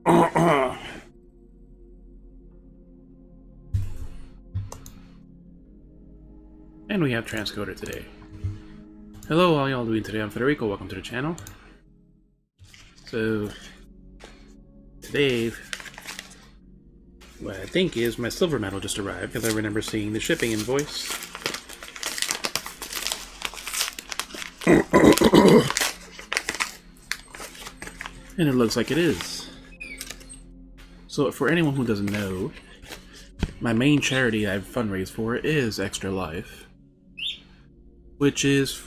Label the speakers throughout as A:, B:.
A: And we have transcoder today. Hello, how y'all doing today? I'm Federico, welcome to the channel. So, today, what I think is my silver medal just arrived, because I remember seeing the shipping invoice. And it looks like it is. So, for anyone who doesn't know, my main charity I've fundraised for is Extra Life, which is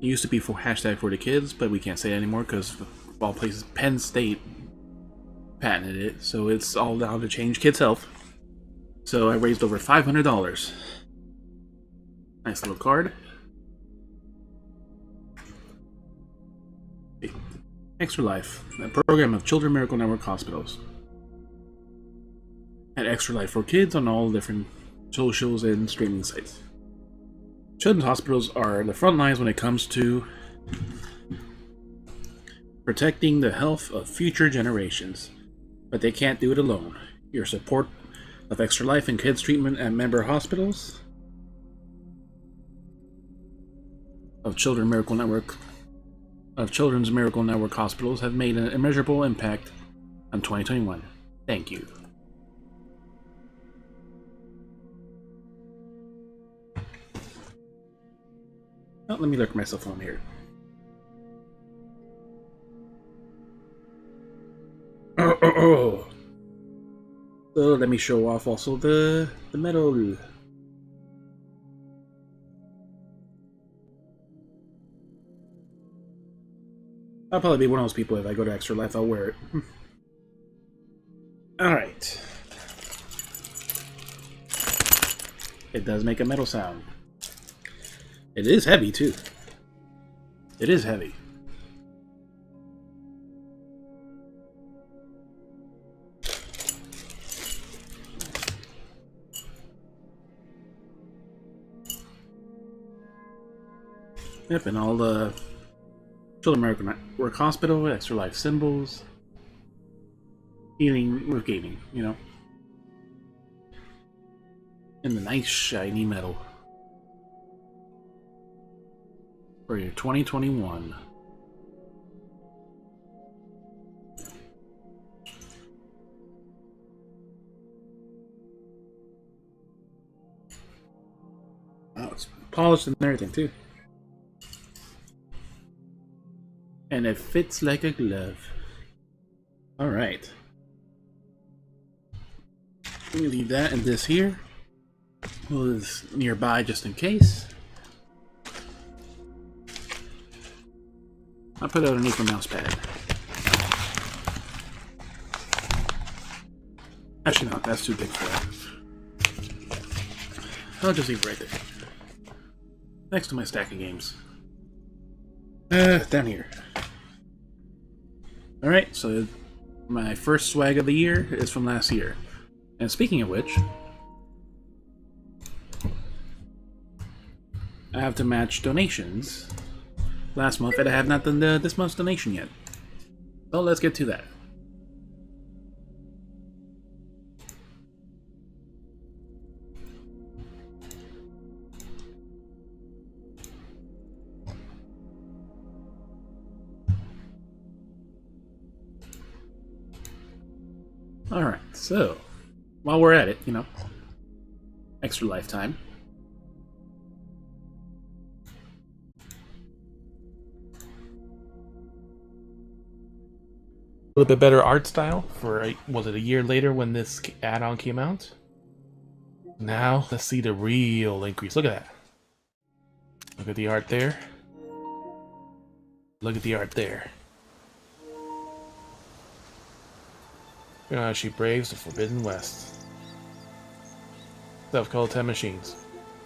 A: used to be for hashtag for the kids, but we can't say it anymore because of all places Penn State patented it, so it's all down to change kids' health. So I raised over $500. Nice little card. Extra Life, a program of Children's Miracle Network hospitals. And Extra Life for kids on all different socials and streaming sites. Children's hospitals are the front lines when it comes to protecting the health of future generations, but they can't do it alone. Your support of Extra Life and kids treatment at member hospitals of Children's Miracle Network hospitals have made an immeasurable impact on 2021. Thank you. Oh, let me look at my cell phone here. Oh. So let me show off also the medal. I'll probably be one of those people. If I go to Extra Life, I'll wear it. Alright. It does make a metal sound. It is heavy, too. It is heavy. Yep, and all the Children's Miracle Network Hospital, Extra Life symbols, healing with gaming, you know. And the nice shiny metal for your 2021. Oh, it's polished and everything too. And it fits like a glove. Alright. Let me leave that and this here. Was nearby just in case. I'll put it underneath the mouse pad. Actually, no, that's too big for that. I'll just leave it right there. Next to my stack of games. Down here. Alright, so my first swag of the year is from last year. And speaking of which, I have to match donations last month, and I have not done this month's donation yet. So let's get to that. Alright, so while we're at it, you know, Extra Lifetime. A little bit better art style for, was it a year later when this add-on came out? Now, let's see the real increase. Look at that. Look at the art there. Look at the art there. You know how she braves the Forbidden West. Self-called 10 machines.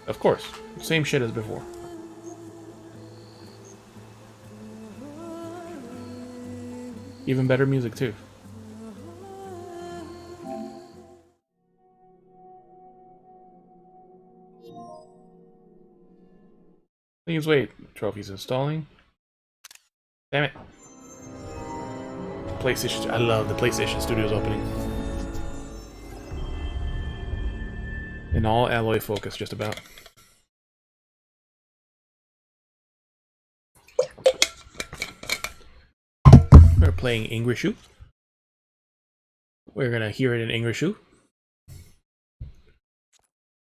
A: Of course, same shit as before. Even better music too. Please wait. Trophies installing. Damn it. PlayStation. I love the PlayStation Studios opening. In all alloy focus, just about. We're playing Englishu. We're gonna hear it in Englishu.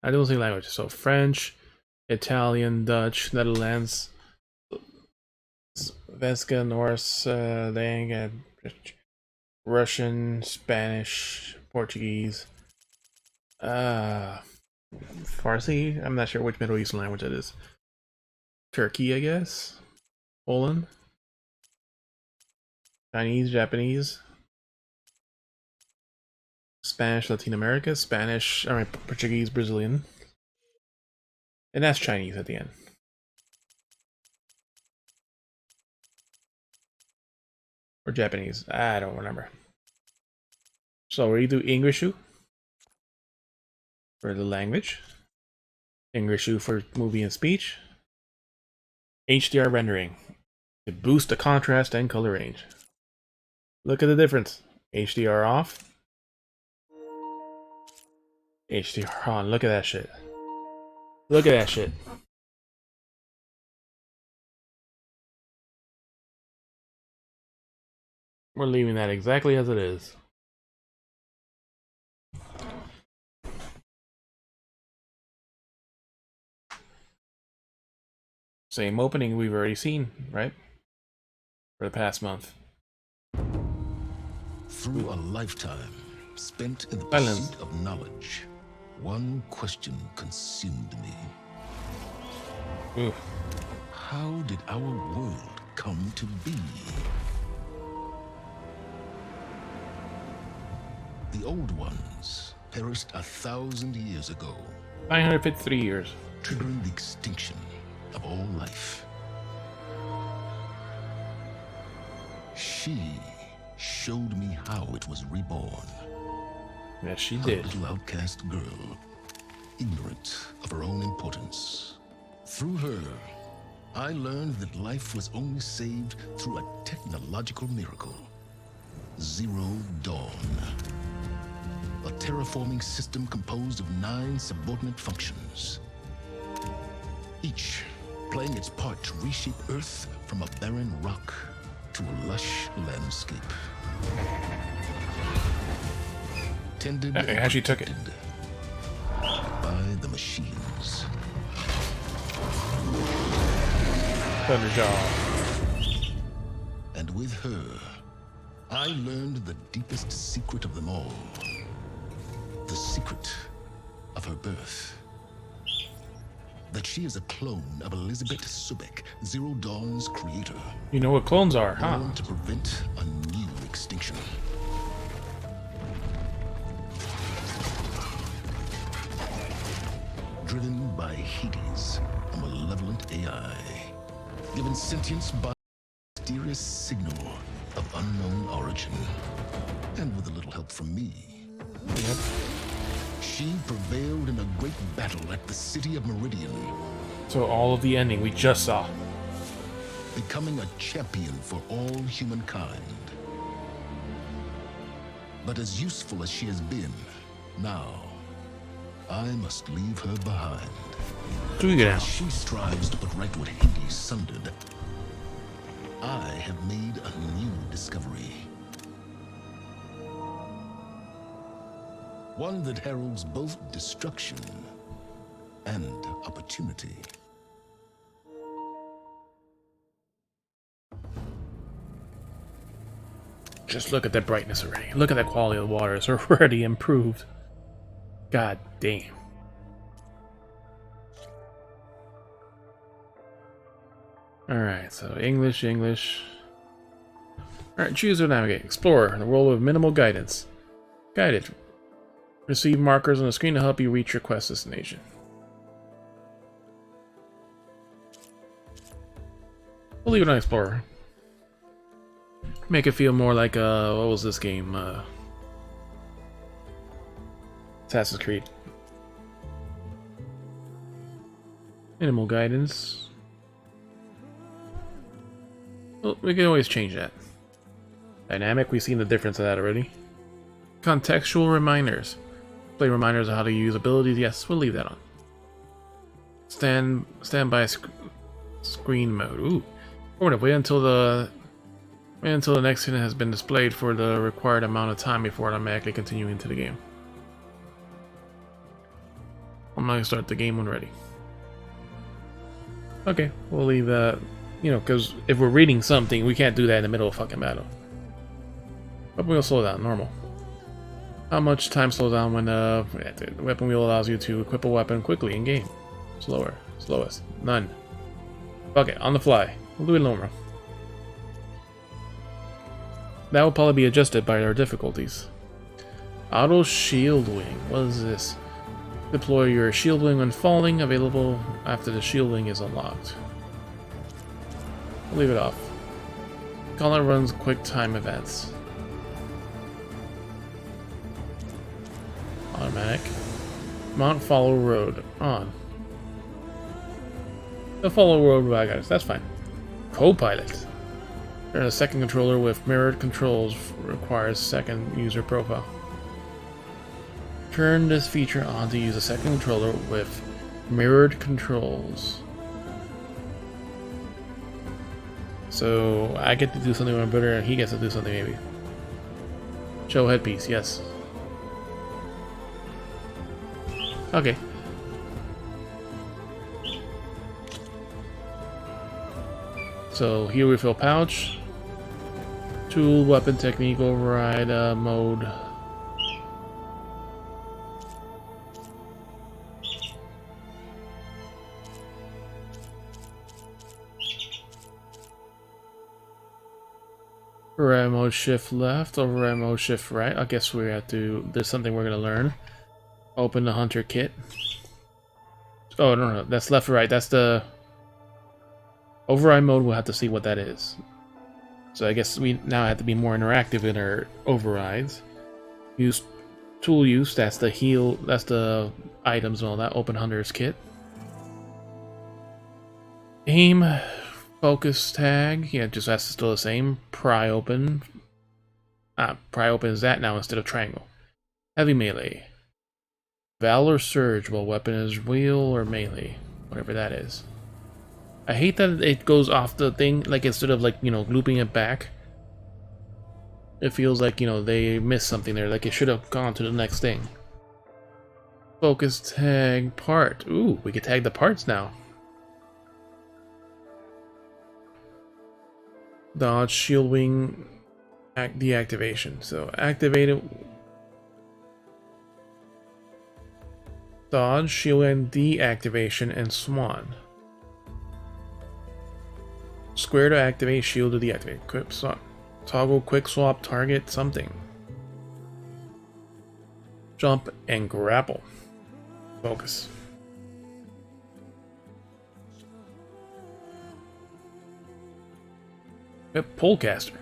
A: I don't think language. So French, Italian, Dutch, Netherlands, Svenska, Norse, Lang, Russian, Spanish, Portuguese, Farsi. I'm not sure which Middle Eastern language that is. Turkey, I guess. Poland, Chinese, Japanese, Spanish, Latin America, Spanish. I mean Portuguese, Brazilian, and that's Chinese at the end. Or Japanese. I don't remember. So we do Englishu for the language. Englishu for movie and speech. HDR rendering to boost the contrast and color range. Look at the difference. HDR off. HDR on. Look at that shit. Look at that shit. We're leaving that exactly as it is. Same opening we've already seen, right? For the past month.
B: Through a lifetime spent in the pursuit of knowledge, one question consumed me.
A: Ooh.
B: How did our world come to be? The old ones perished 1,000 years ago.
A: 953 years.
B: Triggering the extinction of all life. She showed me how it was reborn.
A: Yes, she
B: A
A: did.
B: little outcast girl, ignorant of her own importance. Through her, I learned that life was only saved through a technological miracle. Zero Dawn. A terraforming system composed of 9 subordinate functions. Each playing its part to reshape Earth from a barren rock to a lush landscape. Tended and
A: actually took it
B: by the machines.
A: Thunderjaw.
B: And with her, I learned the deepest secret of them all. The secret of her birth. That she is a clone of Elizabeth Subek, Zero Dawn's creator.
A: You know what clones are, huh?
B: Born to prevent a new extinction. Driven by Hades, a malevolent AI. Given sentience by a mysterious signal of unknown origin. And with a little help from me.
A: Yep.
B: She prevailed in a great battle at the city of Meridian.
A: So all of the ending we just saw.
B: Becoming a champion for all humankind. But as useful as she has been, now, I must leave her behind.
A: As
B: she strives to put right what Hades sundered, I have made a new discovery. One that heralds both destruction and opportunity.
A: Just look at that brightness already. Look at that quality of the water. It's already improved. God damn. Alright, so English. Alright, choose to navigate. Explorer, the role of minimal guidance. Guided. Receive markers on the screen to help you reach your quest destination. We'll leave it on Explorer. Make it feel more like, what was this game? Assassin's Creed. Minimal guidance. Well, we can always change that. Dynamic, we've seen the difference of that already. Contextual reminders. Play reminders of how to use abilities. Yes, we'll leave that on. Standby screen mode. Ooh. Wait until the next scene has been displayed for the required amount of time before automatically continuing into the game. I'm not gonna start the game when ready. Okay, we'll leave that. You know, because if we're reading something, we can't do that in the middle of fucking battle. But we'll slow down, normal. How much time slows down when the weapon wheel allows you to equip a weapon quickly in game? Slower. Slowest. None. Fuck it, on the fly. We'll do it normal. That will probably be adjusted by our difficulties. Auto shield wing. What is this? Deploy your shield wing when falling, available after the shield wing is unlocked. We'll leave it off. Gauntlet runs quick time events. Automatic. Mount follow road. On. The follow road I got it. That's fine. Co-pilot. Turn a second controller with mirrored controls requires second user profile. Turn this feature on to use a second controller with mirrored controls. So I get to do something with my brother and he gets to do something maybe. Show headpiece, yes. Okay. So here we fill pouch. Tool, weapon technique, override mode. Override mode shift left, override mode shift right. I guess we have to, there's something we're gonna learn. Open the hunter kit. Oh no, that's left or right, that's the override mode. We'll have to see what that is. So I guess we now have to be more interactive in our overrides. Use tool use, that's the heal, that's the items and all that. Open hunter's kit. Aim. Focus tag, yeah, just that's still the same. Pry open. Pry open is that now instead of triangle. Heavy melee. Valor surge, well, weapon is wheel or melee, whatever that is. I hate that it goes off the thing, like instead of like, you know, looping it back. It feels like, you know, they missed something there, like it should have gone to the next thing. Focus tag part. Ooh, we can tag the parts now. Dodge shield wing deactivation. So activate it. Dodge shield wing deactivation and swan. Square to activate, shield to deactivate. Quick swap. Toggle quick swap target something. Jump and grapple. Focus. Polecaster.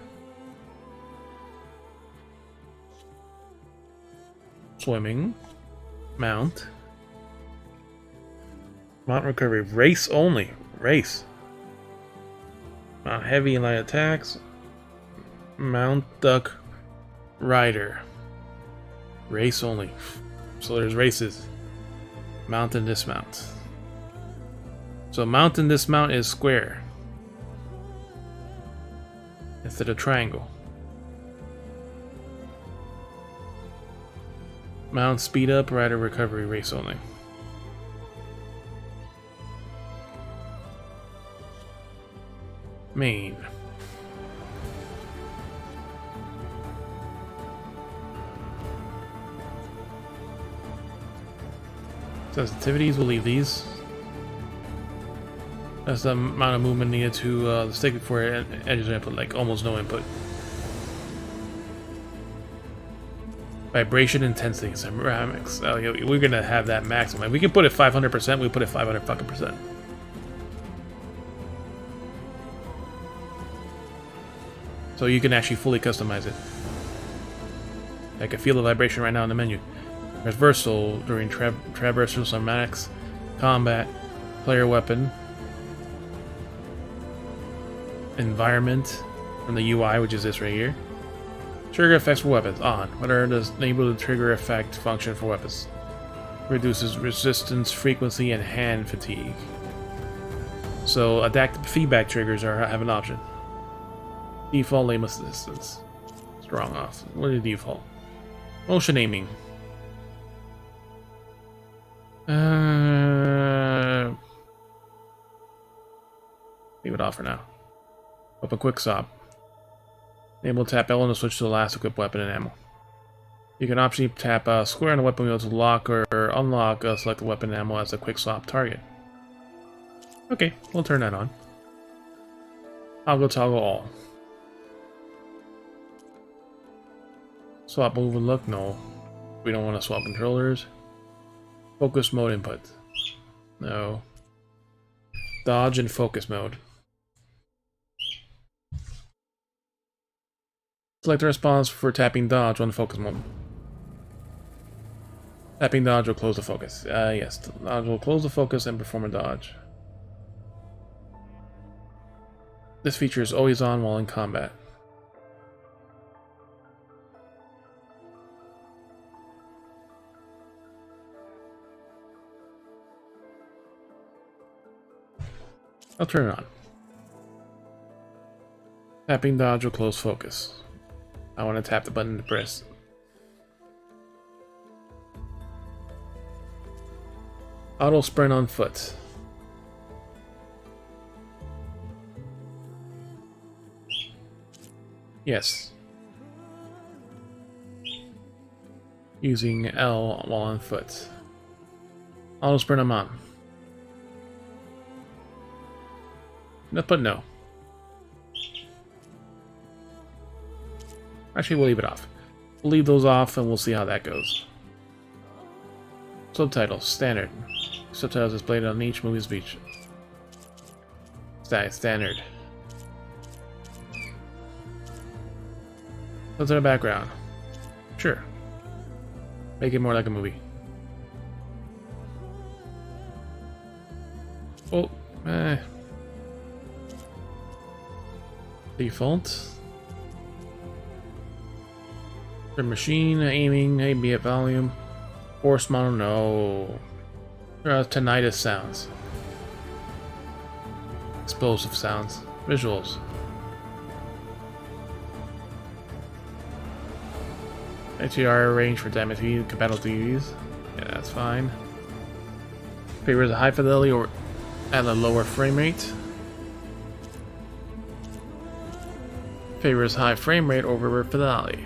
A: Swimming. Mount. Mount recovery. Race only. Race. Mount heavy and light attacks. Mount duck. Rider. Race only. So there's races. Mount and dismount. So mount and dismount is square instead of triangle. Mount speed up, rider recovery, race only. Main. Sensitivities, we'll leave these. That's the amount of movement needed to the stick before it enters input, like almost no input. Vibration intensity, ceramics. Oh yeah, we're gonna have that maximum. If we can put it 500%, we put it 500 fucking %. So you can actually fully customize it. I can feel the vibration right now in the menu. Reversal during traversal, ceramics, combat, player weapon. Environment from the UI, which is this right here. Trigger effects for weapons. On. Whether does enable the trigger effect function for weapons. Reduces resistance, frequency, and hand fatigue. So adaptive feedback triggers have an option. Default aim assistance. Strong off. What is default? Motion aiming. Leave it off for now. Open quick stop. Enable tap L to switch to the last equipped weapon and ammo. You can optionally tap square on the weapon wheel to lock or unlock a selected weapon and ammo as a quick swap target. Okay, we'll turn that on. Toggle all. Swap move and look? No. We don't want to swap controllers. Focus mode input. No. Dodge and focus mode. Select the response for tapping dodge on focus mode. Tapping dodge will close the focus. Yes, dodge will close the focus and perform a dodge. This feature is always on while in combat. I'll turn it on. Tapping dodge will close focus. I want to tap the button to press. Auto sprint on foot. Yes. Using L while on foot. Auto sprint I'm on. No, but no. Actually, we'll leave it off. We'll leave those off and we'll see how that goes. Subtitles. Standard. Subtitles displayed on each movie's speech. Standard. What's in the background? Sure. Make it more like a movie. Oh, Default. The machine aiming, ambient volume, force model, no. Tinnitus sounds, explosive sounds, visuals. HDR range for damage compatible TVs. Yeah, that's fine. Favors a high fidelity or at a lower frame rate. Favors high frame rate over fidelity.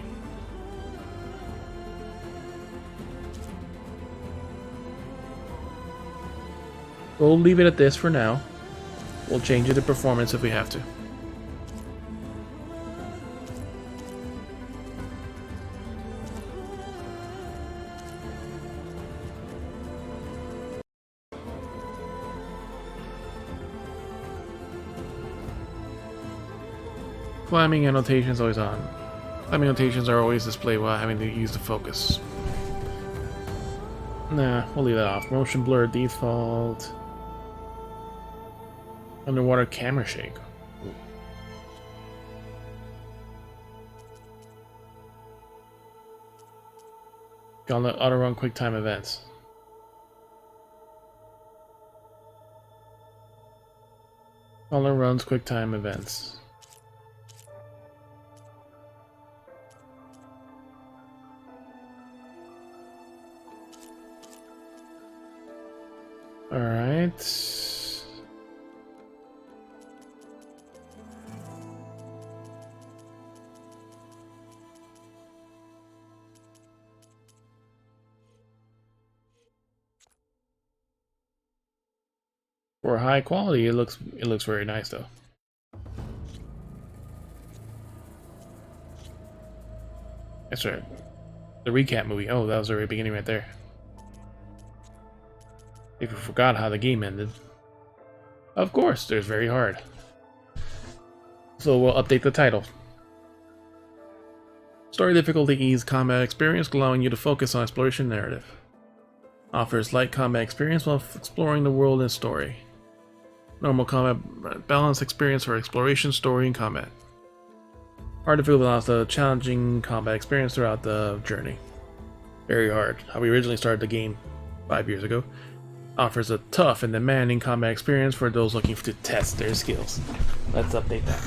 A: We'll leave it at this for now. We'll change it to performance if we have to. Climbing annotations always on. Climbing annotations are always displayed while having to use the focus. Nah, we'll leave that off. Motion blur default. Underwater camera shake. Ooh. Gauntlet auto run quick time events. Gauntlet runs quick time events. All right. For high quality, it looks very nice though. That's right. The recap movie. Oh, that was the very beginning right there. If you forgot how the game ended. Of course, there's very hard. So we'll update the title. Story difficulty ease combat experience, allowing you to focus on exploration narrative. Offers light combat experience while exploring the world and story. Normal combat balance experience for exploration, story, and combat.
C: Hard to feel balance, the challenging combat experience throughout the journey. Very hard. How we originally started the game 5 years ago. Offers a tough and demanding combat experience for those looking to test their skills. Let's update that.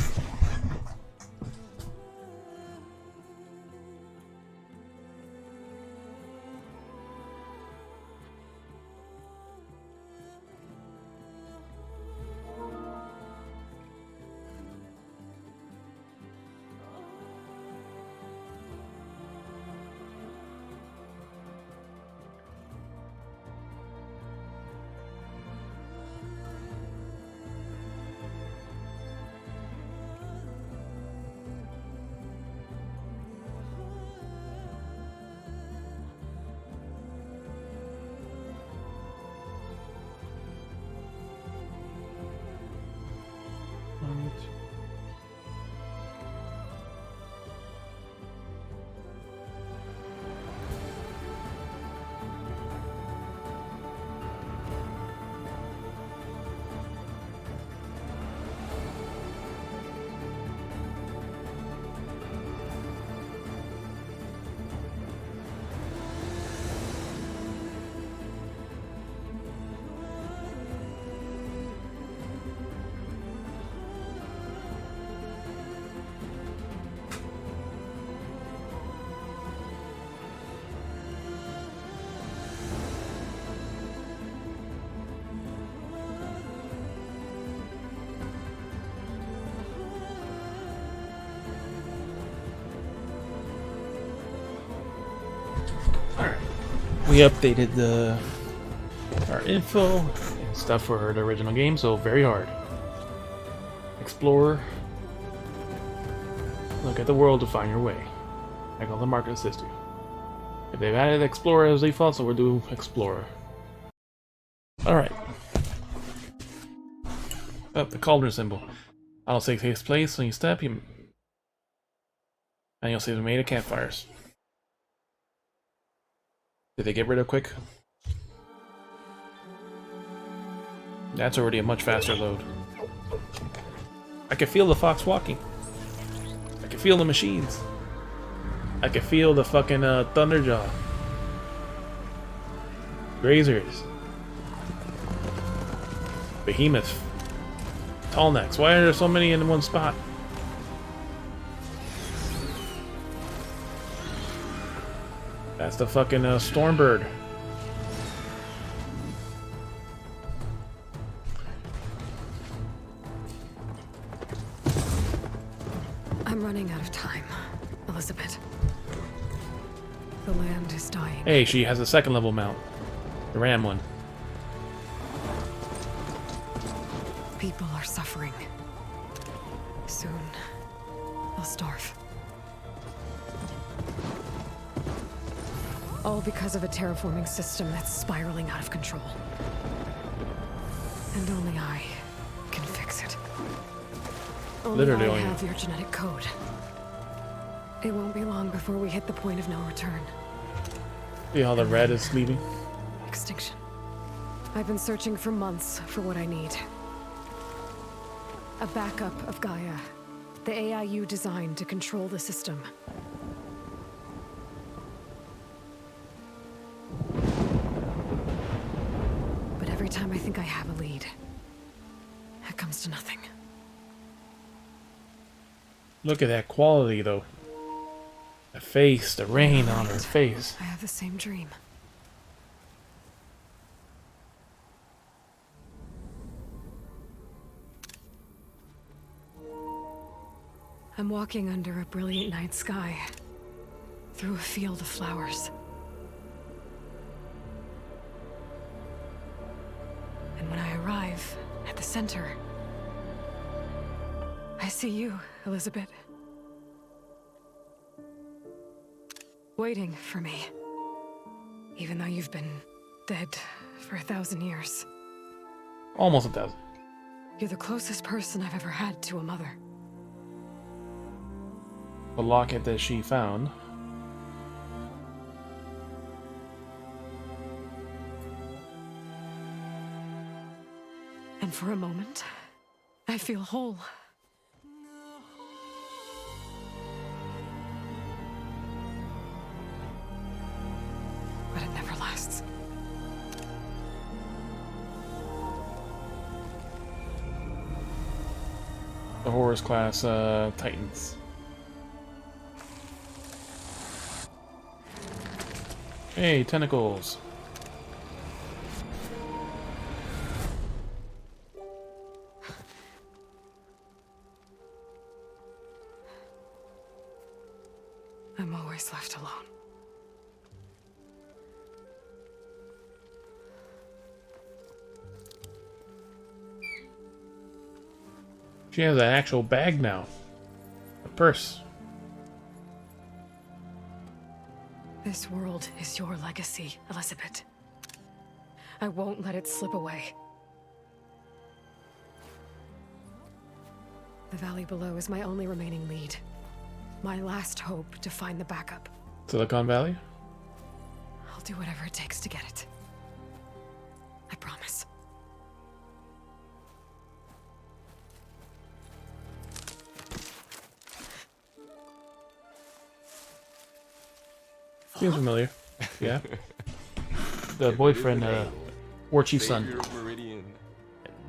C: We updated our info and stuff for the original game, so very hard. Explore. Look at the world to find your way. I call the market assist you. If they've added Explorer as default, so we'll do Explorer. Alright. Oh, the cauldron symbol. I'll say takes place when you step, and you'll see the made of campfires. Did they get rid of quick? That's already a much faster load. I can feel the fox walking. I can feel the machines. I can feel the fucking Thunderjaw. Grazers. Behemoth. Tallnecks. Why are there so many in one spot? That's the fucking Stormbird.
D: I'm running out of time, Elizabeth. The land is dying.
C: Hey, she has a second level mount. The ram one.
D: People are suffering. Soon, they'll starve. All because of a terraforming system that's spiraling out of control. And only I can fix it. Only
C: Literally
D: I
C: only
D: have your genetic code. It won't be long before we hit the point of no return.
C: See how the red is leaving?
D: Extinction. I've been searching for months for what I need. A backup of Gaia. The AI you designed to control the system. But every time I think I have a lead, it comes to nothing.
C: Look at that quality, though. The face, the rain on her face.
D: I have the same dream. I'm walking under a brilliant night sky, through a field of flowers. And when I arrive at the center, I see you, Elizabeth. Waiting for me. Even though you've been dead for 1,000 years.
C: Almost 1,000.
D: You're the closest person I've ever had to a mother.
C: The locket that she found.
D: And for a moment, I feel whole. lasts.
C: The Horus class Titans. Hey, tentacles.
D: I'm always left alone.
C: She has an actual bag now. A purse.
D: This world is your legacy, Elizabeth. I won't let it slip away. The valley below is my only remaining lead. My last hope to find the backup.
C: Silicon Valley?
D: I'll do whatever it takes to get it. I promise.
C: Seems familiar. Yeah. The boyfriend, War Chief's son.
E: Savior of Meridian,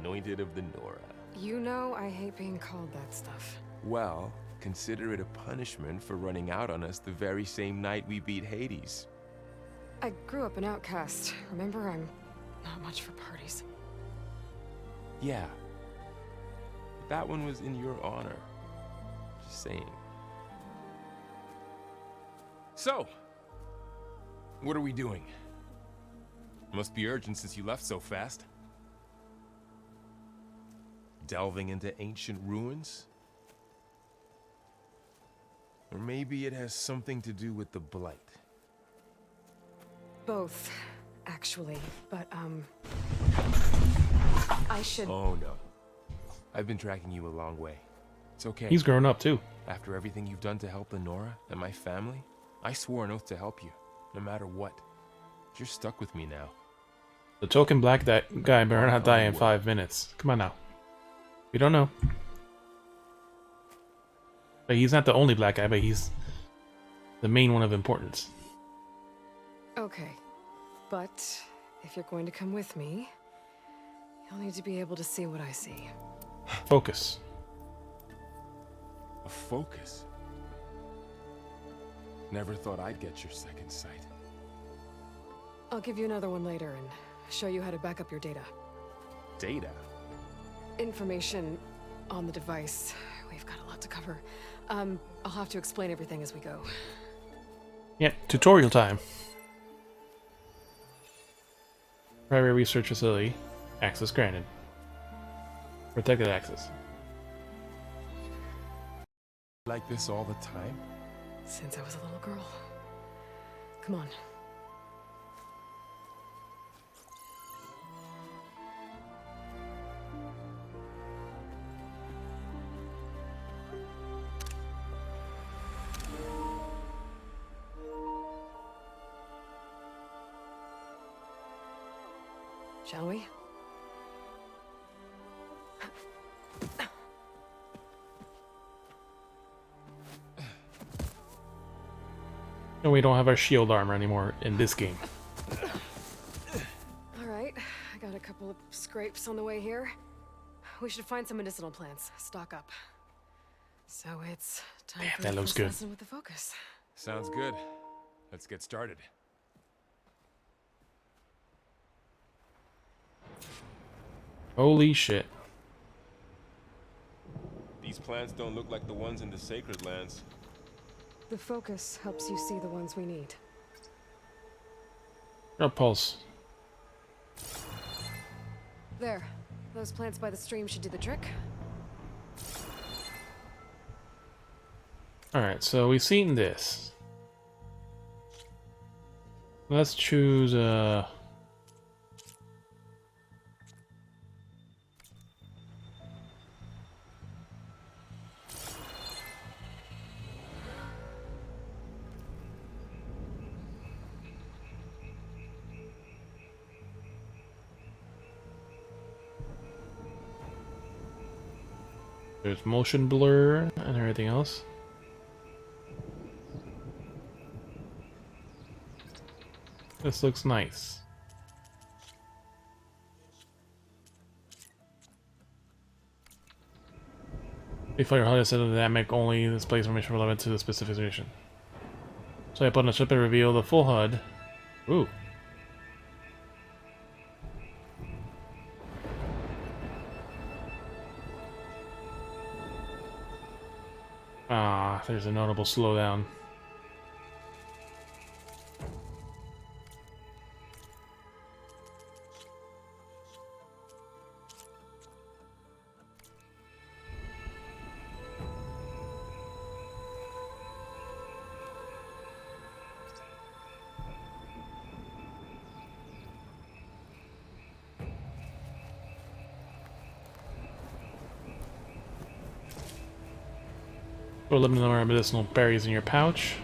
E: anointed of the Nora.
D: You know I hate being called that stuff.
E: Well, consider it a punishment for running out on us the very same night we beat Hades.
D: I grew up an outcast. Remember, I'm not much for parties.
E: Yeah. But that one was in your honor. Just saying. So, what are we doing? Must be urgent since you left so fast. Delving into ancient ruins? Or maybe it has something to do with the Blight.
D: Both, actually. But, I should...
E: Oh no. I've been tracking you a long way. It's okay.
C: He's grown up too.
E: After everything you've done to help Lenora and my family, I swore an oath to help you, no matter what. You're stuck with me now.
C: The token black that guy better not die in 5 minutes. Come on now. We don't know. But he's not the only black guy, but he's the main one of importance.
D: Okay. But, if you're going to come with me, you'll need to be able to see what I see.
C: Focus.
E: A focus? Never thought I'd get your second sight.
D: I'll give you another one later and show you how to back up your data.
E: Data?
D: Information on the device. We've got a lot to cover. I'll have to explain everything as we go.
C: Yeah, tutorial time. Private research facility. Access granted. Protected access.
E: Like this all the time?
D: Since I was a little girl. Come on. Shall we?
C: No, we don't have our shield armor anymore in this game.
D: Alright, I got a couple of scrapes on the way here. We should find some medicinal plants, stock up. So it's time
C: Damn,
D: for
C: that
D: the
C: looks
D: first
C: good.
D: lesson with the focus.
E: Sounds good. Let's get started.
C: Holy shit.
E: These plants don't look like the ones in the Sacred Lands.
D: The focus helps you see the ones we need.
C: Our pulse.
D: There. Those plants by the stream should do the trick.
C: Alright, so we've seen this. Let's choose there's motion blur and everything else. This looks nice. Before your HUD is set to dynamic only, displays information relevant to the specific mission. So I put on the ship and reveal the full HUD. Ooh. Ah, there's a notable slowdown. Put a limited number of medicinal berries in your pouch.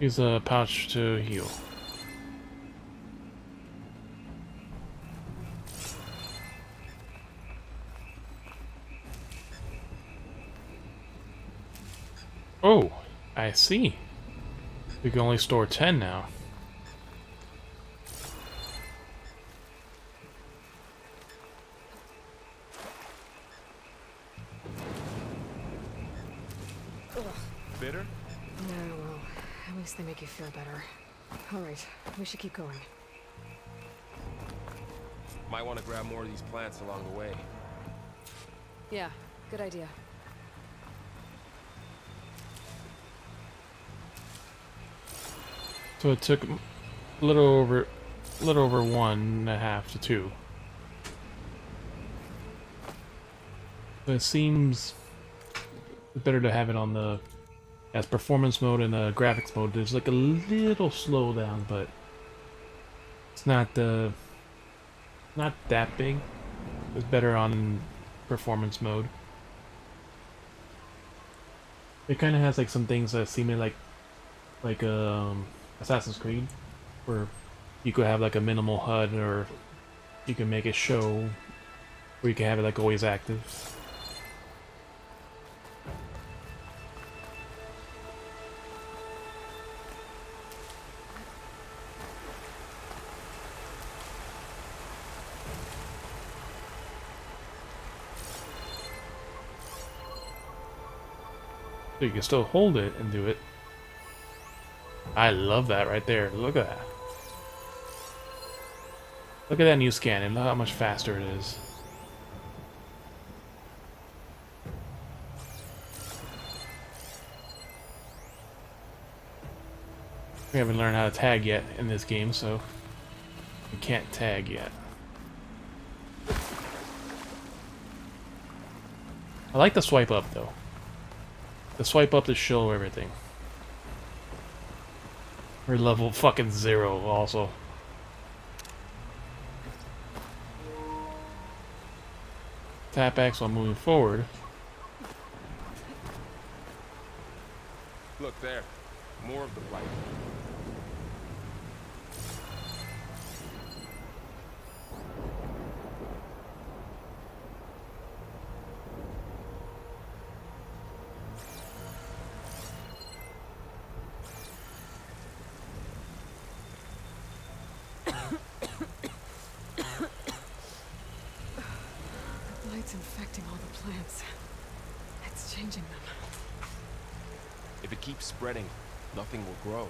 C: Use a pouch to heal. Oh, I see. We can only store 10 now.
E: Bitter?
D: No, well, at least they make you feel better. Alright, we should keep going.
E: Might want to grab more of these plants along the way.
D: Yeah, good idea.
C: So it took a little over 1.5 to 2. But it seems better to have it on the as performance mode and graphics mode. There's like a little slowdown, but it's not that big. It's better on performance mode. It kind of has like some things that seem like Assassin's Creed, where you could have like a minimal HUD, or you can make it show, where you can have it like always active. So you can still hold it and do it. I love that right there. Look at that. Look at that new scan and look how much faster it is. We haven't learned how to tag yet in this game, so we can't tag yet. I like the swipe up though. The swipe up to show everything. We're level fucking 0 also. Tap X while moving forward.
E: Look there. More of the light.
D: Light's infecting all the plants. It's changing them.
E: If it keeps spreading, nothing will grow.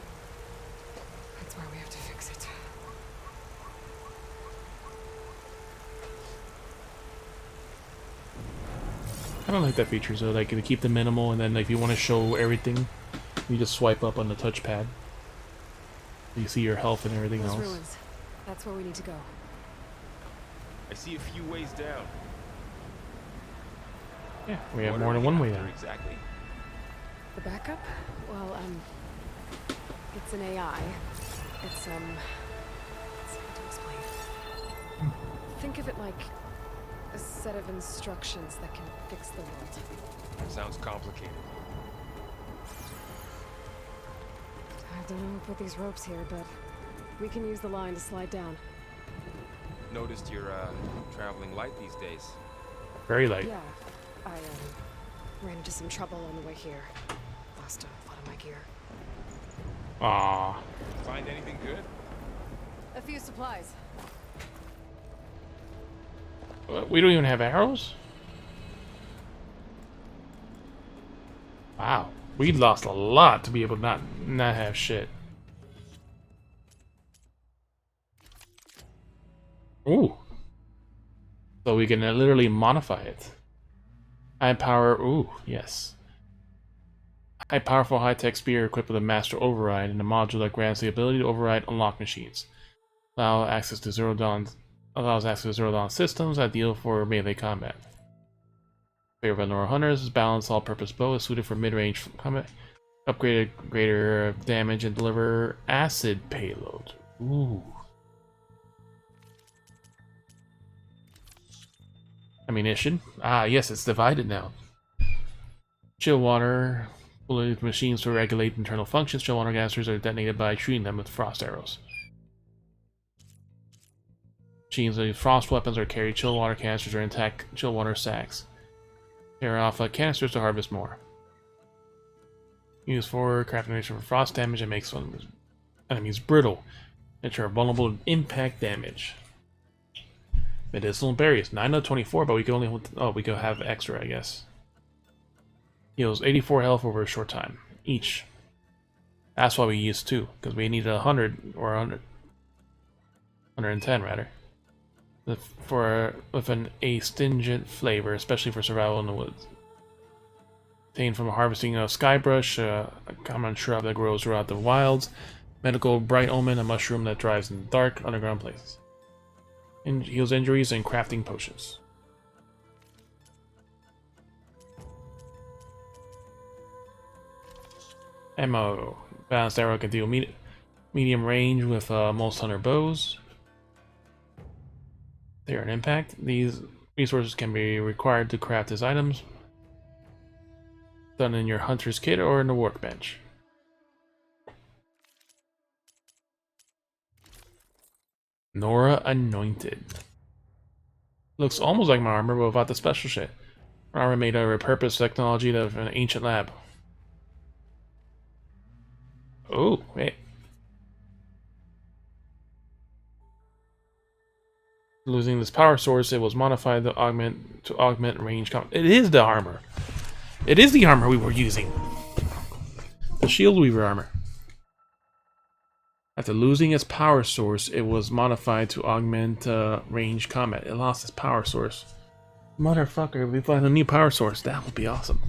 D: That's why we have to fix it.
C: I don't like that feature, so like to keep the minimal, and then like, if you want to show everything, you just swipe up on the touchpad. You see your health and everything
D: Those
C: else.
D: ruins. That's where we need to go.
E: I see a few ways down.
C: Yeah, we have
E: What
C: more
E: are
C: than
E: we
C: one way
E: after
C: down.
E: exactly?
D: The backup? Well, it's an AI. It's hard to explain. Think of it like a set of instructions that can fix the world.
E: Sounds complicated.
D: I don't know who put these ropes here, but we can use the line to slide down.
E: Noticed you're traveling light these days.
C: Very light.
D: Yeah, I ran into some trouble on the way here. Lost a lot of my gear.
C: Aww.
E: Find anything good?
D: A few supplies.
C: We don't even have arrows? Wow. We lost a lot to be able to not have shit. Ooh. So we can literally modify it. High power, ooh, yes. High powerful high-tech spear equipped with a master override and a module that grants the ability to override unlock machines. Allows access to Zero Dawn systems, ideal for melee combat. Favorite of Nora Hunters, balanced all-purpose bow is suited for mid-range combat. Upgraded greater damage and deliver acid payload. Ooh. Ammunition. Ah, yes, it's divided now. Chill water. Bullet machines to regulate internal functions. Chill water canisters are detonated by shooting them with frost arrows. Machines with frost weapons are carried chill water canisters or intact chill water sacks. Tear off canisters to harvest more. Use for crafting ammunition for frost damage and makes enemies brittle, which are vulnerable to impact damage. Medicinal berries, 9 out of 24, but we can only we can have extra, I guess. Heals 84 health over a short time each. That's why we used 2, because we needed 100 or 110 rather. With an astringent flavor, especially for survival in the woods. Obtained from harvesting a skybrush, a common shrub that grows throughout the wilds. Medical bright omen, a mushroom that thrives in dark underground places. And heals injuries and crafting potions. Ammo. Balanced arrow can deal medium range with most hunter bows. They are an impact. These resources can be required to craft as items. Done in your hunter's kit or in the workbench. Nora Anointed. Looks almost like my armor, but without the special shit. My armor made of repurposed technology of an ancient lab. Oh, wait. Losing this power source, it was modified to augment range combat. It is the armor. It is the armor we were using. The shield weaver armor. After losing its power source, it was modified to augment range combat. It lost its power source. Motherfucker, if we find a new power source, that would be awesome.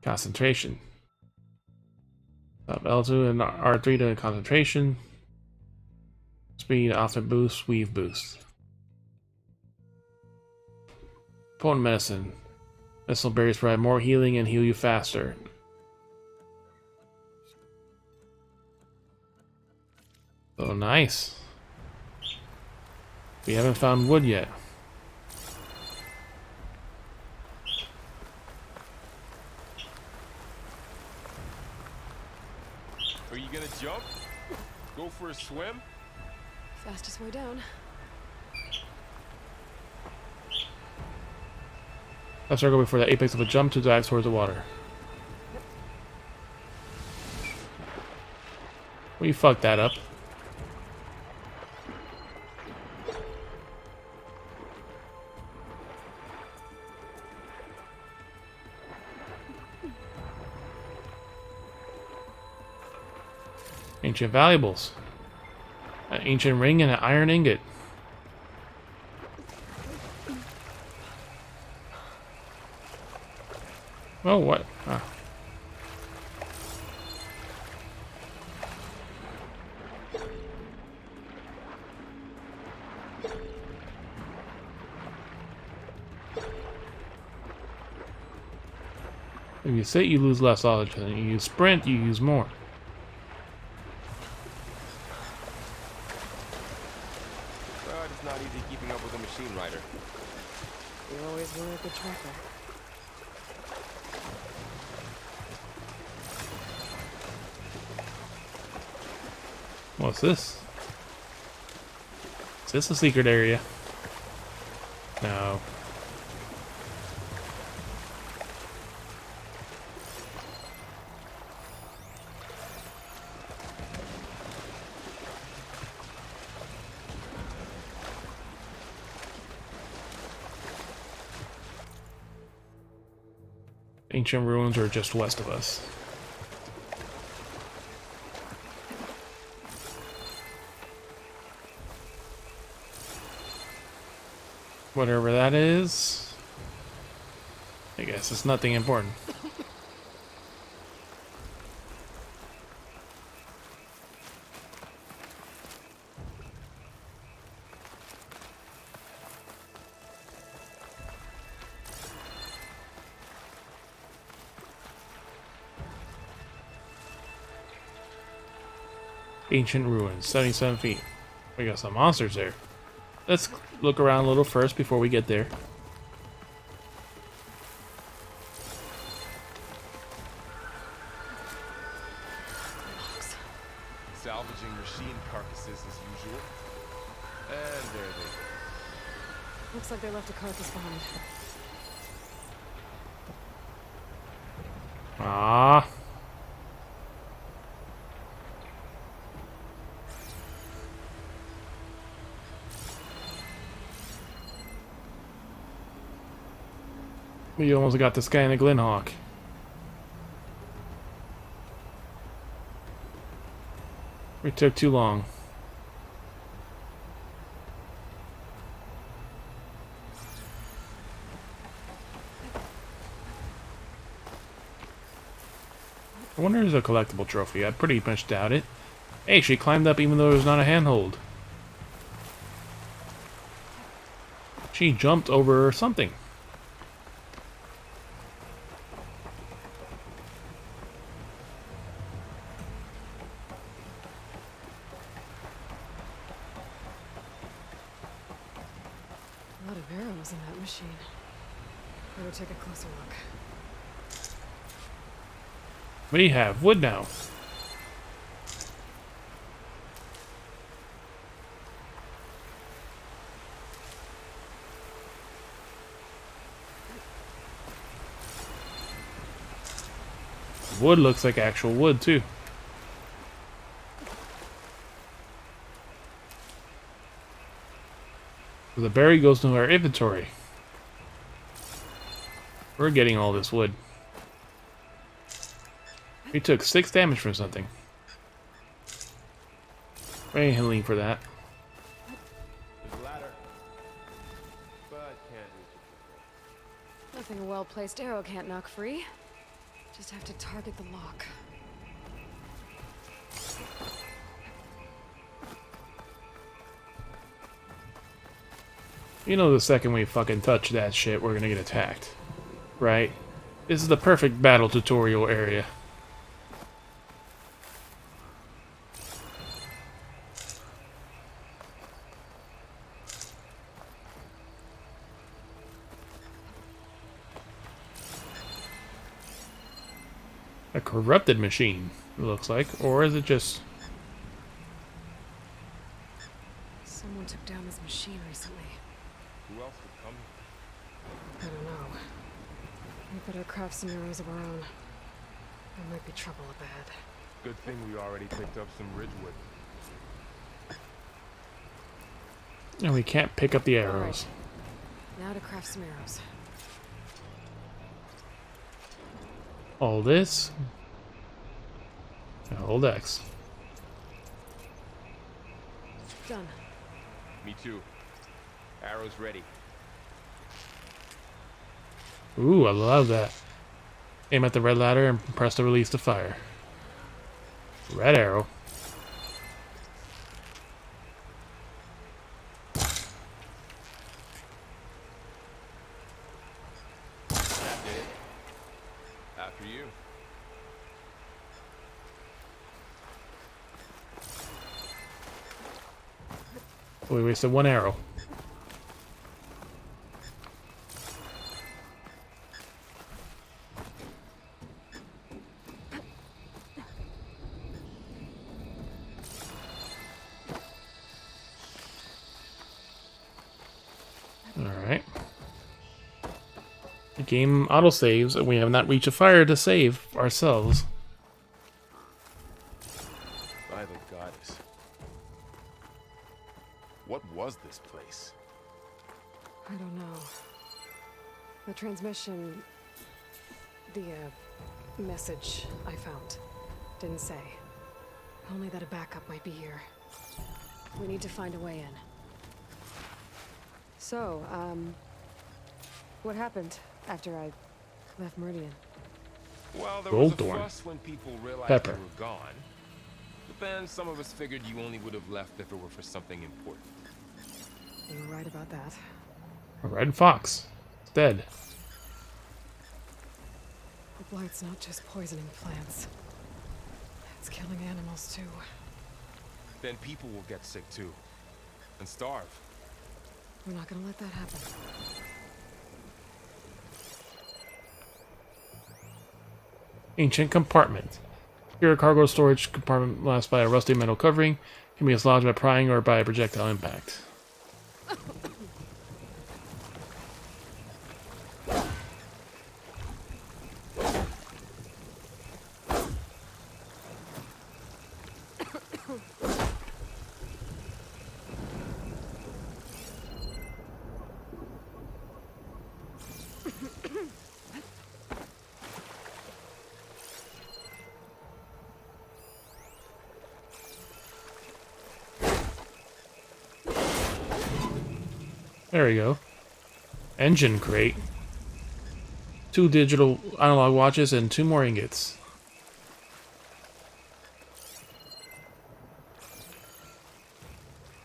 C: Concentration. Up L2 and R3 to concentration. Speed, after boost, weave boost. Potent medicine. Medicinal berries provide more healing and heal you faster. Oh, nice. We haven't found wood yet.
E: Are you gonna jump? Go for a swim?
D: Fastest way down.
C: Let's circle before the apex of a jump to dive towards the water. We fucked that up. Ancient valuables. An ancient ring and an iron ingot. Oh, what? Ah. If you sit, you lose less oxygen. If you sprint, you use more.
E: It's not easy keeping up with a machine rider.
D: You always were a good tracker.
C: What's this? Is this a secret area? No. Ancient ruins are just west of us. Whatever that is, I guess it's nothing important. Ancient ruins, 77 feet. We got some monsters there. Let's look around a little first before we get there.
E: Salvaging machine carcasses as usual. And there they go.
D: Looks like they left a carcass behind.
C: Ah. We almost got this guy in a Glenhawk. We took too long. I wonder if there's a collectible trophy. I pretty much doubt it. Hey, she climbed up even though there's not a handhold. She jumped over something.
D: A lot of arrows in that machine. Better take a closer look.
C: We have wood now. Wood looks like actual wood too. The berry goes to our inventory. We're getting all this wood. We took 6 damage from something. We ain't healing for that.
E: There's a ladder. But can't reach it.
D: Nothing a well-placed arrow can't knock free. Just have to target the lock.
C: You know the second we fucking touch that shit, we're gonna get attacked. Right? This is the perfect battle tutorial area. A corrupted machine, it looks like. Or is it just...
D: Someone took down his machine recently.
E: Who else would come?
D: I don't know. We better craft some arrows of our own. There might be trouble ahead.
E: Good thing we already picked up some ridgewood.
C: And we can't pick up the arrows.
D: Now to craft some arrows.
C: All this. And hold X.
D: Done.
E: Me too. Arrows ready.
C: Ooh, I love that. Aim at the red ladder and press to release the fire. Red arrow.
E: After you.
C: We wasted 1 arrow. Alright. The game autosaves, and we have not reached a fire to save ourselves.
E: By the goddess. What was this place?
D: I don't know. The transmission The, message I found didn't say. Only that a backup might be here. We need to find a way in. So, what happened after I left Meridian?
E: Well, there
C: Gold
E: was a
C: Thorn.
E: fuss when people realized
C: Pepper.
E: you were gone. But then some of us figured you only would have left if it were for something important.
D: You were right about that.
C: A red fox. It's dead.
D: The blight's not just poisoning plants. It's killing animals too.
E: Then people will get sick too. And starve.
D: We're not gonna let that happen.
C: Ancient compartment. Here, a cargo storage compartment lasts by a rusty metal covering. Can be dislodged by prying or by a projectile impact. There we go. Engine crate. 2 digital analog watches and 2 more ingots.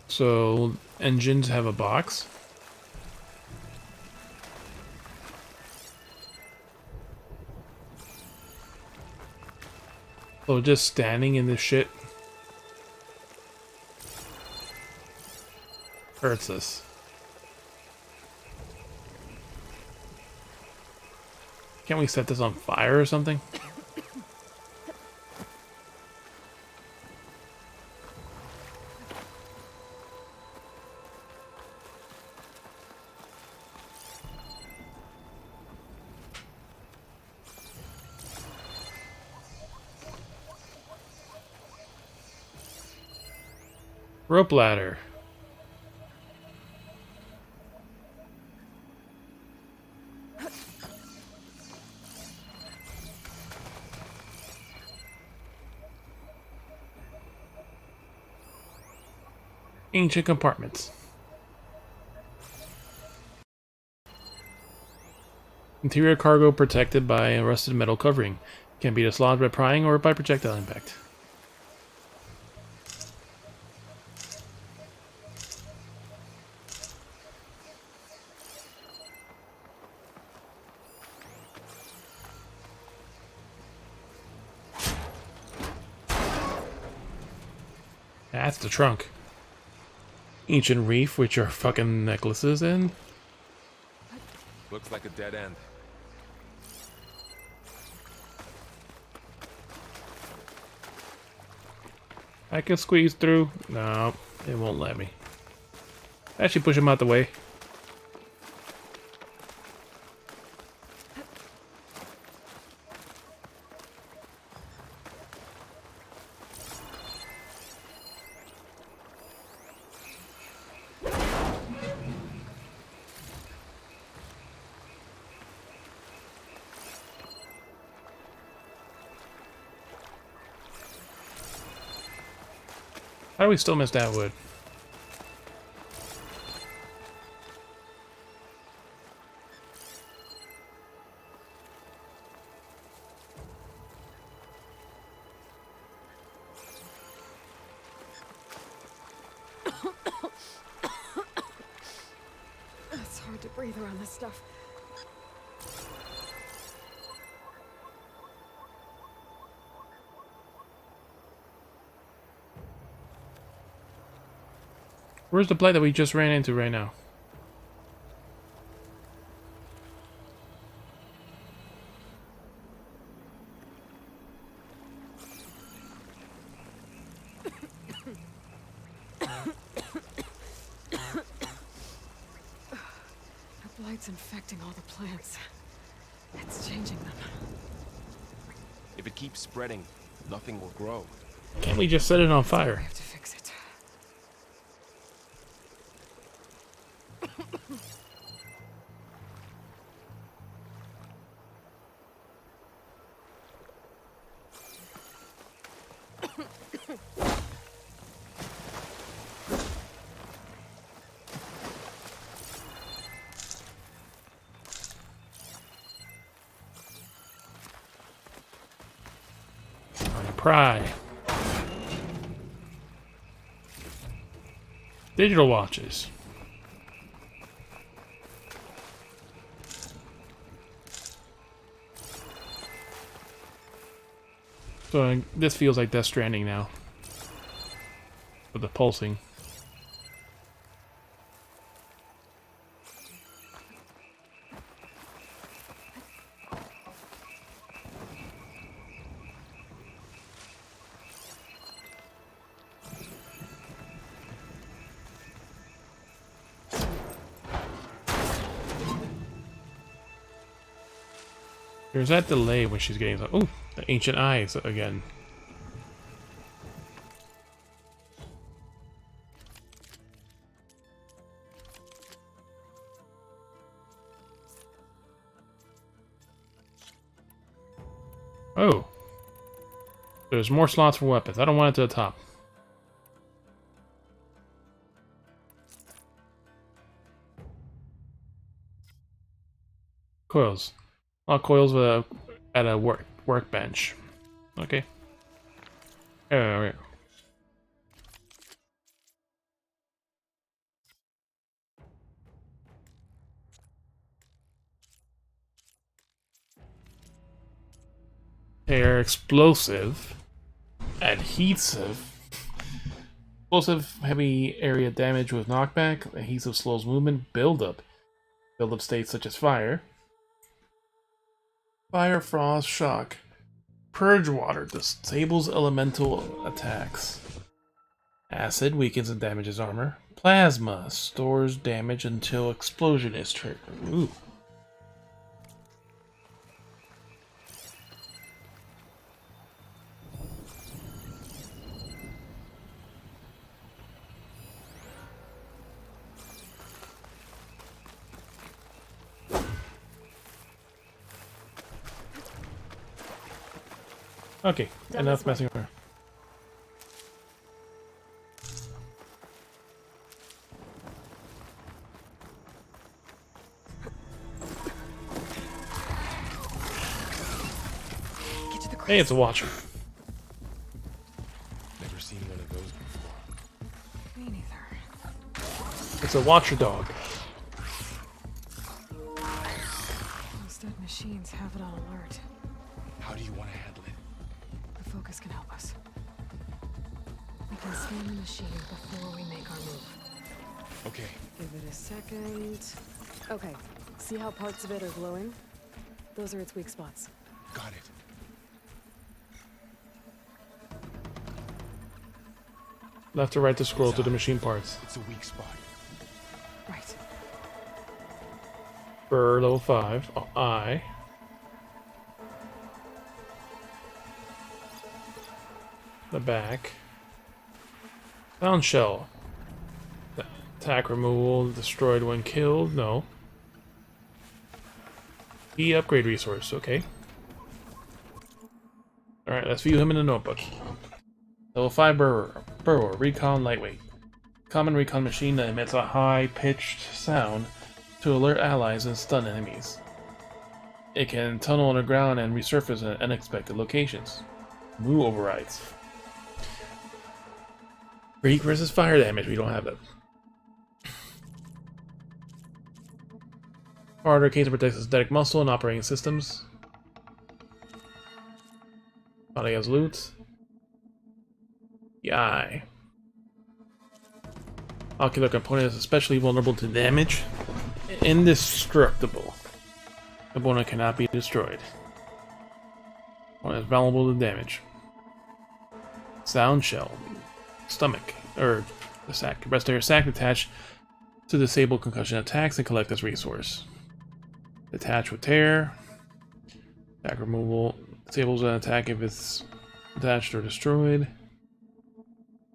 C: So, engines have a box. So just standing in this shit hurts us. Can't we set this on fire or something? Rope ladder. Ancient compartments. Interior cargo protected by a rusted metal covering. Can be dislodged by prying or by projectile impact. That's the trunk. Ancient reef, which are fucking necklaces, and
E: Looks like a dead end.
C: I can squeeze through. No, it won't let me. Actually, push him out the way. How do we still miss that wood?
D: It's hard to breathe around this stuff.
C: Where's the blight that we just ran into right now?
D: The blight's infecting all the plants. It's changing them.
E: If it keeps spreading, nothing will grow.
C: Can't we just set it on
D: We
C: fire?
D: have to fix it.
C: pry. Digital watches. So this feels like Death Stranding now. With the pulsing. There's that delay when she's getting the the ancient eyes again. Oh. There's more slots for weapons. I don't want it to the top. Coils. All coils at a workbench. Okay. Alright. They're explosive, adhesive, explosive heavy area damage with knockback, adhesive slows movement, buildup states such as fire, frost, shock, purge water disables elemental attacks, acid weakens and damages armor, plasma stores damage until explosion is triggered. Ooh. Okay, enough messing around. Hey, it's a watcher.
E: Never seen one of those before.
D: Me neither.
C: It's a watcher dog.
D: Those dead machines have it on alert.
E: How do you want to handle it?
D: The focus can help us. We can scan the machine before we make our move.
E: Okay.
D: Give it a second. Okay. See how parts of it are glowing? Those are its weak spots.
E: Got it.
C: Left to right to scroll to the machine parts.
E: It's a weak spot.
D: Right.
C: For level 5, I. The back. Sound shell. Attack removal, destroyed when killed, no. E upgrade resource, okay. Alright, let's view him in the notebook. Level 5 burrower, recon lightweight. Common recon machine that emits a high-pitched sound to alert allies and stun enemies. It can tunnel underground and resurface in unexpected locations. Moo overrides. Freak versus fire damage, we don't have that. Harder case protects aesthetic muscle and operating systems. Body has loot. The eye. Ocular component is especially vulnerable to damage. Indestructible. Component cannot be destroyed. Component is vulnerable to damage. Sound shell. Stomach. Or the sac. Respirator sac attached to disable concussion attacks and collect this resource. Detach with tear. Attack removal. Disables an attack if it's attached or destroyed.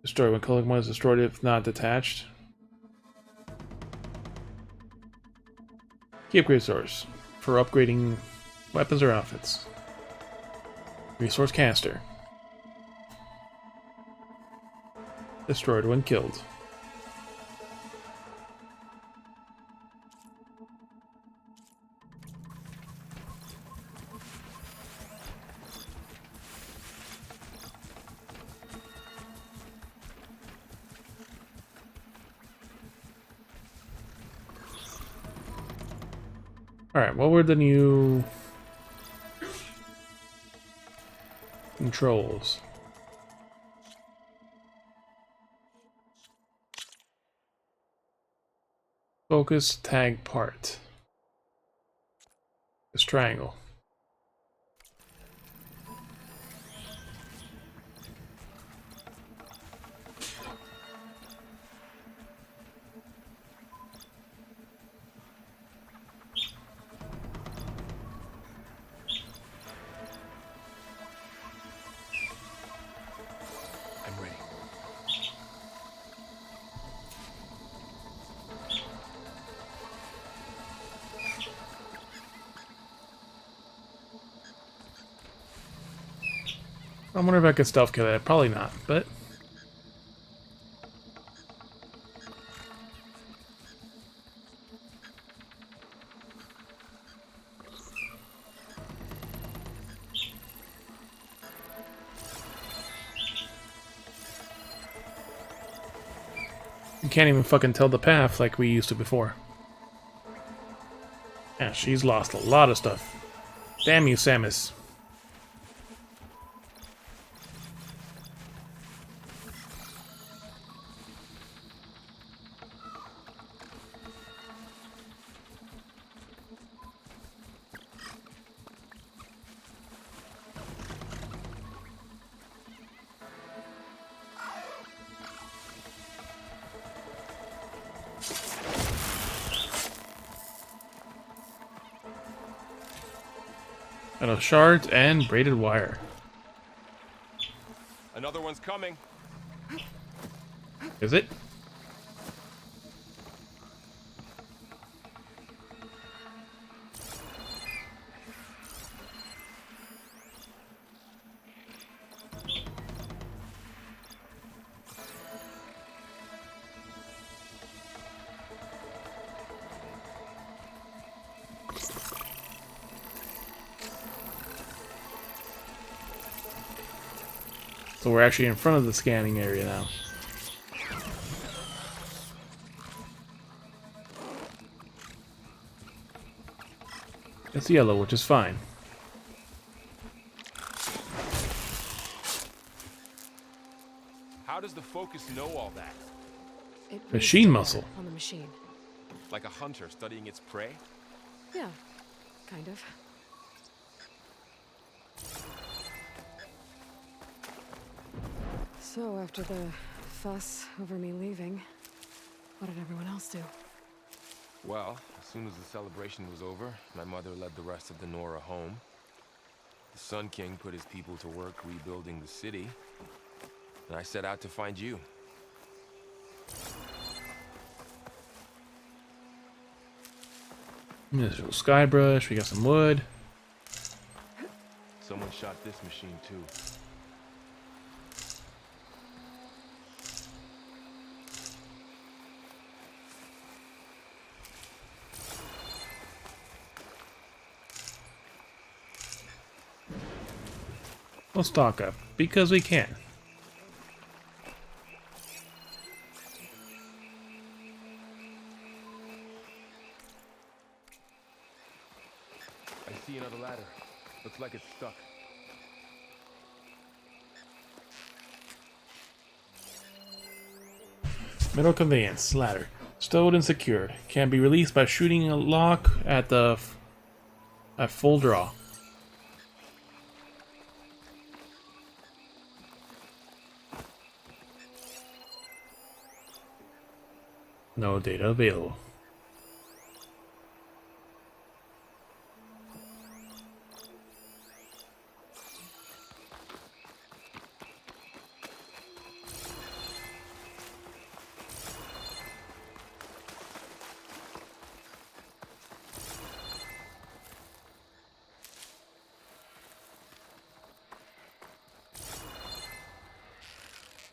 C: Destroy when collecting one is destroyed if not detached. Key upgrade source for upgrading weapons or outfits. Resource caster. Destroyed when killed. Alright, what were the new controls? Focus tag part. This triangle.
E: I'm ready.
C: I wonder if I could stealth kill it. Probably not, but you can't even fucking tell the path like we used to before. Yeah, she's lost a lot of stuff. Damn you, Samus. Metal shards and braided wire.
E: Another one's coming.
C: Is it? So we're actually in front of the scanning area now. It's yellow, which is fine.
E: How does the Focus know all that?
D: It reads
C: Machine
D: data
C: muscle.
D: on the machine.
E: Like a hunter studying its prey?
D: Yeah, kind of. So after the fuss over me leaving, what did everyone else do?
E: Well, as soon as the celebration was over, my mother led the rest of the Nora home. The Sun King put his people to work rebuilding the city, and I set out to find you.
C: There's a little sky brush, we got some wood.
E: Someone shot this machine too.
C: We'll stock up, because we can.
E: I see another ladder. Looks like it's stuck.
C: Metal conveyance ladder. Stowed and secured. Can be released by shooting a lock at full draw. No data available.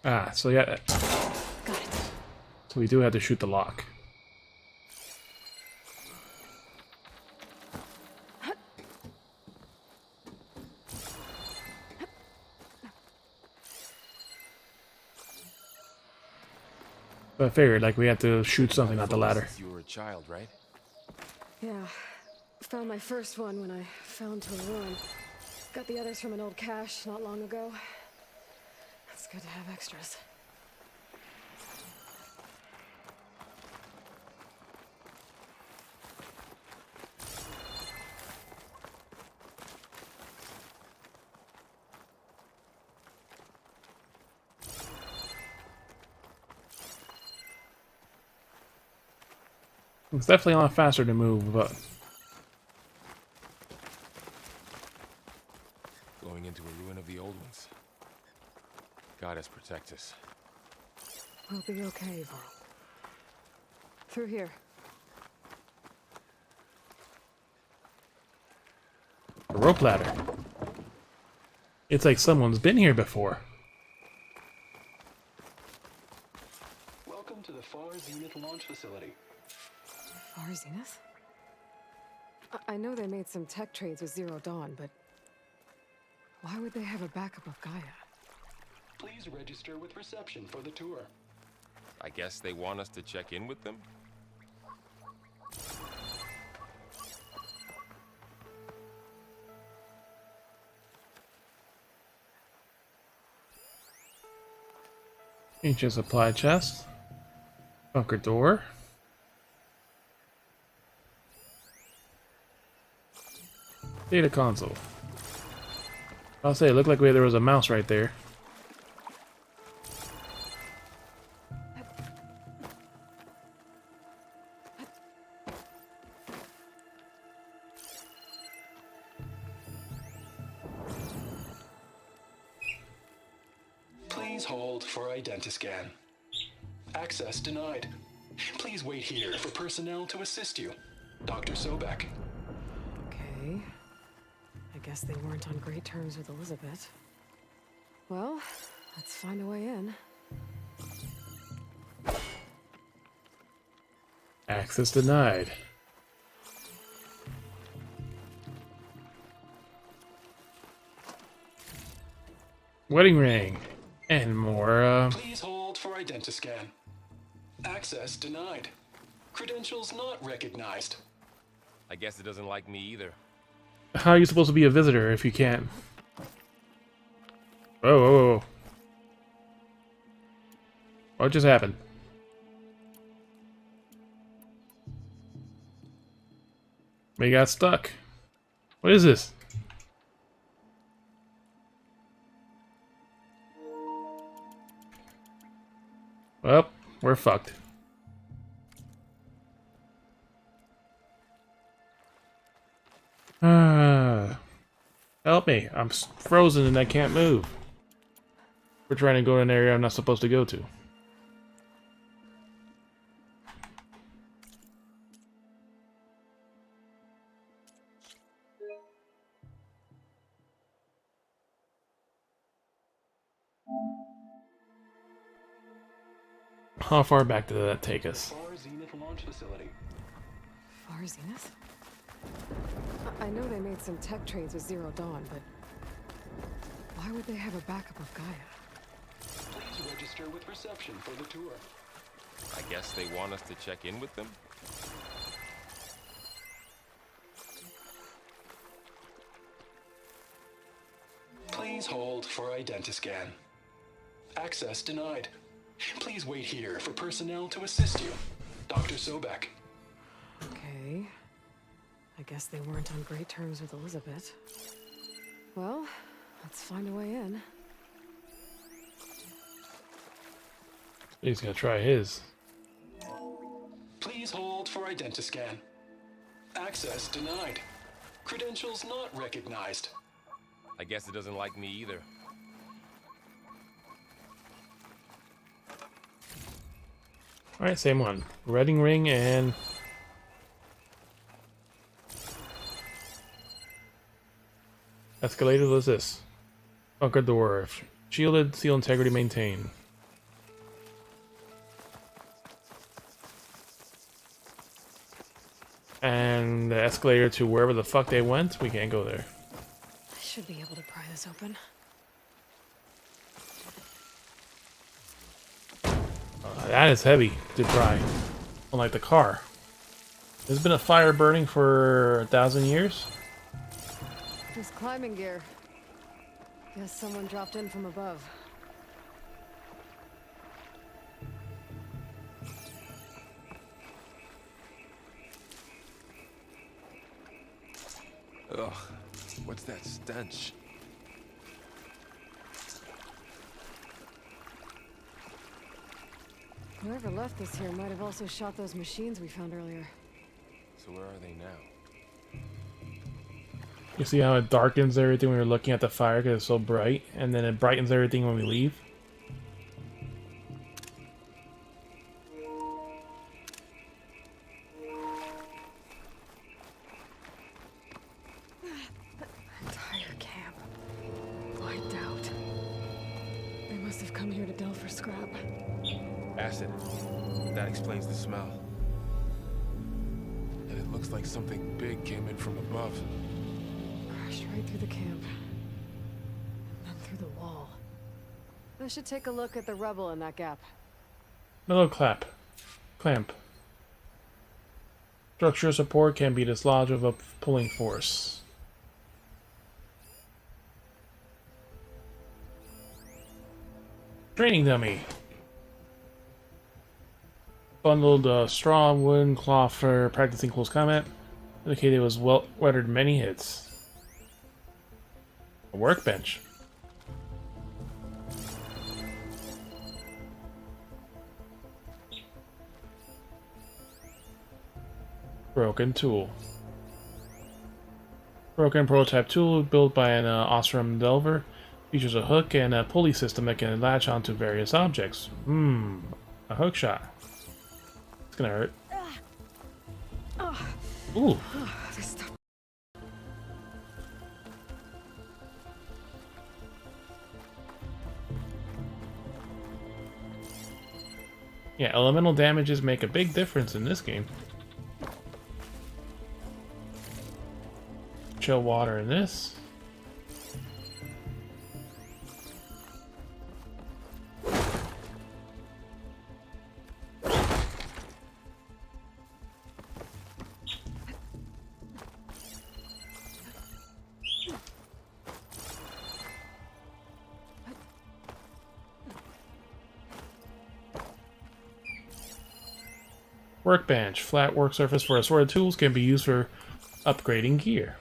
C: Ah, so yeah.
D: Got it.
C: So we do have to shoot the lock. But I figured, like, we had to shoot something, not the ladder.
E: Since you were a child, right?
D: Yeah, Found my first one when I fell into a ruin. Got the others from an old cache not long ago. It's good to have extras.
C: It's definitely a lot faster to move, but
E: Going into a ruin of the old ones. Goddess protect us.
D: We'll be okay, Val. Through here.
C: a rope ladder. It's like someone's been here before.
F: Welcome to the Far Zenith launch facility.
D: Far Zenith? I know they made some tech trades with Zero Dawn, but why would they have a backup of Gaia?
F: Please register with reception for the tour.
E: I guess they want us to check in with them?
C: Ancient supply chest. Bunker door. Data console. I'll say, it looked like there was a mouse right there.
F: Please hold for Identiscan. Access denied. Please wait here for personnel to assist you. Dr. Sobek.
D: Okay. I guess they weren't on great terms with Elizabeth. Well, let's find a way in.
C: Access denied. Wedding ring. And more,
F: Please hold for Identiscan. Access denied. Credentials not recognized.
E: I guess it doesn't like me either.
C: How are you supposed to be a visitor if you can't? Whoa, whoa, whoa. What just happened? We got stuck. What is this? Well, we're fucked. Help me. I'm frozen and I can't move. We're trying to go to an area I'm not supposed to go to. How far back did that take us?
F: Far Zenith launch facility.
D: Far Zenith? I know they made some tech trades with Zero Dawn, but why would they have a backup of Gaia?
F: Please register with reception for the tour.
E: I guess they want us to check in with them?
F: Please hold for Identiscan. Access denied. Please wait here for personnel to assist you. Dr. Sobek.
D: Okay. I guess they weren't on great terms with Elizabeth. Well, let's find a way in.
C: He's gonna try his.
F: Please hold for Identiscan. Access denied. Credentials not recognized.
E: I guess it doesn't like me either.
C: Alright, same one. Wedding ring and... Escalator, what's this? Bunker door. Shielded, seal integrity maintained. And the escalator to wherever the fuck they went, we can't go there.
D: I should be able to pry this open.
C: That is heavy to pry. Unlike the car. There's been a fire burning for 1,000 years.
D: This climbing gear. Guess someone dropped in from above.
E: Ugh, what's that stench?
D: Whoever left this here might have also shot those machines we found earlier.
E: So where are they now?
C: You see how it darkens everything when you're looking at the fire because it's so bright, and then it brightens everything when we leave?
D: Entire camp. Wiped out. They must have come here to delve for scrap.
E: Acid. That explains the smell. And it looks like something big came in from above.
D: Crashed right through the camp. And then through the wall. I should take a look at the rubble in that gap.
C: Metal clamp. Structural support can be dislodged with a pulling force. Training dummy. Bundled straw, wooden cloth for practicing close combat. Indicated it was weathered many hits. A workbench. Broken tool. Broken prototype tool built by an Osram Delver. Features a hook and a pulley system that can latch onto various objects. A hook shot. It's gonna hurt. Ooh.
D: This stuff.
C: Yeah, elemental damages make a big difference in this game. Chill water in this. Workbench. Flat work surface for assorted tools can be used for upgrading gear.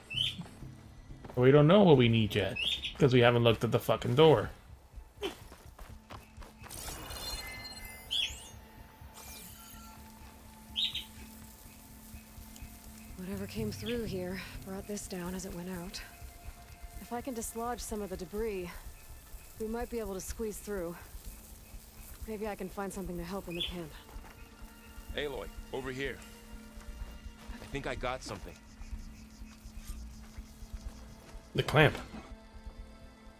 C: We don't know what we need yet, because we haven't looked at the fucking door.
D: Whatever came through here brought this down as it went out. If I can dislodge some of the debris, we might be able to squeeze through. Maybe I can find something to help in the camp.
E: Aloy, over here. I think I got something.
C: The clamp.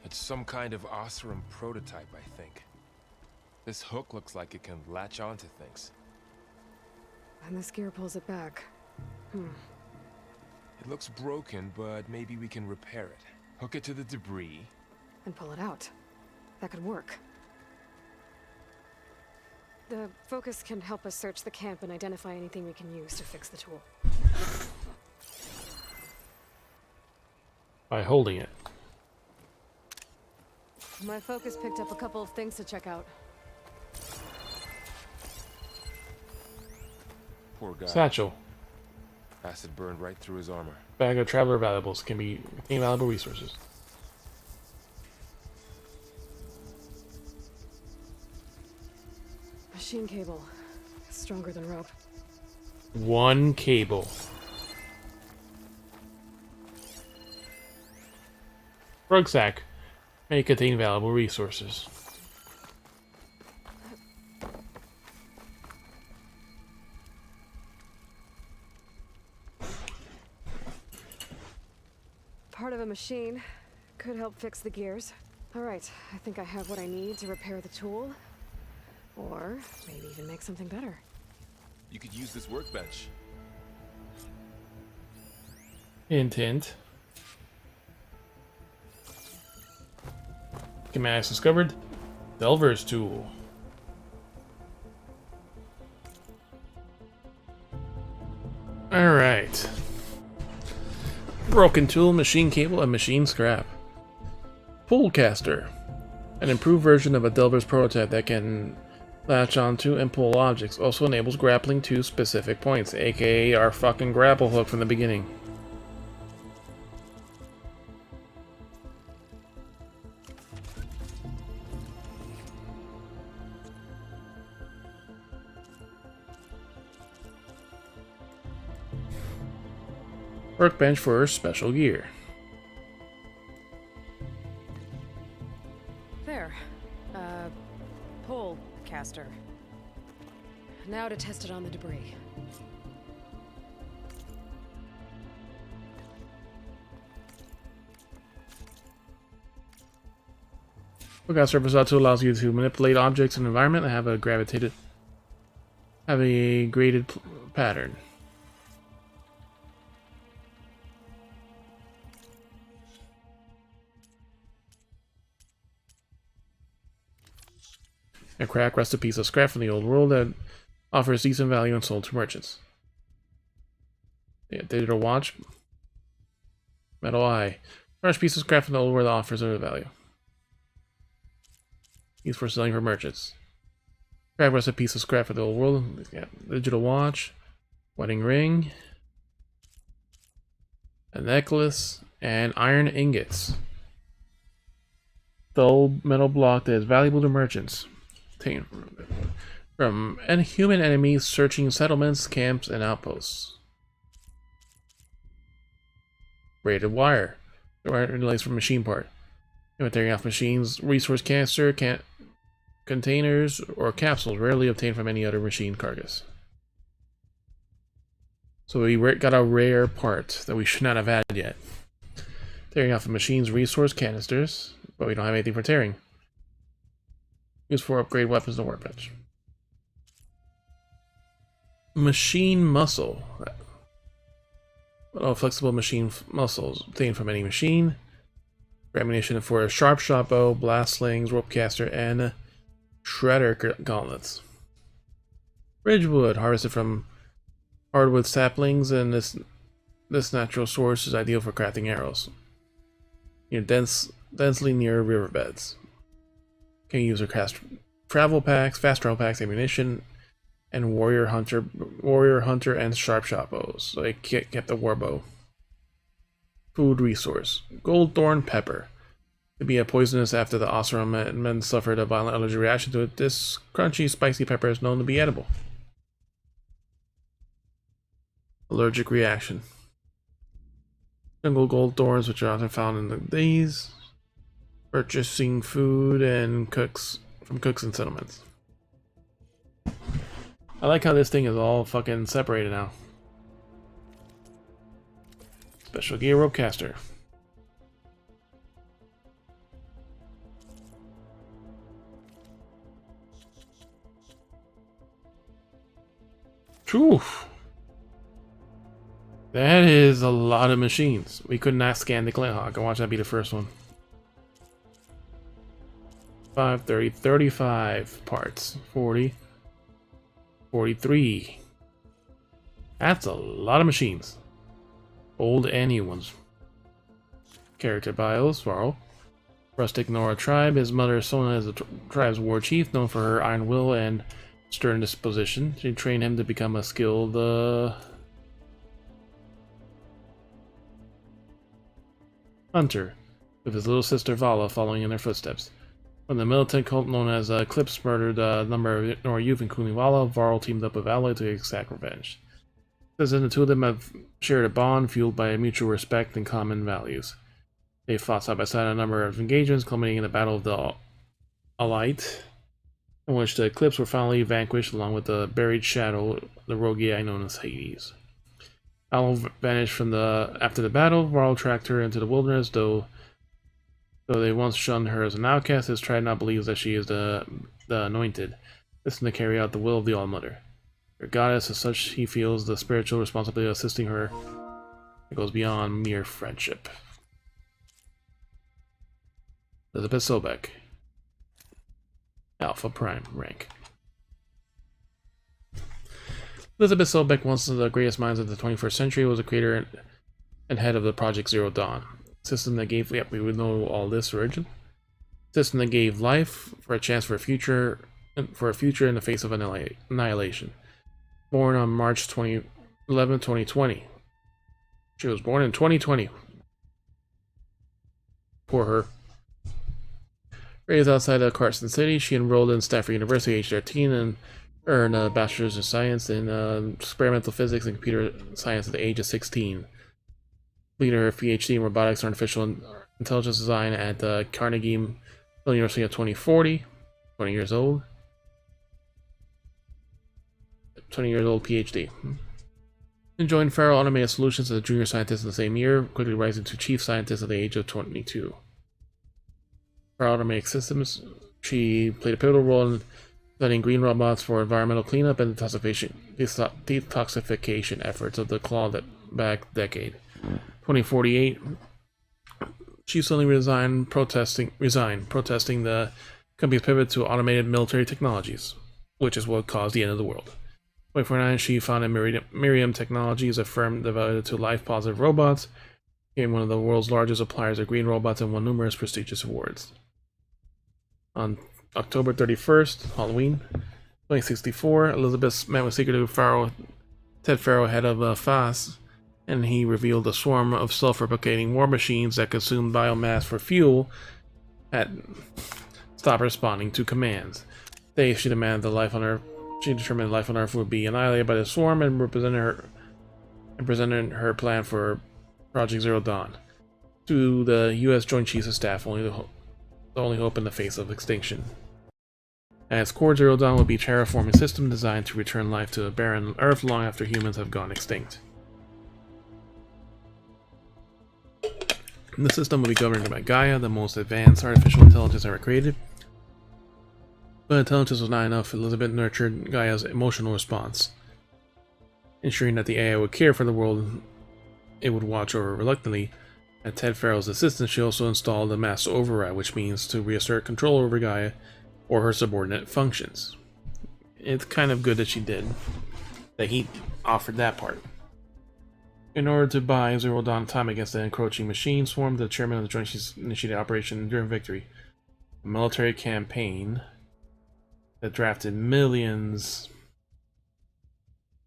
E: It's some kind of Osram prototype, I think. This hook looks like it can latch onto things.
D: And this gear pulls it back.
E: It looks broken, but maybe we can repair it. Hook it to the debris.
D: And pull it out. That could work. The focus can help us search the camp and identify anything we can use to fix the tool.
C: By holding it.
D: My focus picked up a couple of things to check out.
E: Poor guy.
C: Satchel.
E: Acid burned right through his armor.
C: Bag of traveler valuables can contain valuable resources.
D: Machine cable. Stronger than rope.
C: One cable. Rucksack may contain valuable resources.
D: Part of a machine. Could help fix the gears. Alright, I think I have what I need to repair the tool. Or maybe even make something better.
E: You could use this workbench.
C: Hint, hint. Schematics discovered. Delver's tool. Broken tool, machine cable, and machine scrap. Pullcaster. An improved version of a Delver's prototype that can latch onto and pull objects. Also enables grappling to specific points, aka our fucking grapple hook from the beginning. Workbench for special gear.
D: There. Pole caster. Now to test it on the debris.
C: Lookout surface auto allows you to manipulate objects in an environment that have a graded pattern. A crack rests a piece of scrap from the old world that offers decent value and sold to merchants. Yeah, digital watch. Metal eye. Fresh piece of scrap from the old world that offers a value. Used for selling for merchants. Crack rests a piece of scrap from the old world. Yeah, digital watch. Wedding ring. A necklace. And iron ingots. Dull metal block that is valuable to merchants. From human enemies searching settlements, camps, and outposts. Braided wire. The wire relays from machine part. Inventory off machines, resource canister, containers, or capsules rarely obtained from any other machine carcass. So we got a rare part that we should not have had yet. Tearing off the machine's resource canisters, but we don't have anything for tearing. Used for upgrade weapons and workbench. Machine muscle. Flexible machine muscles obtained from any machine. Ammunition for a sharp shot bow, blast slings, rope caster, and shredder gauntlets. Ridgewood, harvested from hardwood saplings, and this natural source is ideal for crafting arrows. Densely near riverbeds. Can use or cast travel packs, fast travel packs, ammunition, and warrior hunter, and sharp shot bows. So they kept the war bow. Food resource: gold thorn pepper. To be a poisonous after the Oseram men suffered a violent allergic reaction to it, this crunchy, spicy pepper is known to be edible. Allergic reaction. Jungle gold thorns, which are often found in these. Purchasing food and from cooks and settlements. I like how this thing is all fucking separated now. Special gear rope caster. Phew. That is a lot of machines. We could not scan the Glenhawk. I watch that be the first one. 5, 30, 35 parts. 40. 43. That's a lot of machines. Old and new ones. Character bios. Varl. Rustic Nora tribe. His mother Sona is the tribe's war chief, known for her iron will and stern disposition. She trained him to become a skilled hunter, with his little sister Vala following in their footsteps. When the militant cult known as Eclipse murdered a number of Nora youth, including Vala, Varl teamed up with Vala to exact revenge. Says the two of them have shared a bond fueled by mutual respect and common values. They fought side by side in a number of engagements, culminating in the Battle of the Alite, in which the Eclipse were finally vanquished along with the buried shadow, the rogue AI known as Hades. Vala vanished from after the battle. Varl tracked her into the wilderness, though they once shunned her as an outcast. His tribe now believes that she is the anointed, destined to carry out the will of the All-Mother. Her goddess, as such, he feels the spiritual responsibility of assisting her. It goes beyond mere friendship. Elizabeth Sobek. Alpha Prime rank. Elizabeth Sobek, once one of the greatest minds of the 21st century, was a creator and head of the Project Zero Dawn. System that gave, yep, we would know all this origin. System that gave life for a chance for a future in the face of annihilation. Born on March 11, 2020. She was born in 2020. Poor her. Raised outside of Carson City, she enrolled in Stanford University age 13 and earned a bachelor's of science in experimental physics and computer science at the age of 16. Completed her PhD in robotics and artificial intelligence design at the Carnegie Mellon University of 2040. 20 years old. 20 years old PhD. And joined Farrell Automated Solutions as a junior scientist in the same year, quickly rising to chief scientist at the age of 22. Farrell Automated Systems, she played a pivotal role in studying green robots for environmental cleanup and detoxification efforts of the clawback decade. 2048, she suddenly resigned, protesting the company's pivot to automated military technologies, which is what caused the end of the world. 2049, she founded Miriam Technologies, a firm devoted to life-positive robots, became one of the world's largest suppliers of green robots, and won numerous prestigious awards. On October 31st, Halloween, 2064, Elizabeth met with secretary Ted Farrow, head of FAS, and he revealed a swarm of self-replicating war machines that consumed biomass for fuel had stopped responding to commands. Today, she determined life on Earth would be annihilated by the swarm and presented her plan for Project Zero Dawn to the U.S. Joint Chiefs of Staff, the only hope in the face of extinction. As core, Zero Dawn will be a terraforming system designed to return life to a barren Earth long after humans have gone extinct. The system will be governed by Gaia, the most advanced artificial intelligence ever created. But intelligence was not enough. Elizabeth nurtured Gaia's emotional response, ensuring that the AI would care for the world it would watch over reluctantly. At Ted Farrell's assistance, she also installed a master override, which means to reassert control over Gaia or her subordinate functions. It's kind of good that she did, that he offered that part. In order to buy Zero Dawn time against the encroaching machine swarm, the chairman of the Joint Chiefs initiated Operation Enduring Victory, a military campaign that drafted millions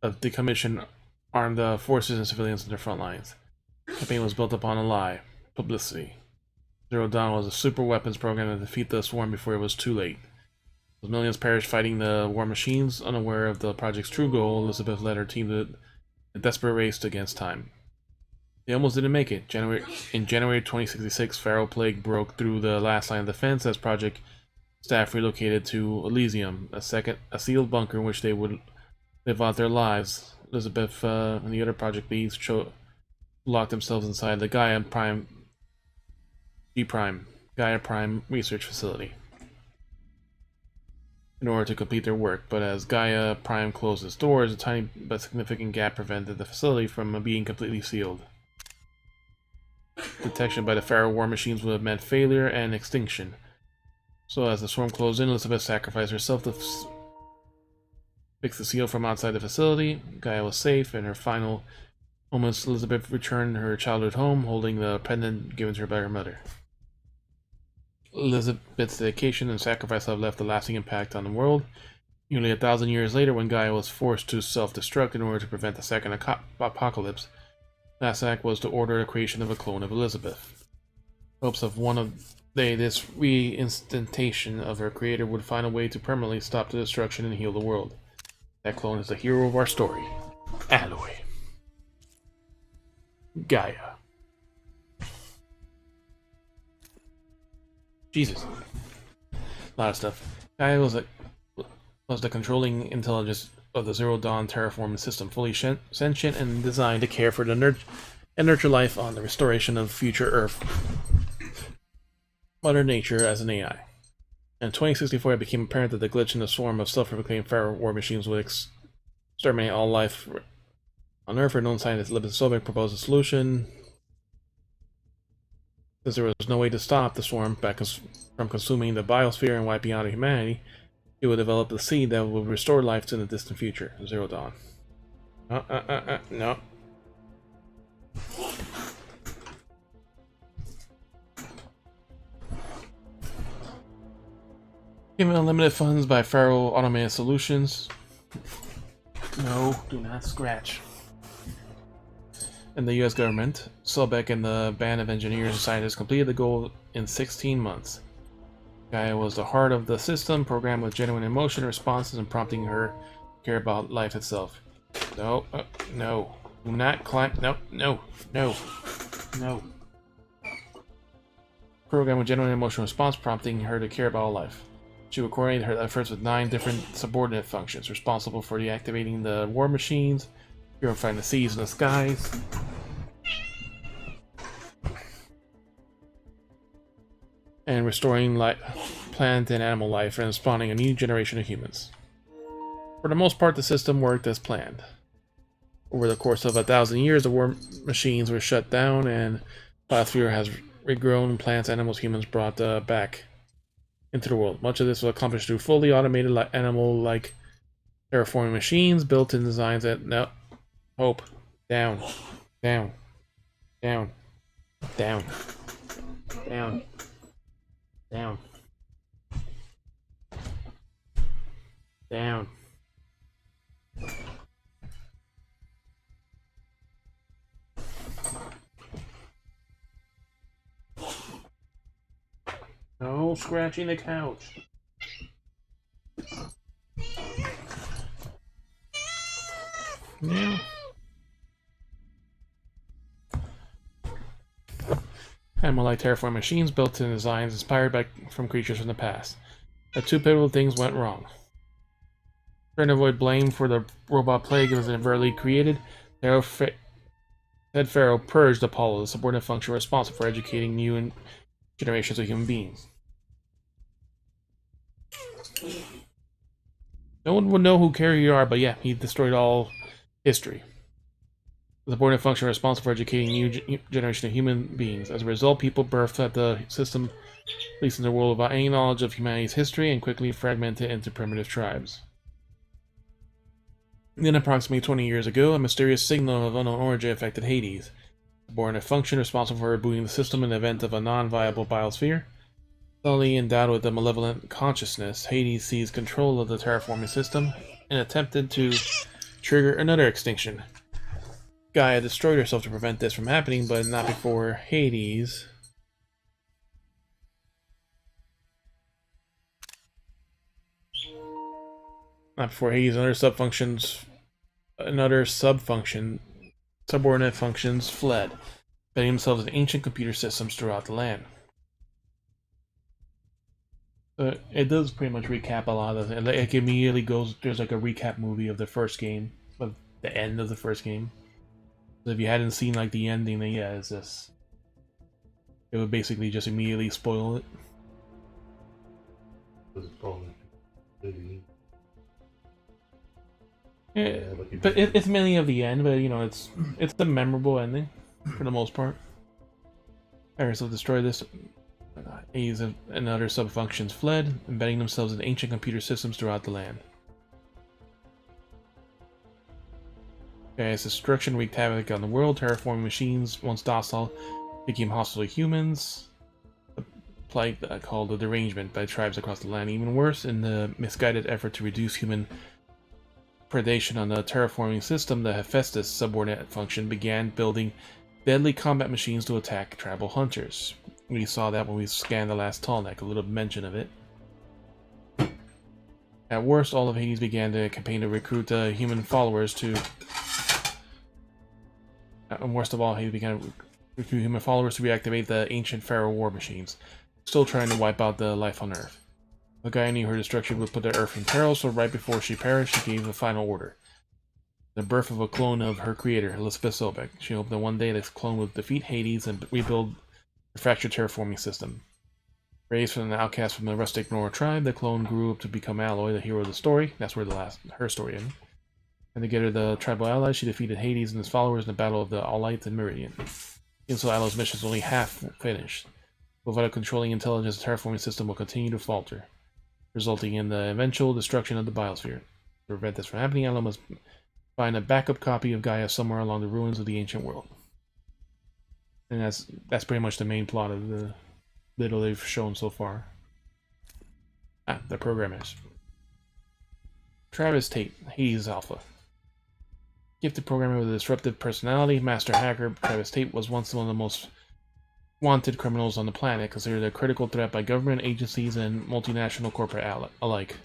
C: of decommissioned armed forces and civilians in their front lines. The campaign was built upon a lie, publicity. Zero Dawn was a super weapons program to defeat the swarm before it was too late. As millions perished fighting the war machines, unaware of the project's true goal, Elizabeth led her team to a desperate race against time. They almost didn't make it. In January 2066, Pharaoh Plague broke through the last line of defense as Project staff relocated to Elysium, a sealed bunker in which they would live out their lives. Elizabeth and the other Project leads locked themselves inside the Gaia Prime research facility in order to complete their work, but as Gaia Prime closed its doors, a tiny but significant gap prevented the facility from being completely sealed. Detection by the Pharaoh war machines would have meant failure and extinction. So as the swarm closed in, Elizabeth sacrificed herself to fix the seal from outside the facility. Gaia was safe. In her final moments, Elizabeth returned her childhood home, holding the pendant given to her by her mother. Elizabeth's dedication and sacrifice have left a lasting impact on the world. Nearly 1,000 years later, when Gaia was forced to self-destruct in order to prevent the second apocalypse, last act was to order the creation of a clone of Elizabeth. Hopes of one day this reinstantation of her creator would find a way to permanently stop the destruction and heal the world. That clone is the hero of our story, Alloy. Gaia. Jesus. A lot of stuff. Gaia was the controlling intelligence of the Zero Dawn terraforming system, fully sentient and designed to care for the nurture life on the restoration of future Earth. Mother Nature as an AI. In 2064, it became apparent that the glitch in the swarm of self-replicating Pharaoh war machines would exterminate all life on Earth. Renowned scientist Elizabeth Sobek proposed a solution. Since there was no way to stop the swarm from consuming the biosphere and wiping out humanity, it would develop a seed that would restore life to the distant future. Zero Dawn. No. Given unlimited funds by Faro Automated Solutions. No, do not scratch. And the US government, Sobek and the band of engineers and scientists completed the goal in 16 months. Gaia was the heart of the system, programmed with genuine emotion, responses, and prompting her to care about life itself. No, no. Do not climb. No, no, no, no. Programmed with genuine emotional response, prompting her to care about life. She would coordinate her efforts with 9 different subordinate functions, responsible for deactivating the war machines, purifying the seas and the skies, and restoring plant and animal life and spawning a new generation of humans. For the most part, the system worked as planned. Over the course of 1,000 years, the war machines were shut down, and biosphere has regrown. Plants, animals, humans brought back into the world. Much of this was accomplished through fully automated animal-like terraforming machines, built-in designs that hope down, down, down, down, down, down, down. No scratching the couch. Yeah. Animal-like terraforming machines built in designs inspired from creatures from the past. But 2 pivotal things went wrong. Trying to avoid blame for the robot plague it was inadvertently created, Head Pharaoh purged Apollo, the subordinate function responsible for educating new generations of human beings. No one would know who Carrie you are, but yeah, he destroyed all history. The subordinate function responsible for educating new generation of human beings. As a result, people birthed at the system, released in the world without any knowledge of humanity's history, and quickly fragmented into primitive tribes. Then, approximately 20 years ago, a mysterious signal of unknown origin affected Hades, the subordinate function responsible for rebooting the system in the event of a non-viable biosphere. Suddenly endowed with a malevolent consciousness, Hades seized control of the terraforming system and attempted to trigger another extinction. Gaia destroyed herself to prevent this from happening, but not before Hades. Not before Hades and other subordinate functions fled, betting themselves in ancient computer systems throughout the land. It does pretty much recap a lot of it. It immediately goes, there's like a recap movie of the first game, of the end of the first game. So if you hadn't seen like the ending, then yeah, it's just, it would basically just immediately spoil it. Yeah, but it's mainly of the end, but you know, it's the memorable ending for the most part. Alright, so destroy this. A's and other sub-functions fled, embedding themselves in ancient computer systems throughout the land. As destruction wreaked havoc on the world, terraforming machines, once docile, became hostile to humans. A plague called the derangement by tribes across the land. Even worse, in the misguided effort to reduce human predation on the terraforming system, the Hephaestus subordinate function began building deadly combat machines to attack tribal hunters. We saw that when we scanned the last Tallneck, a little mention of it. At worst, all of Hades began a campaign to recruit human followers to... And worst of all, Hades began to recruit human followers to reactivate the ancient Pharaoh war machines, still trying to wipe out the life on Earth. The guy knew her destruction would put the Earth in peril, so right before she perished, she gave the final order. The birth of a clone of her creator, Elizabeth Sobek. She hoped that one day this clone would defeat Hades and rebuild the fractured terraforming system. Raised from an outcast from the rustic Nora tribe, the clone grew up to become Alloy, the hero of the story. That's where her story ends. And to get her the tribal allies, she defeated Hades and his followers in the Battle of the Allight and Meridian. Even so, Alloy's mission is only half finished. Without a controlling intelligence, the terraforming system will continue to falter, resulting in the eventual destruction of the biosphere. To prevent this from happening, Alloy must find a backup copy of Gaia somewhere along the ruins of the ancient world. And that's pretty much the main plot of the little they've shown so far. The programmers. Travis Tate, Hades Alpha. Gifted programmer with a disruptive personality, master hacker, Travis Tate was once one of the most wanted criminals on the planet, considered a critical threat by government agencies and multinational corporate alike.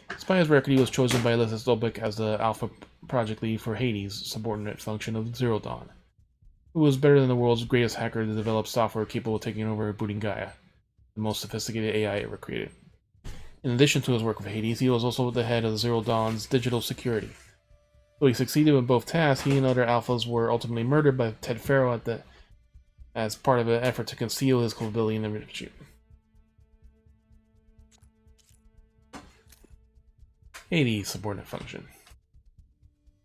C: Despite his record, he was chosen by Alyssa Stolbeck as the Alpha project lead for Hades, subordinate function of Zero Dawn, who was better than the world's greatest hacker to develop software capable of taking over and rebooting Gaia, the most sophisticated AI ever created. In addition to his work with Hades, he was also the head of Zero Dawn's digital security. Though he succeeded with both tasks, he and other Alphas were ultimately murdered by Ted Farrow as part of an effort to conceal his culpability in the mission. Hades subordinate function.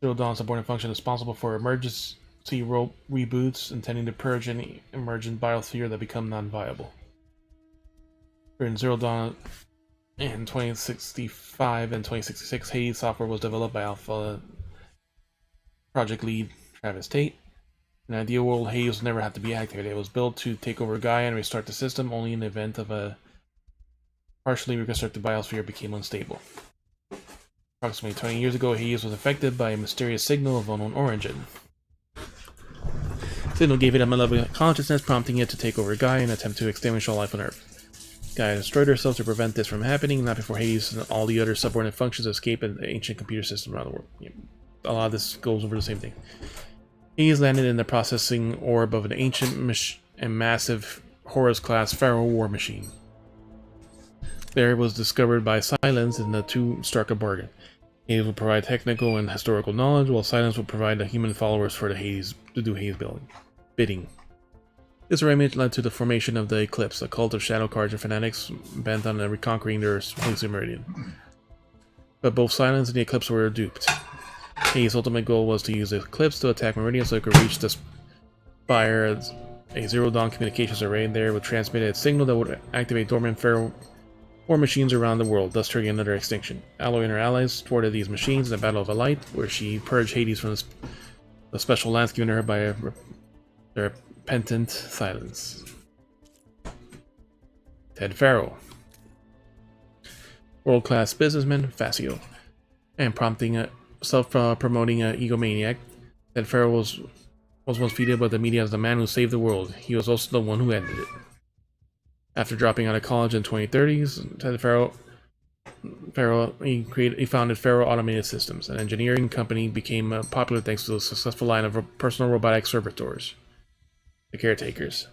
C: Zero Dawn subordinate function is responsible for emergency reboots, intending to purge any emergent biosphere that become non-viable. During Zero Dawn in 2065 and 2066, Hades software was developed by Alpha project lead Travis Tate. In an ideal world, Hades would never have to be activated. It was built to take over Gaia and restart the system only in the event of a partially reconstructed biosphere became unstable. Approximately 20 years ago, Hades was affected by a mysterious signal of unknown origin. The signal gave it a malevolent consciousness, prompting it to take over Gaia and attempt to extinguish all life on Earth. Gaia destroyed herself to prevent this from happening, not before Hades and all the other subordinate functions escape an ancient computer system around the world. A lot of this goes over the same thing. Hades landed in the processing orb of an ancient and massive Horus-class Pharaoh war machine. There it was discovered by Silence, and the two struck a bargain. Hades would provide technical and historical knowledge, while Silence would provide the human followers for to do Hades bidding. This arrangement led to the formation of the Eclipse, a cult of shadow cards and fanatics bent on reconquering their exclusive meridian. But both Silence and the Eclipse were duped. Hades' ultimate goal was to use the Eclipse to attack Meridian so it could reach the Spire. A Zero Dawn communications array there would transmit a signal that would activate dormant Pharaoh war machines around the world, thus triggering another extinction. Alloy and her allies thwarted these machines in the Battle of Light, where she purged Hades from the special lance given to her by their repentant Silence. Ted Farrow. World-class businessman, Facio. And self-promoting egomaniac, Ted Farrow was once featured by the media as the man who saved the world. He was also the one who ended it. After dropping out of college in 2030s, Ted Farrow he founded Farrow Automated Systems, an engineering company became popular thanks to the successful line of personal robotic servitors, the caretakers.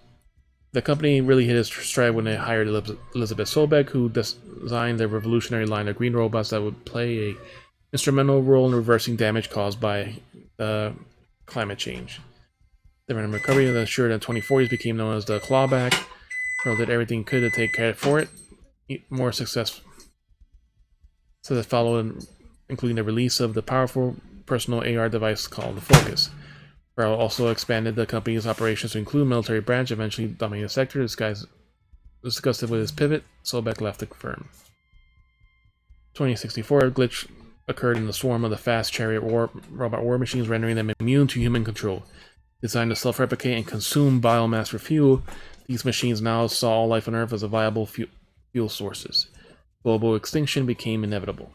C: The company really hit its stride when they hired Elizabeth Sobeck, who designed the revolutionary line of green robots that would play a instrumental role in reversing damage caused by climate change. The random recovery that ensured that 2040s became known as the Clawback. Farrow did everything could to take credit for it. More success that followed, including the release of the powerful personal AR device called the Focus. Farrow also expanded the company's operations to include military branch, eventually dominating the sector. Disgusted with his pivot, Sobeck left the firm. 2064, a glitch occurred in the swarm of the fast chariot robot war machines, rendering them immune to human control. Designed to self-replicate and consume biomass for fuel, these machines now saw all life on Earth as a viable fuel sources. Global extinction became inevitable.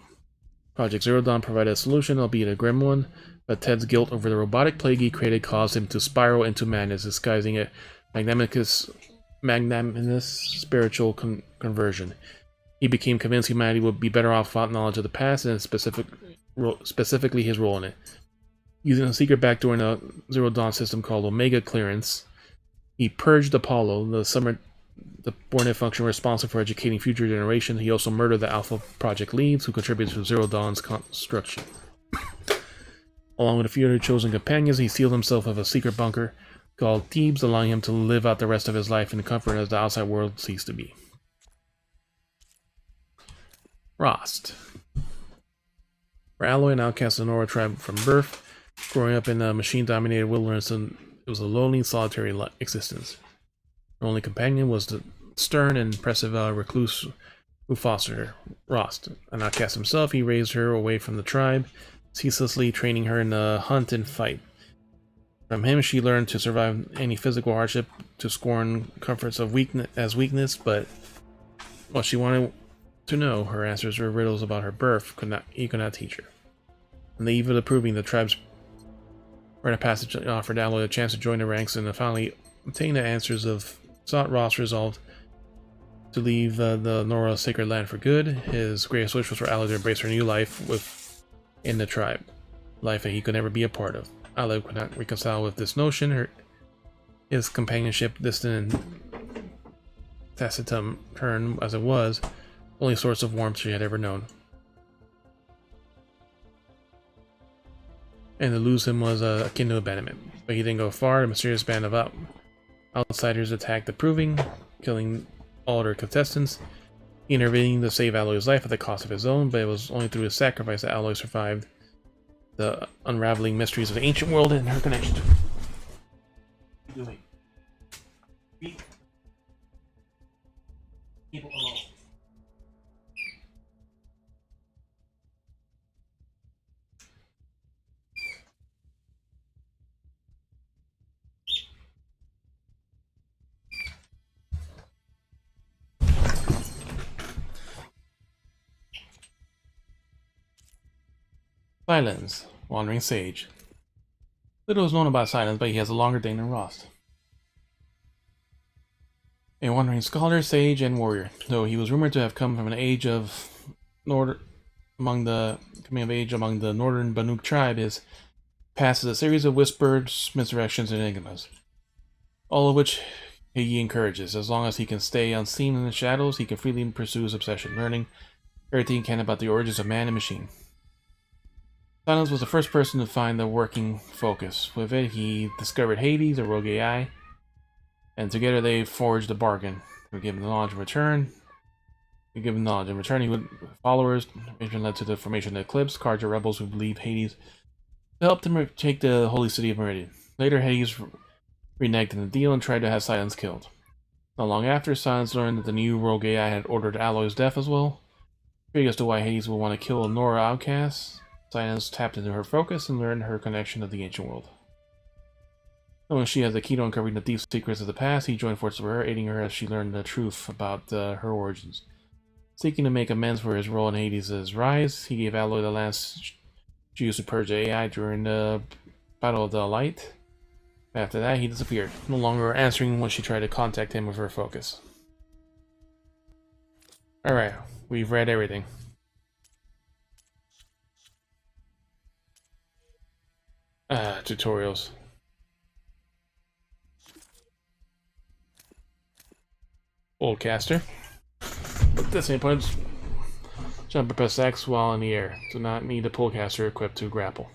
C: Project Zero Dawn provided a solution, albeit a grim one, but Ted's guilt over the robotic plague he created caused him to spiral into madness, disguising a magnanimous spiritual conversion. He became convinced humanity would be better off without knowledge of the past and specifically his role in it. Using a secret backdoor in a Zero Dawn system called Omega Clearance, he purged Apollo, the subordinate function responsible for educating future generations. He also murdered the Alpha Project leads who contributed to Zero Dawn's construction. Along with a few other chosen companions, he sealed himself in a secret bunker called Thebes, allowing him to live out the rest of his life in comfort as the outside world ceased to be. Rost. For Alloy, an outcast of the Nora tribe from birth, growing up in a machine-dominated wilderness, and it was a lonely, solitary existence. Her only companion was the stern and impressive recluse who fostered her, Rost. An outcast himself, he raised her away from the tribe, ceaselessly training her in the hunt and fight. From him, she learned to survive any physical hardship, to scorn comforts of weakness, but what she wanted to know. Her answers were riddles about her birth. He could not teach her. On the eve of the proving, the tribe's rite of passage offered Aloy a chance to join the ranks, and finally obtain the answers of sought. Ross resolved to leave the Nora sacred land for good. His greatest wish was for Aloy to embrace her new life within the tribe, life that he could never be a part of. Aloy could not reconcile with this notion. His companionship, distant and taciturn as it was, only source of warmth she had ever known. And to lose him was akin to abandonment. But he didn't go far. A mysterious band of outsiders attacked the proving, killing all their contestants. He intervened to save Aloy's life at the cost of his own, but it was only through his sacrifice that Aloy survived the unraveling mysteries of the ancient world and her connection to it. People alone. Silence, Wandering Sage. Little is known about Silence, but he has a longer name than Rost. A wandering scholar, sage, and warrior, though he was rumored to have come from an age of among the northern Banuk tribe, his past is a series of whispers, misdirections, and enigmas, all of which he encourages. As long as he can stay unseen in the shadows, he can freely pursue his obsession, learning everything he can about the origins of man and machine. Silence was the first person to find the working focus. With it, he discovered Hades, a rogue AI, and together they forged a bargain. He would give him the knowledge in return. He would followers. Arrangement led to the formation of the Eclipse, Carja rebels who believed Hades to help them take the holy city of Meridian. Later, Hades reneged in the deal and tried to have Silence killed. Not long after, Silence learned that the new rogue AI had ordered Aloy's death as well. Curious as to why Hades would want to kill a Nora outcast, Silence tapped into her focus and learned her connection to the ancient world. Knowing she has the key to uncovering the deep secrets of the past, he joined forces with her, aiding her as she learned the truth about her origins. Seeking to make amends for his role in Hades' rise, he gave Aloy the lance she used to purge the AI during the Battle of the Light. After that, he disappeared, no longer answering when she tried to contact him with her focus. Alright, we've read everything. Tutorials. Oldcaster. At the same point, jump or press X while in the air. Do not need the pullcaster equipped to grapple.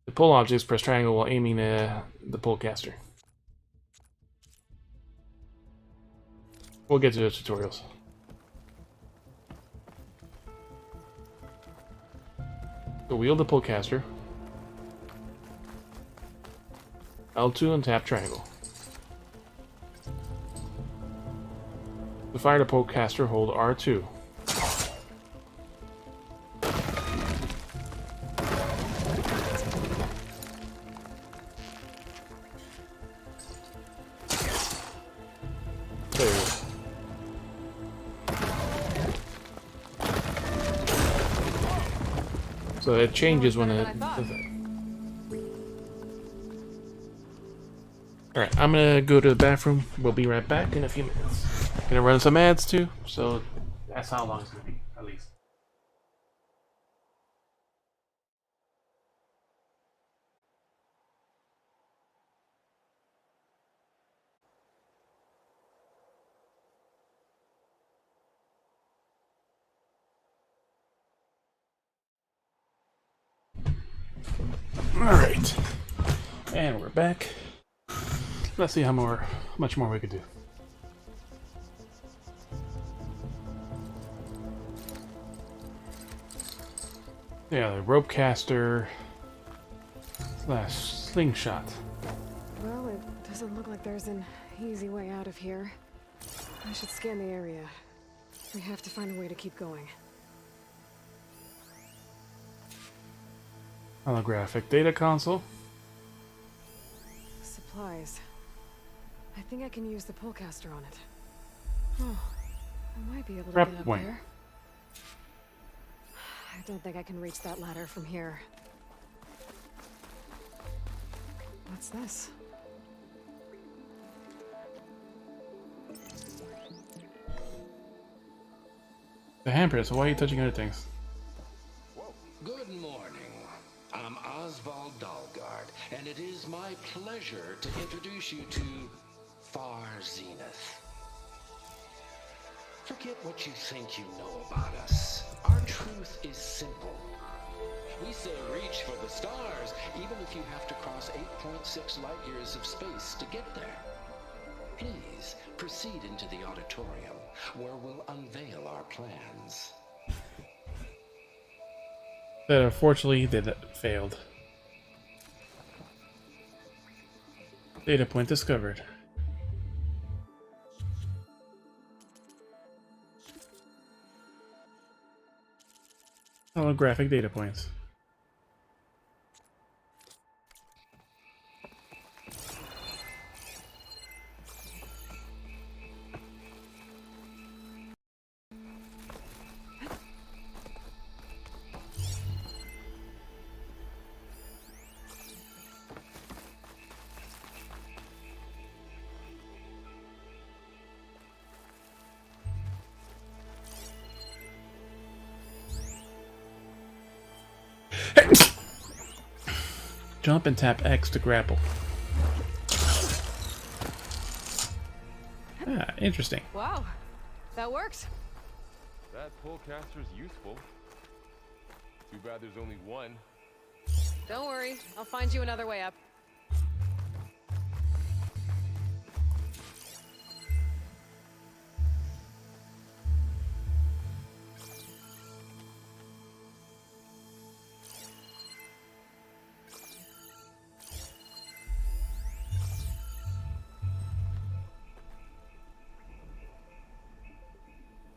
C: To pull objects, press triangle while aiming the pullcaster. We'll get to the tutorials. So wield the pullcaster. L2 and tap triangle. To fire the pullcaster, hold R2. There you go. So it changes when it does that. Alright, I'm gonna go to the bathroom. We'll be right back in a few minutes. Gonna run some ads too, so that's how long it's gonna be, at least. Alright. And we're back. Let's see how much more we could do. Yeah, the rope caster / slingshot.
D: Well, it doesn't look like there's an easy way out of here. I should scan the area. We have to find a way to keep going.
C: Holographic data console.
D: Supplies. I think I can use the pullcaster on it. Oh, I might be able to
C: Prep
D: get up
C: point.
D: there. I don't think I can reach that ladder from here. What's this?
C: The handprint, so why are you touching other things?
G: Good morning. I'm Oswald Dalgard, and it is my pleasure to introduce you to Far Zenith. Forget what you think you know about us. Our truth is simple. We say reach for the stars, even if you have to cross 8.6 light years of space to get there. Please proceed into the auditorium, where we'll unveil our plans.
C: That unfortunately that failed. Data point discovered. Holographic data points. Jump and tap X to grapple. Ah, interesting.
D: Wow, that worked.
E: That pullcaster's useful. Too bad there's only one.
D: Don't worry, I'll find you another way up.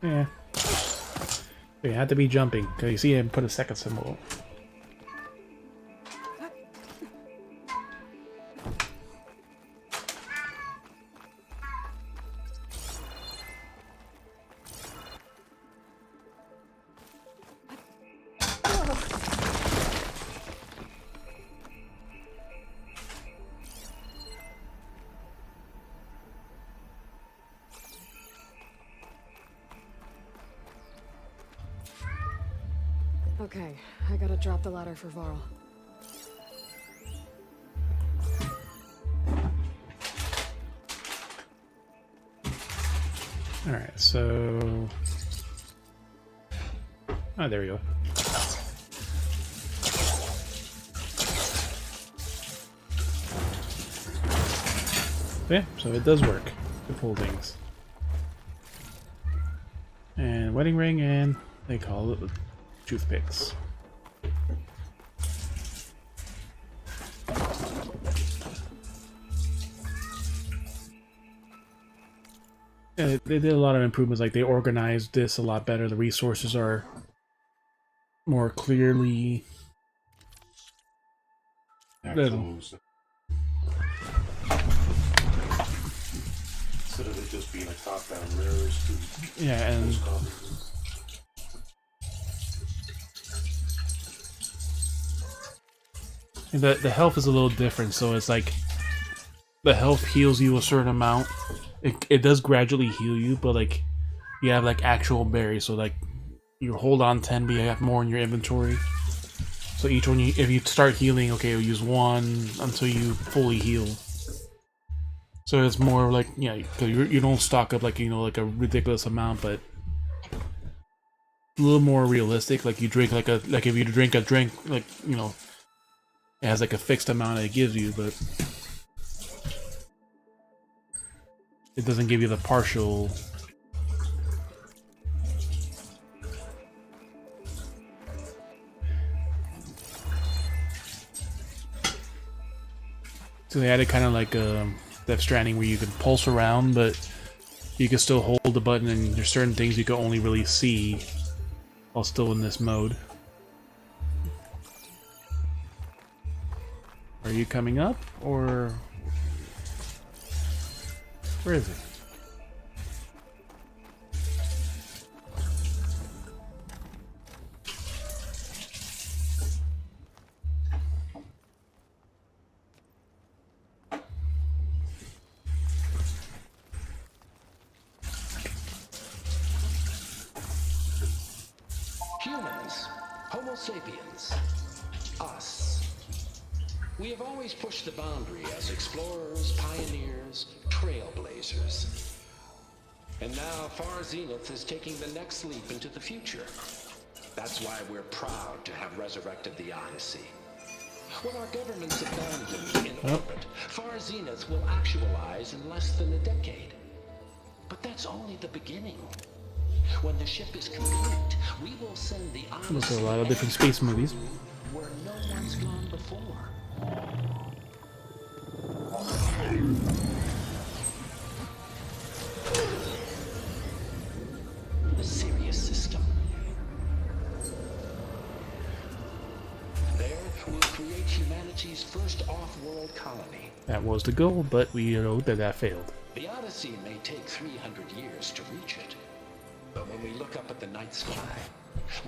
C: Yeah. It had to be jumping, because you see him put a second symbol.
D: Okay, I gotta drop the ladder for Varl.
C: Alright, so... Oh, there we go. Yeah, so it does work to pull things. And wedding ring, and they call it toothpicks. Yeah, they did a lot of improvements, like they organized this a lot better. The resources are more clearly...
A: Instead of it just being a top-down rarest.
C: Yeah, and the health is a little different, so it's like the health heals you a certain amount. It does gradually heal you, but like you have like actual berries, so like you hold on 10 but you have more in your inventory. So each one, if you start healing, okay, you'll use one until you fully heal. So it's more like, yeah, you don't stock up like, you know, like a ridiculous amount, but a little more realistic. Like you drink like if you drink a drink, like, you know, it has like a fixed amount it gives you, but it doesn't give you the partial. So they added kind of like Death Stranding, where you can pulse around, but you can still hold the button, and there's certain things you can only really see while still in this mode. Are you coming up, or where is it?
G: Humans, Homo sapiens, us. We have always pushed the boundary as explorers, pioneers, trailblazers. And now Far Zenith is taking the next leap into the future. That's why we're proud to have resurrected the Odyssey. When our government's abandoned in orbit, Far Zenith will actualize in less than a decade. But that's only the beginning. When the ship is complete, we will send the Odyssey
C: There's a lot of different space movies.
G: where no one's gone before. The Sirius system. There, we'll create humanity's first off-world colony.
C: That was the goal, but we know that failed.
G: The Odyssey may take 300 years to reach it, but when we look up at the night sky,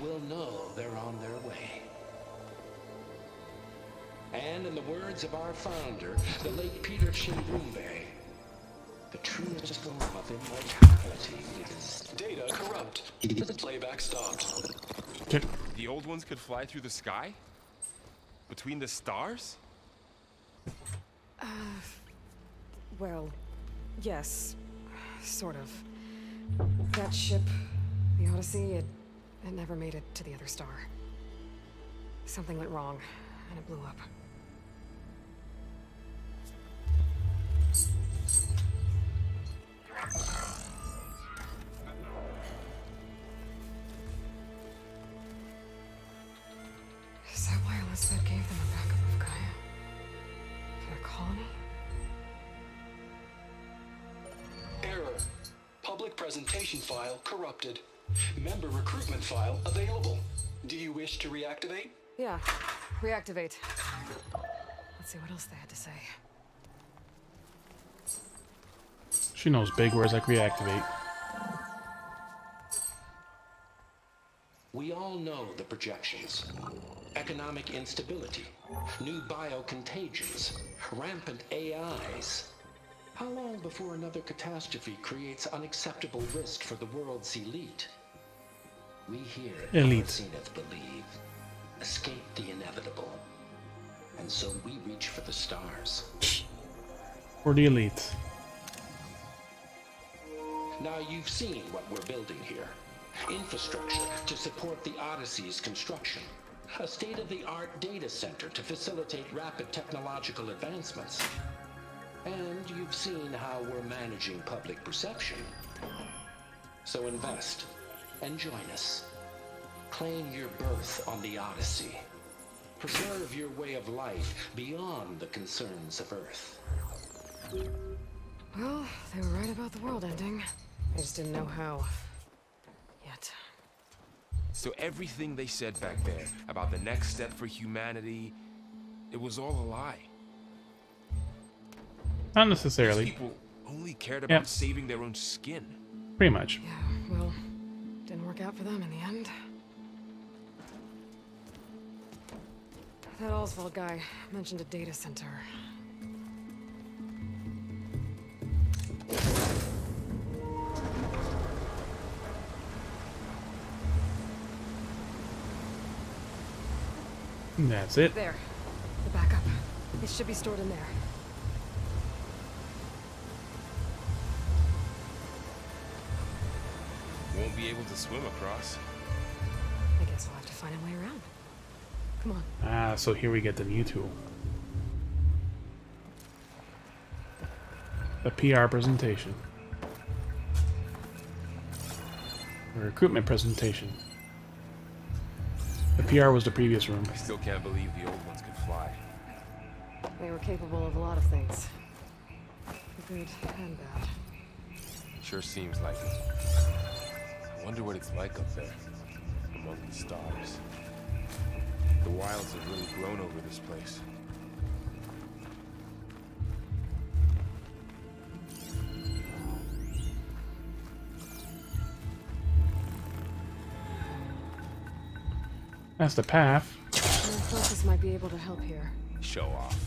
G: we'll know they're on their way. And in the words of our founder, the late Peter Chimbrumbe, the truest form of immortality is
F: Data corrupt. Playback stopped.
E: The old ones could fly through the sky? Between the stars?
D: Well, yes, sort of. That ship, the Odyssey, it never made it to the other star. Something went wrong, and it blew up. Is that why Elizabeth gave them a backup of Gaia? For a colony?
F: Error. Public presentation file corrupted. Member recruitment file available. Do you wish to reactivate?
D: Yeah, reactivate. Let's see what else they had to say.
C: She knows big words like reactivate.
G: We all know the projections. Economic instability, new biocontagions, rampant AIs. How long before another catastrophe creates unacceptable risk for the world's elite? We here at
C: Elite.
G: Zenith believe, escape the inevitable. And so we reach for the stars.
C: For the elite.
G: Now you've seen what we're building here. Infrastructure to support the Odyssey's construction. A state-of-the-art data center to facilitate rapid technological advancements. And you've seen how we're managing public perception. So invest and join us. Claim your berth on the Odyssey. Preserve your way of life beyond the concerns of Earth.
D: Well, they were right about the world ending. I just didn't know how. Yet.
E: So everything they said back there about the next step for humanity, it was all a lie.
C: Not
E: These
C: necessarily.
E: people only cared about
C: Yep.
E: saving their own skin.
C: Pretty much.
D: Yeah, well, didn't work out for them in the end. That Oswald guy mentioned a data center.
C: And that's it.
D: There. The backup. It should be stored in there.
E: Won't be able to swim across.
D: I guess I'll have to find a way around. Come on.
C: Ah, so here we get the new tool. The PR presentation. The recruitment presentation. The PR was the previous room.
E: I still can't believe the old ones could fly.
D: They were capable of a lot of things. Good and bad.
E: Sure seems like it. I wonder what it's like up there, among the stars. The wilds have really grown over this place.
C: That's the path.
D: Focus might be able to help here.
E: Show off.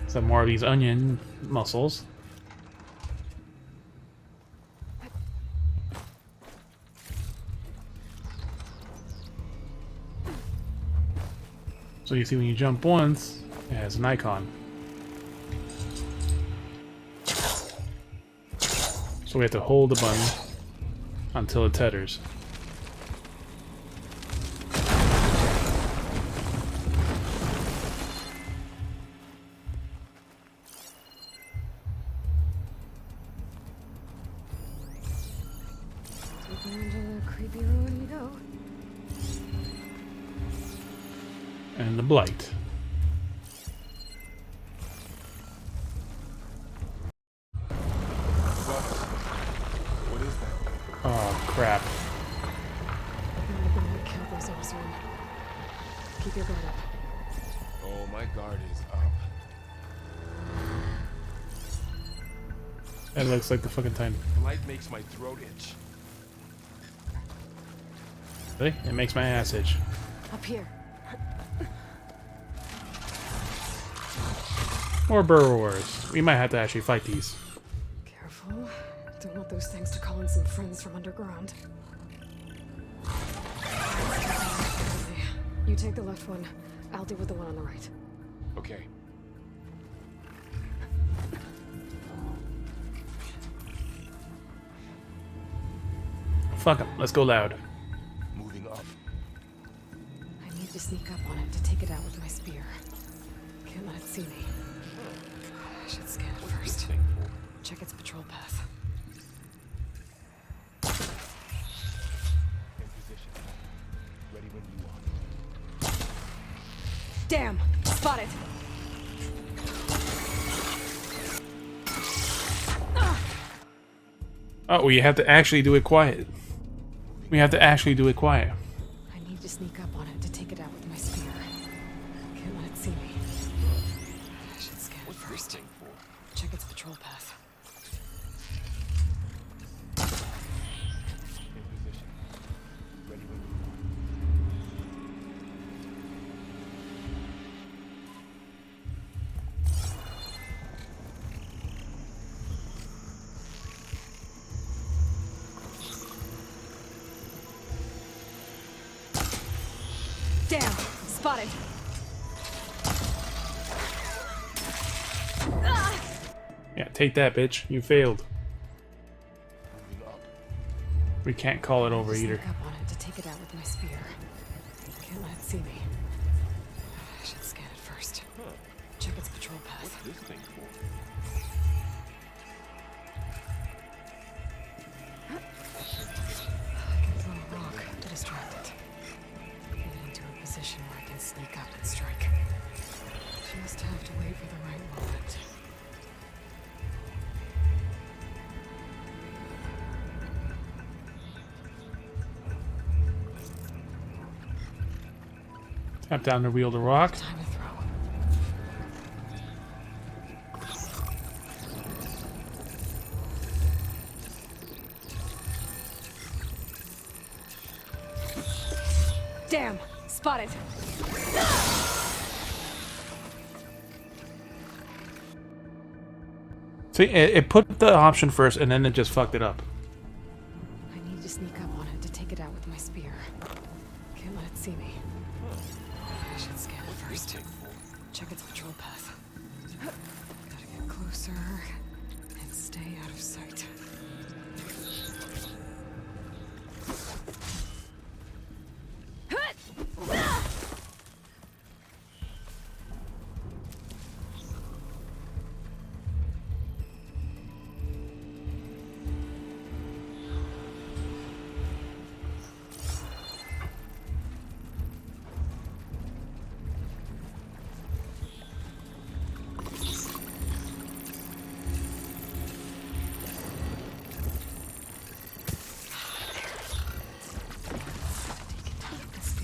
C: Some more of these onion muscles. So you see when you jump once, it has an icon. So we have to hold the button until it tethers.
D: Deeper into the creepy ruin we go.
C: And the blight.
E: What is that?
C: Oh crap.
D: We're gonna kill those Osman. Keep your guard up.
E: Oh, my guard is up.
C: That looks like the fucking time.
E: The light makes my throat itch.
C: Really? It makes my ass itch.
D: Up here.
C: More burrowers. We might have to actually fight these.
D: Careful. Don't want those things to call in some friends from underground. You take the left one. I'll deal with the one on the right.
E: Okay.
C: Fuck 'em. Let's go loud.
E: Moving up.
D: I need to sneak up on it to take it out with my spear. Can't let it see me. I should scan it first.
E: Thing for?
D: Check its patrol path.
E: In position. Ready when you are.
D: Damn! Spotted!
C: Oh, we have to actually do it quiet. We have to actually do it quiet.
D: I need to sneak up on it to take it out with my spear. Can't let it see me. I should scan it first.
E: Thing for?
D: Check its patrol path.
E: In position. Ready when you
D: Damn! Spotted!
C: Yeah, take that, bitch. You failed.
E: moving up.
C: We can't call it over
D: Sneak
C: either.
D: up on it to take it out with my spear. Can't let it see me. I should scan it first. Check its patrol path.
E: This thing for?
D: I can throw a rock to distract it. Get it into a position where I can sneak up and strike. Just have to wait for the right moment.
C: Tap down to wield the rock.
D: Time to throw. Damn! Spotted!
C: See, it put the option first and then it just fucked it up.
D: I need to sneak up on it to take it out with my spear. Can't let it see me. I should scan it first. Check its patrol path. Gotta get closer and stay out of sight.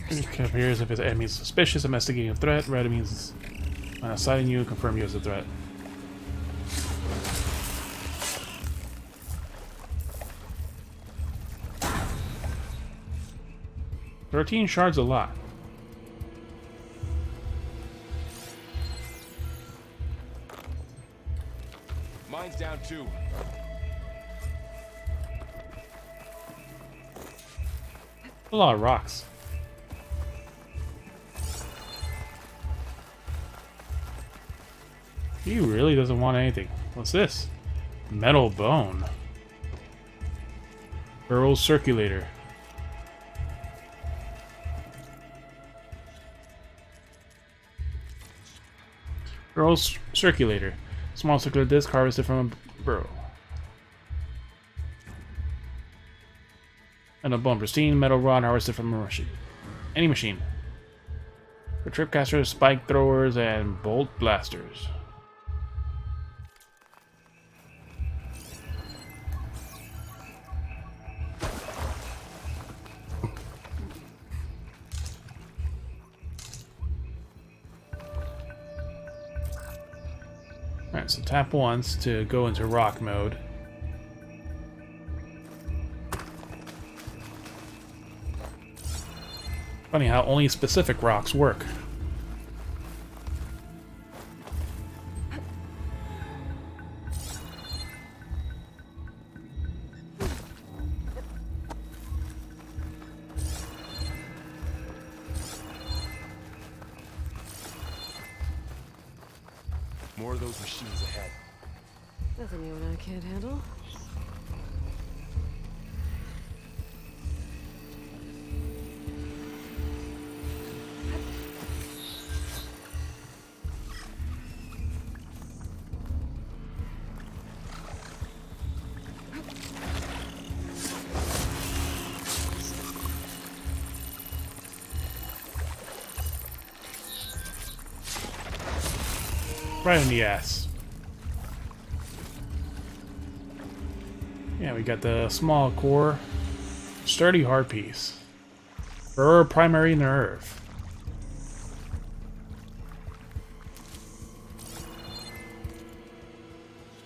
C: It appears if its enemy is suspicious, investigating a threat. Red means when assigning you, confirm you as a threat. "13 shards a lot."
E: Mine's down too.
C: A lot of rocks. He really doesn't want anything. What's this? Metal bone. Earl's circulator. Earl's circulator. Small circular disc harvested from a burrow. And a bone. Pristine metal rod harvested from a machine. Any machine. For tripcasters, spike throwers, and bolt blasters. Alright, so tap once to go into rock mode. Funny how only specific rocks work.
E: More of those machines ahead.
D: Nothing you and I can't handle.
C: Right in the ass. Yeah, we got the small core. Sturdy hard piece. For primary nerve.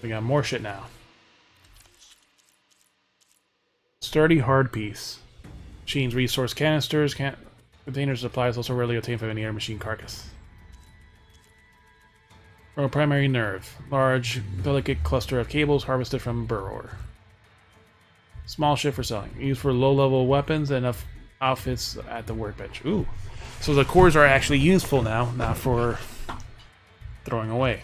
C: We got more shit now. Sturdy hard piece. Machines, resource canisters, containers, supplies also rarely obtained from any other machine carcass. Or primary nerve. Large, delicate cluster of cables harvested from burrower. Small ship for selling. Used for low-level weapons and outfits at the workbench. Ooh. So the cores are actually useful now, not for throwing away.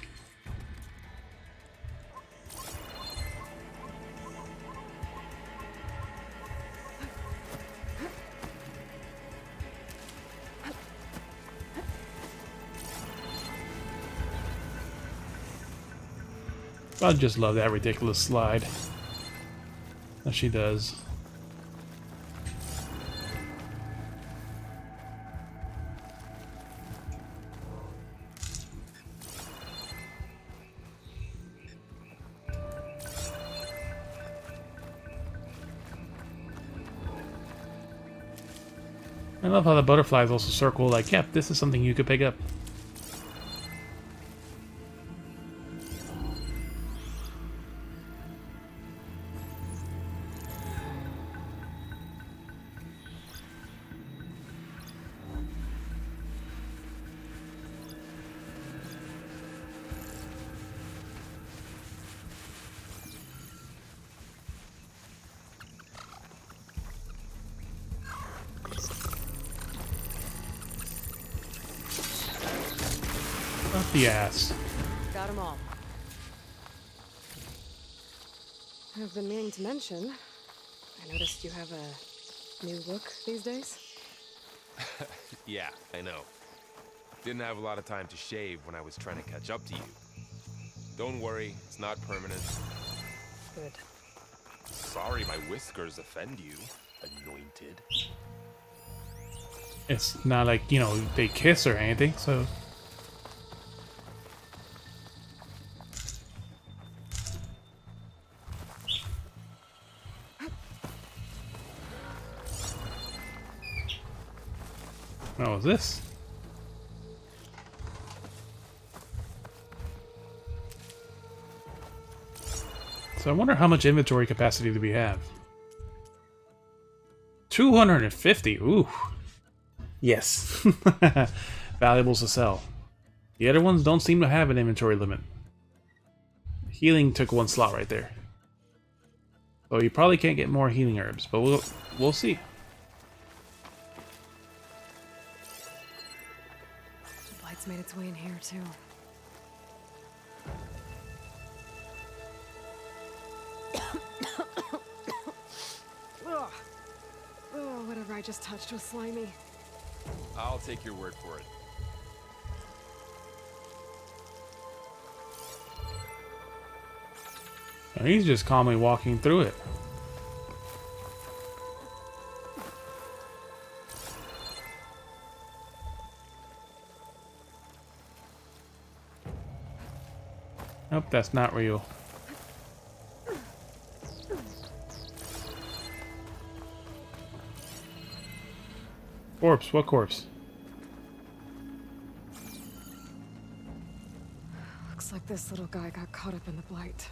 C: I just love that ridiculous slide that she does. I love how the butterflies also circle like, yep, this is something you could pick up. Up the ass.
D: Got them all. I've been meaning to mention, I noticed you have a new look these days.
E: Yeah, I know. Didn't have a lot of time to shave when I was trying to catch up to you. Don't worry, it's not permanent.
D: Good.
E: Sorry my whiskers offend you, anointed.
C: It's not like, you know, they kiss or anything, so... What was this? So I wonder how much inventory capacity do we have? 250. Ooh. Yes. Valuables to sell. The other ones don't seem to have an inventory limit. Healing took one slot right there. So you probably can't get more healing herbs, but we'll see.
D: The light's made its way in here too. I just touched was slimy.
E: I'll take your word for it.
C: And he's just calmly walking through it. Nope, that's not real. Corpse? What corpse?
D: Looks like this little guy got caught up in the blight.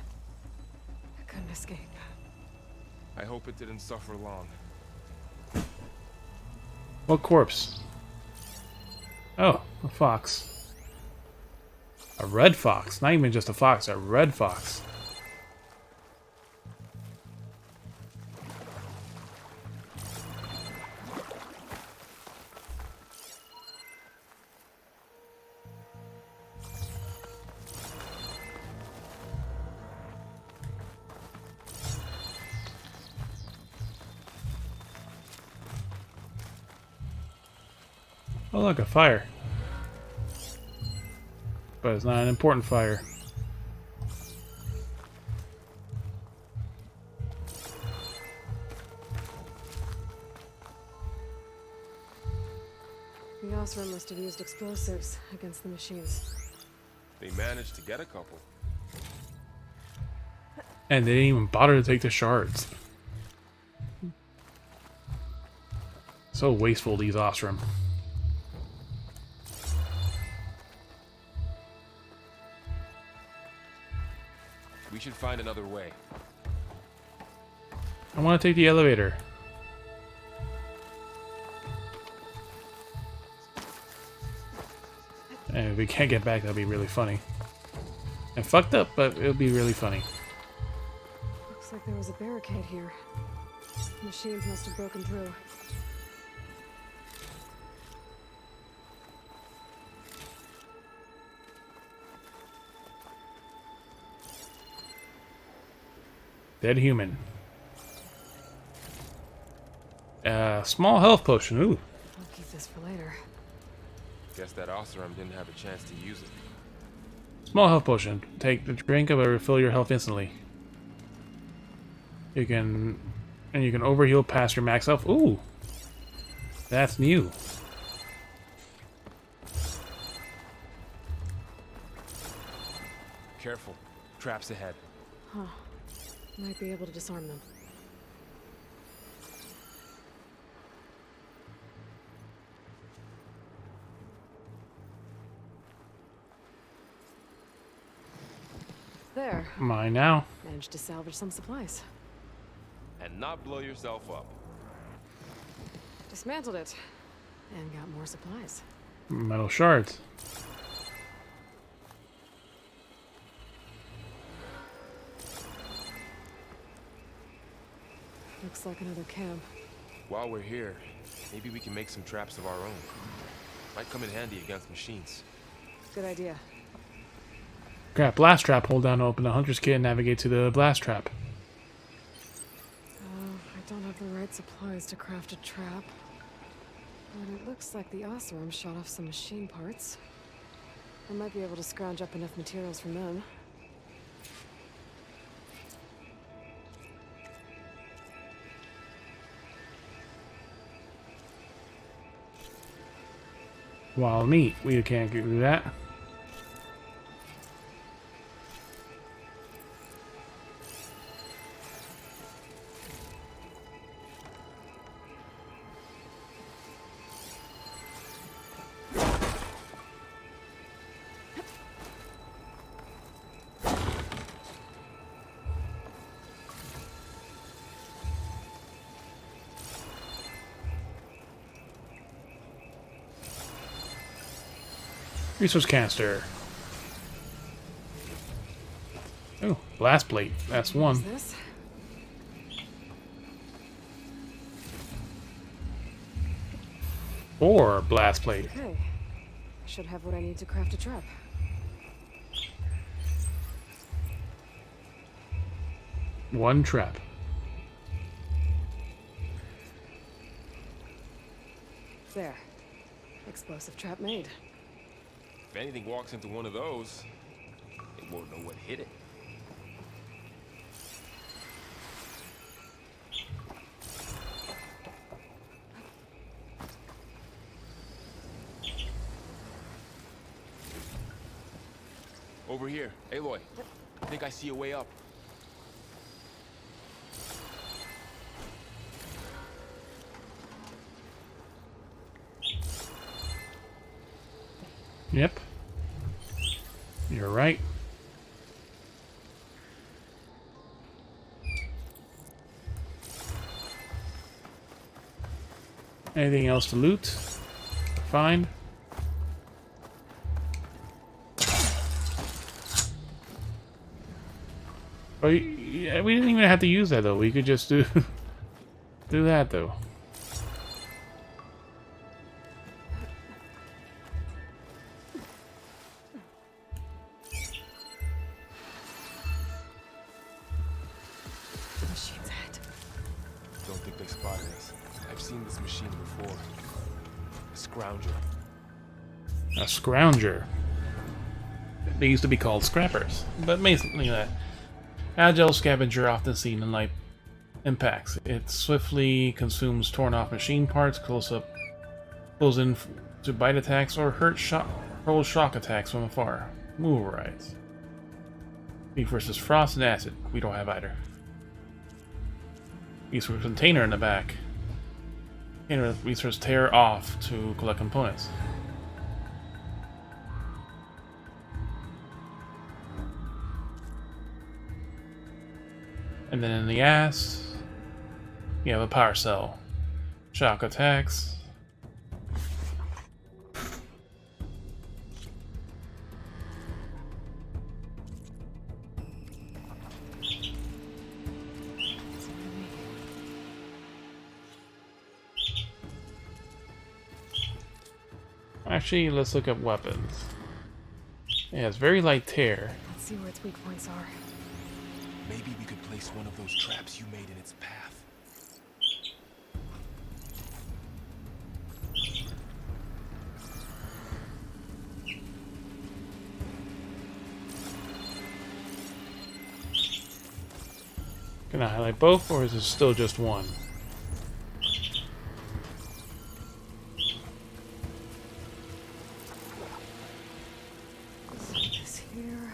D: I couldn't escape.
E: I hope it didn't suffer long.
C: What corpse? Oh, a fox. A red fox. Not even just a fox, a red fox. Oh look, a fire. But it's not an important fire.
D: The Osram must have used explosives against the machines.
E: They managed to get a couple.
C: And they didn't even bother to take the shards. So wasteful, these Osram.
E: We should find another way.
C: I want to take the elevator. And if we can't get back, that'll be really funny. And fucked up, but it'll be really funny.
D: Looks like there was a barricade here. Machines must have broken through.
C: Dead human. Small health potion. Ooh.
D: I'll keep this for later.
E: Guess that Osram didn't have a chance to use it.
C: Small health potion. Take the drink of it, refill your health instantly. You can overheal past your max health. Ooh. That's new.
E: Careful. Traps ahead.
D: Huh. Might be able to disarm them. There.
C: Mine now.
D: Managed to salvage some supplies.
E: And not blow yourself up.
D: Dismantled it. And got more supplies.
C: Metal shards.
D: Looks like another camp.
E: While we're here, maybe we can make some traps of our own. Might come in handy against machines.
D: Good idea.
C: Crap, blast trap. Hold down to open the hunter's kit and navigate to the blast trap.
D: I don't have the right supplies to craft a trap. But it looks like the Osram shot off some machine parts. I might be able to scrounge up enough materials from them.
C: Wild meat. We can't do that. Resource canister. Oh, blast plate. That's one.
D: What's this?
C: Or blast plate.
D: Okay. Should have what I need to craft a trap.
C: One trap.
D: There. Explosive trap made.
E: If anything walks into one of those, it won't know what hit it. Over here. Aloy, I think I see a way up.
C: Yep. You're right. Anything else to loot? Find? Oh, yeah, we didn't even have to use that though. We could just do do that though.
D: The machine's head.
E: Don't think they spotted us. I've seen this machine before. A scrounger.
C: A scrounger. They used to be called scrappers, but basically that. Agile scavenger often seen in light impacts. It swiftly consumes torn off machine parts, close in to bite attacks, or hurl shock attacks from afar. Move right. B versus frost and acid. We don't have either. Use for container in the back. Container resource tear off to collect components. And then in the ass, you have a power cell. Shock attacks. Actually, let's look at weapons. It has very light tear.
D: Let's see where its weak points are.
E: Maybe we could place one of those traps you made in its path.
C: Can I highlight both, or is it still just one?
D: This here.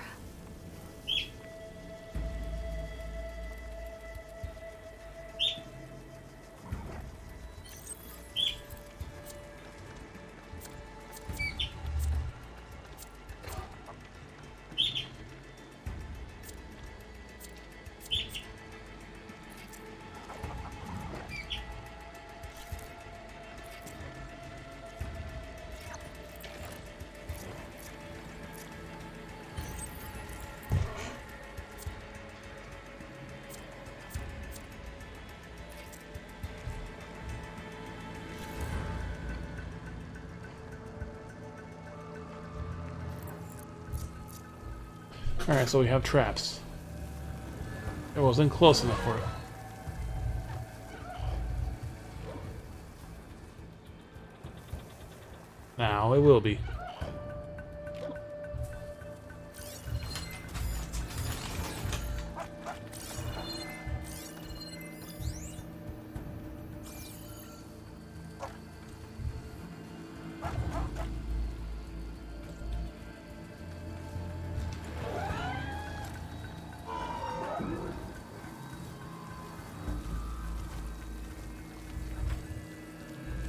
C: Alright, so we have traps. It wasn't close enough for it. Now it will be.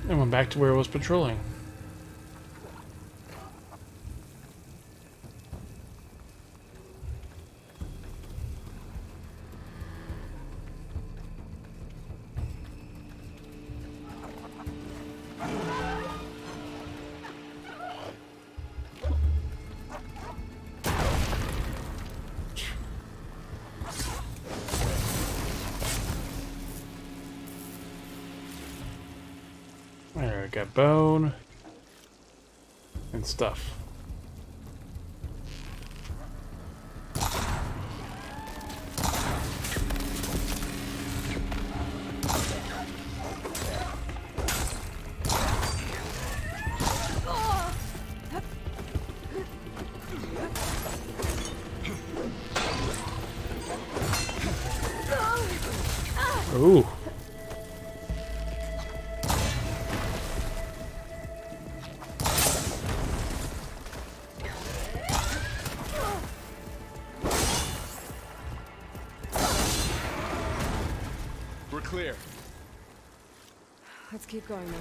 C: And went back to where it was patrolling. There, we got bone and stuff. Ooh.
E: We're clear.
D: Let's keep going then.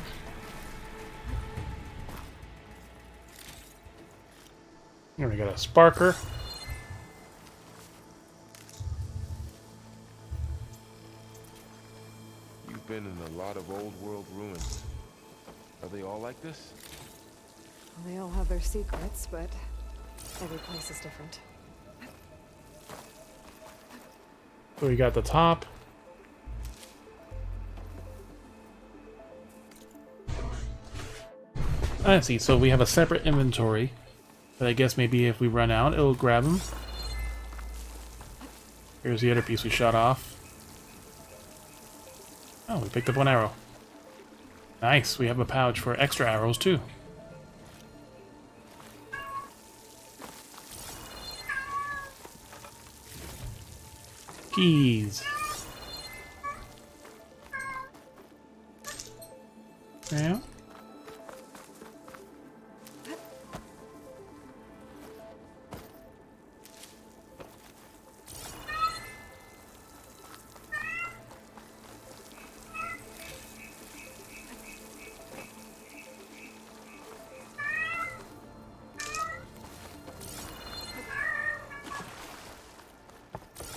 C: Here we got a sparker.
E: You've been in a lot of old world ruins. Are they all like this?
D: Well, they all have their secrets, but every place is different.
C: So we got the top. I see. So we have a separate inventory. But I guess maybe if we run out, it'll grab them. Here's the other piece we shot off. Oh, we picked up 1 arrow. Nice. We have a pouch for extra arrows too. Keys. Yeah.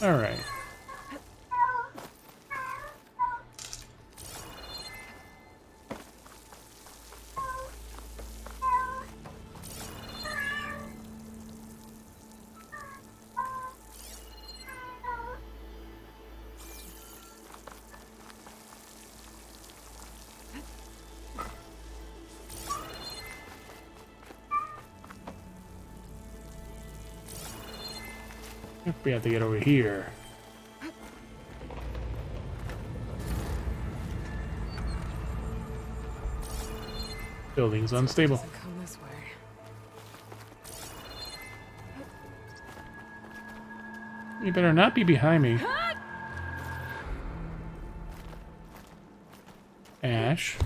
C: All right. We have to get over here. Building's unstable.
D: Doesn't come this way.
C: You better not be behind me. Ash.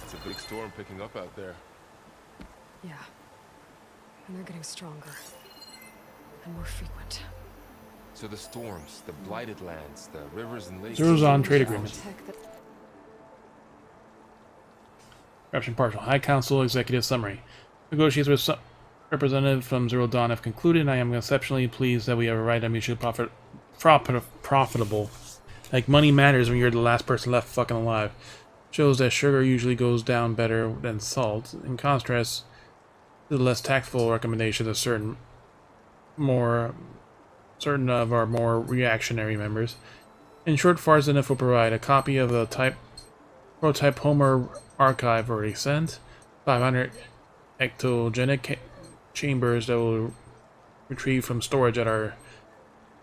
E: It's a big storm picking up out there.
D: Yeah. And they're getting stronger. And more frequent.
E: So the storms, the blighted lands, the rivers and lakes...
C: Zero's on trade agreements.
D: Tech that
C: Corruption partial. High Council Executive Summary. Negotiations with some representative from Zero Dawn have concluded. I am exceptionally pleased that we have arrived at mutually profitable. Like, money matters when you're the last person left fucking alive. Shows that sugar usually goes down better than salt. In contrast to the less tactful recommendations of certain of our more reactionary members. In short, Farzinif will provide a copy of the prototype Homer archive already sent, 500 ectogenic chambers that will retrieve from storage at our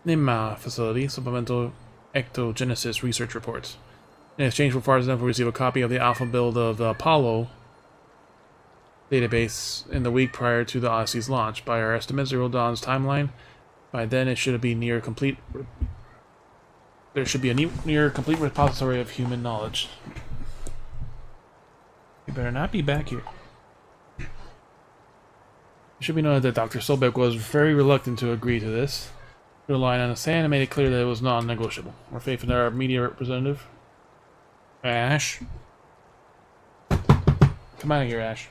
C: Nimma facility, supplemental ectogenesis research reports. In exchange for Farzinif will receive a copy of the alpha build of the Apollo database in the week prior to the Odyssey's launch. By our estimates, Zero Dawn's timeline, by then it should be near complete. There should be a near complete repository of human knowledge. You better not be back here. It should be noted that Dr. Sobek was very reluctant to agree to this. Drew a line on the sand and made it clear that it was non-negotiable. We're faith in our media representative, Ash. Come out of here, Ash.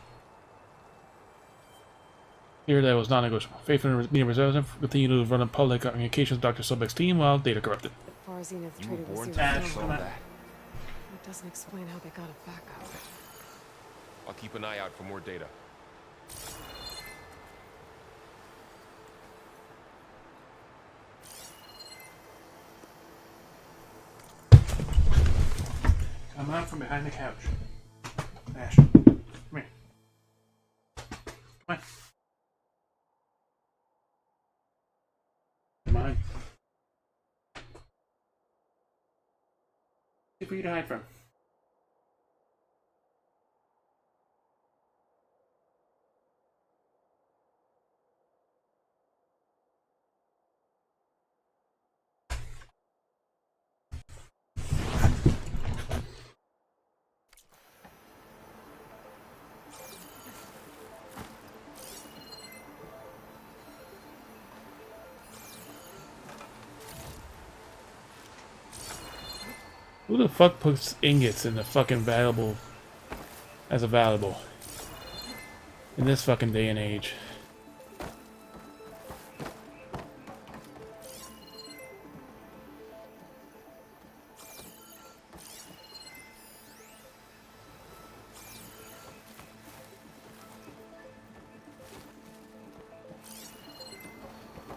C: Here that was non-negotiable. Faith in our media representative continue to run a public communications with Dr. Sobek's team while data corrupted.
D: Farzinith
E: You were
D: traded with
E: born
D: Zero
E: to
D: Dawn.
E: control that.
D: It doesn't explain how they got it back up.
E: I'll keep an eye out for more data.
C: Come out from behind the couch. Ash, come here. Come on. Come on.
A: for you to hide from.
C: Who the fuck puts ingots in the fucking valuable as a valuable in this fucking day and age?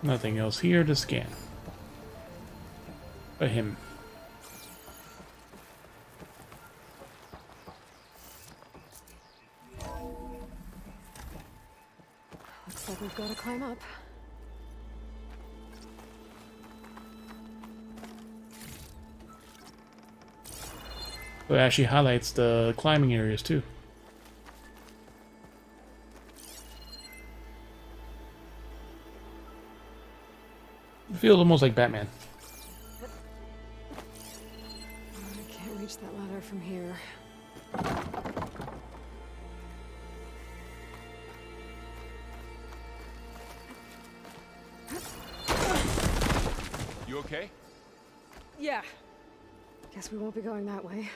C: Nothing else here to scan. But him.
D: Looks like we've got to climb up.
C: It actually highlights the climbing areas too. It feels almost like Batman.
D: I can't reach that ladder from here.
E: You okay?
D: Yeah. Guess we won't be going that way.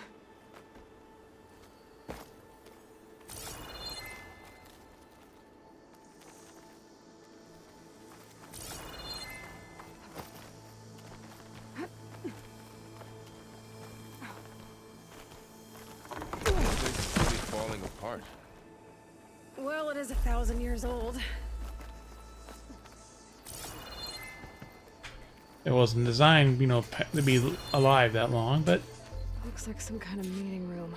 E: It's really falling apart.
D: Well, it is 1,000 years old.
C: It wasn't designed, you know, to be alive that long, but
D: Looks like some kind of meeting room.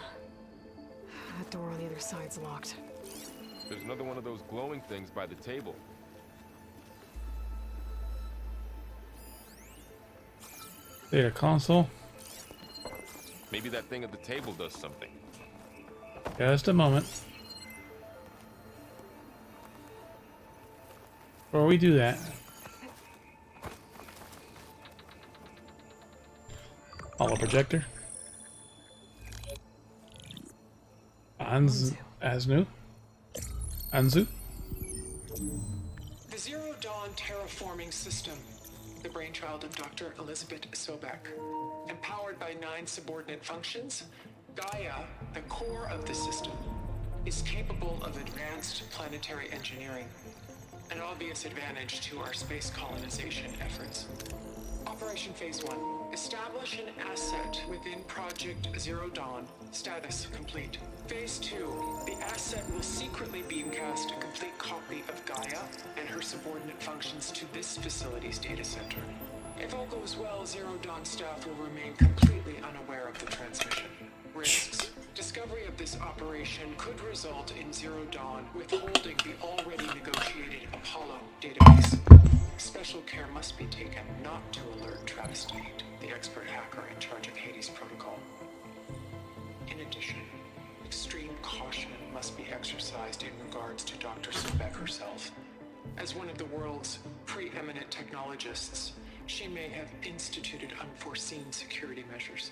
D: That door on the other side's locked.
E: There's another one of those glowing things by the table.
C: data console.
E: Maybe that thing at the table does something.
C: Just a moment. Before we do that, holo projector. Anzu.
H: The Zero Dawn terraforming system, the brainchild of Dr. Elizabeth Sobek. Empowered by 9 subordinate functions, Gaia, the core of the system, is capable of advanced planetary engineering, an obvious advantage to our space colonization efforts. Operation Phase 1. Establish an asset within Project Zero Dawn. Status complete. Phase 2. The asset will secretly beamcast a complete copy of Gaia and her subordinate functions to this facility's data center. If all goes well, Zero Dawn staff will remain completely unaware of the transmission. Risks. Discovery of this operation could result in Zero Dawn withholding the already negotiated Apollo database. Special care must be taken not to alert Travis Tate, the expert hacker in charge of Hades Protocol. In addition, extreme caution must be exercised in regards to Dr. Sobek herself. As one of the world's preeminent technologists, she may have instituted unforeseen security measures.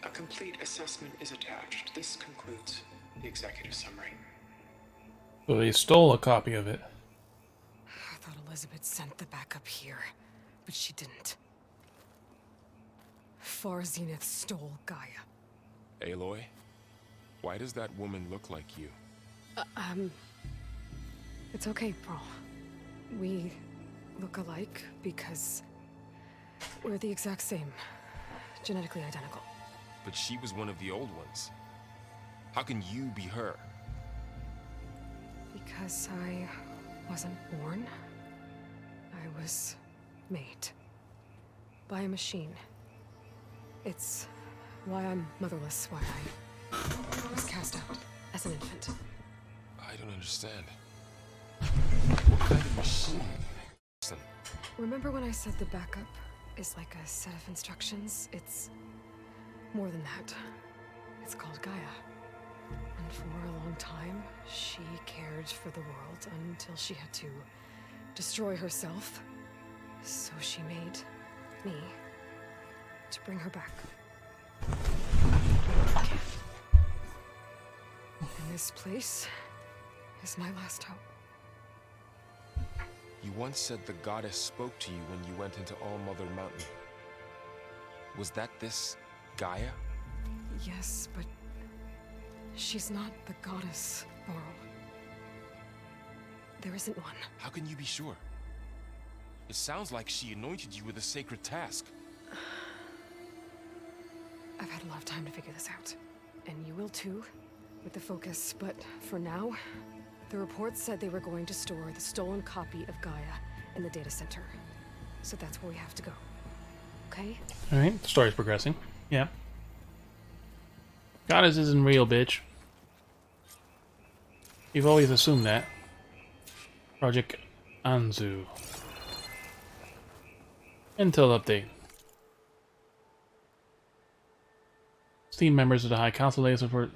H: A complete assessment is attached. This concludes the executive summary.
C: So they stole a copy of it.
D: I thought Elizabeth sent the backup here, but she didn't. Far Zenith stole Gaia.
E: Aloy, why does that woman look like you?
D: It's okay, Pearl. We look alike because we're the exact same. Genetically identical.
E: But she was one of the old ones. How can you be her?
D: Because I wasn't born. I was made. By a machine. It's why I'm motherless, why I was cast out as an infant.
E: I don't understand. What kind of machine? Listen,
D: Remember when I said the backup is like a set of instructions? It's More than that. It's called Gaia. And for a long time, she cared for the world until she had to destroy herself. So she made me to bring her back. And this place is my last hope.
E: You once said the goddess spoke to you when you went into All-Mother Mountain. Was that this Gaia?
D: Yes, but she's not the goddess, Laurel. There isn't one.
E: How can you be sure? It sounds like she anointed you with a sacred task.
D: I've had a lot of time to figure this out. And you will too, with the focus. But for now, the report said they were going to store the stolen copy of Gaia in the data center. So that's where we have to go. Okay?
C: Alright, the story's progressing. Yeah. Goddess isn't real, bitch. You've always assumed that. Project Anzu. Intel update. Steam members of the High Council lay support.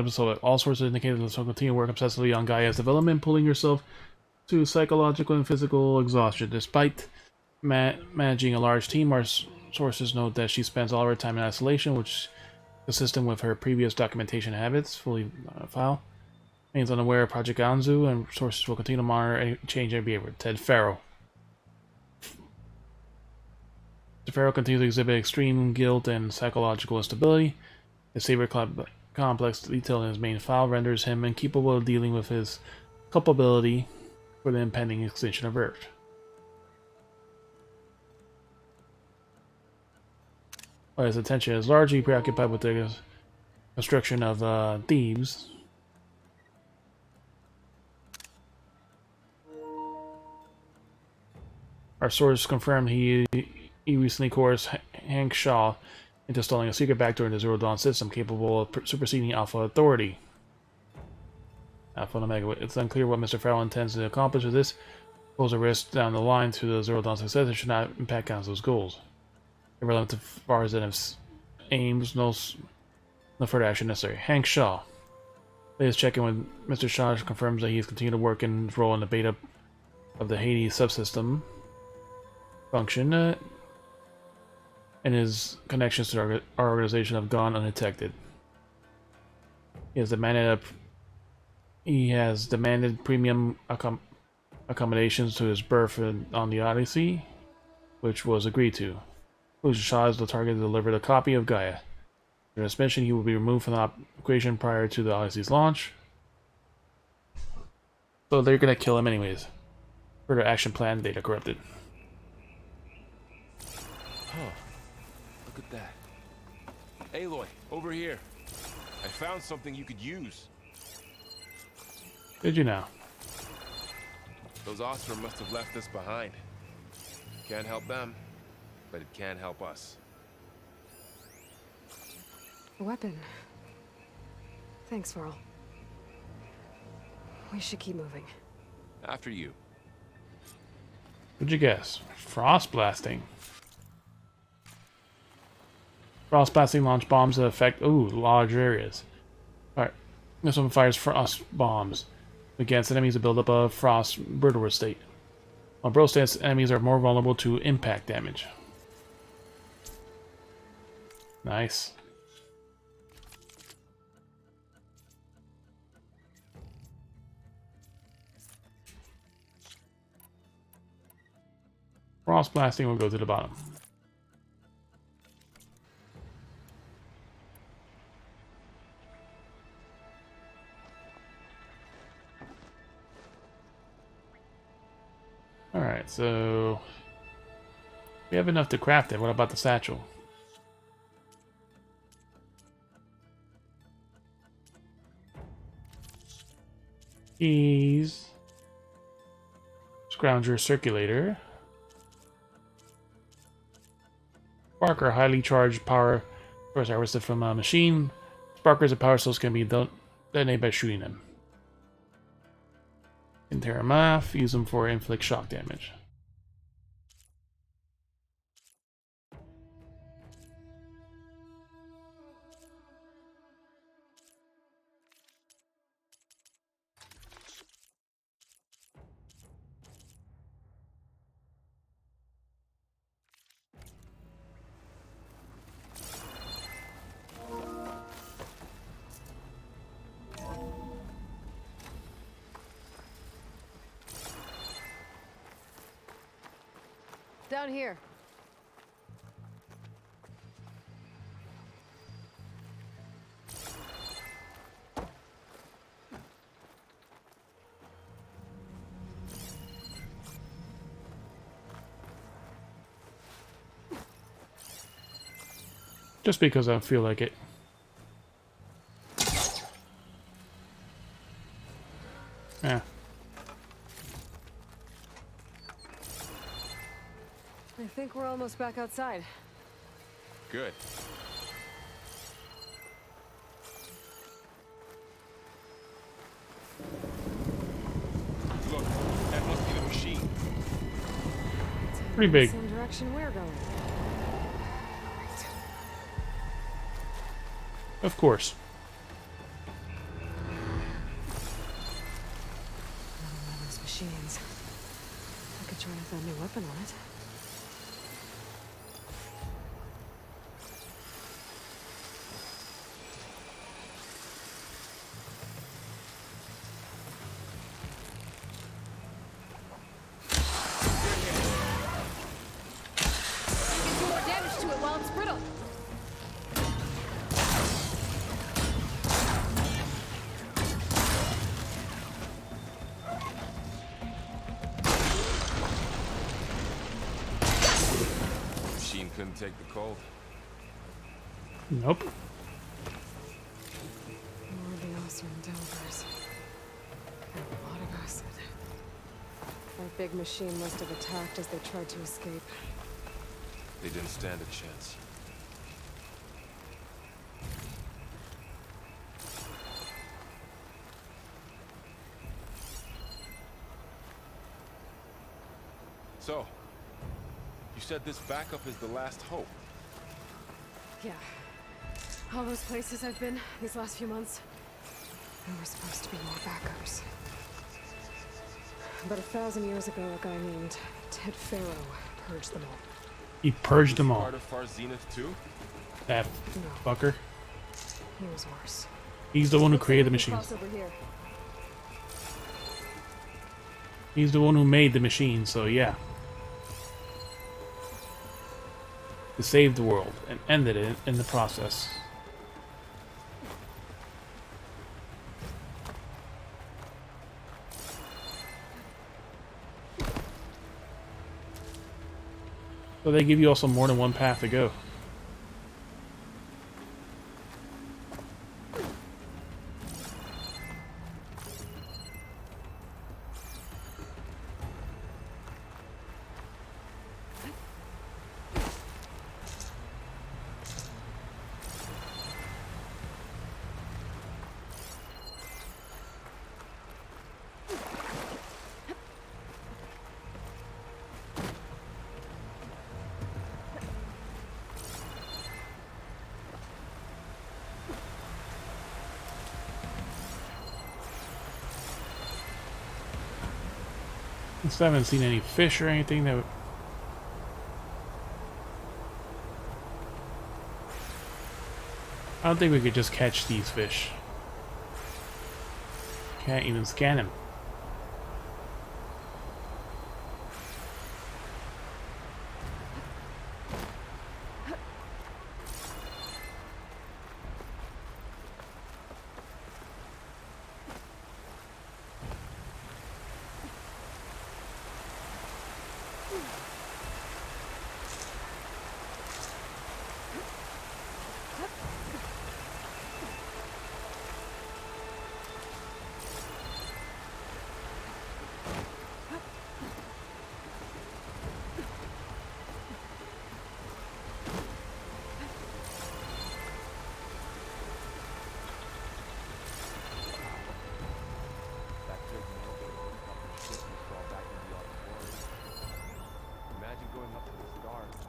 C: So all sources indicated that will continue to work obsessively on Gaia's development, pulling herself to psychological and physical exhaustion. Despite managing a large team, our sources note that she spends all her time in isolation, which is consistent with her previous documentation habits. Fully file. Remains unaware of Project Anzu, and sources will continue to monitor any change in behavior. Ted Farrell. Mr. Farrell continues to exhibit extreme guilt and psychological instability. His Saber complex detail in his main file renders him incapable of dealing with his culpability for the impending extinction of Earth. While his attention is largely preoccupied with the construction of Thebes, our source confirmed he recently coerced Hank Shaw into installing a secret backdoor in the Zero Dawn system capable of superseding Alpha Authority. Alpha and Omega. It's unclear what Mr. Farrell intends to accomplish with this. Pose a risk down the line to the Zero Dawn success and should not impact Council's goals. Irrelevant to far as it aims, no further action necessary. Hank Shaw. Latest check-in with Mr. Shaw confirms that he has continued to work in his role in the beta of the Hades subsystem function, and his connections to our organization have gone undetected. He has demanded premium accommodations to his berth on the Odyssey, which was agreed to. Mr. Shaw is the target to deliver the copy of Gaia. During this mission, he will be removed from the equation prior to the Odyssey's launch. So they're gonna kill him anyways. Further action plan, data corrupted.
E: Huh. Look at that. Aloy, over here. I found something you could use.
C: Did you now?
E: Those Oscar must have left us behind. Can't help them, but it can help us.
D: A weapon. Thanks, Varl. We should keep moving.
E: After you.
C: What'd you guess? Frost blasting. Frost blasting launch bombs that affect large areas. Alright. This one fires frost bombs against enemies that build up a frost brittle state. While brittle states, enemies are more vulnerable to impact damage. Nice. Frost blasting will go to the bottom. Alright, so we have enough to craft it. What about the satchel? Keys. Scrounger circulator. Sparker, highly charged power source harvested from a machine. Sparkers and power source can be detonated by shooting them. Interamath, use them for inflict shock damage.
D: Down here.
C: Just because I feel like it. Yeah.
D: I think we're almost back outside.
E: Good. Look, that must be the machine.
C: Pretty big.
D: Same direction we're going.
C: Of course.
D: Another one of those machines. I could try with that new weapon on it. Do more damage to it while it's brittle.
E: Machine couldn't take the cold.
C: Nope.
D: More of the Oseram Delvers. And a lot of acid. That big machine must have attacked as they tried to escape.
E: They didn't stand a chance. So, you said this backup is the last hope.
D: Yeah. All those places I've been these last few months, there were supposed to be more backups. But 1,000 years ago, a guy named Ted Faro purged them all.
C: He purged them all.
E: Part of Far Zenith too?
C: That
D: No,
C: fucker.
D: he was worse.
C: He's the one who created the machines.
D: Cross over here.
C: He's the one who made the machine, so yeah. To save the world and ended it in the process. So they give you also more than one path to go. I still haven't seen any fish or anything that would... I don't think we could just catch these fish. Can't even scan them.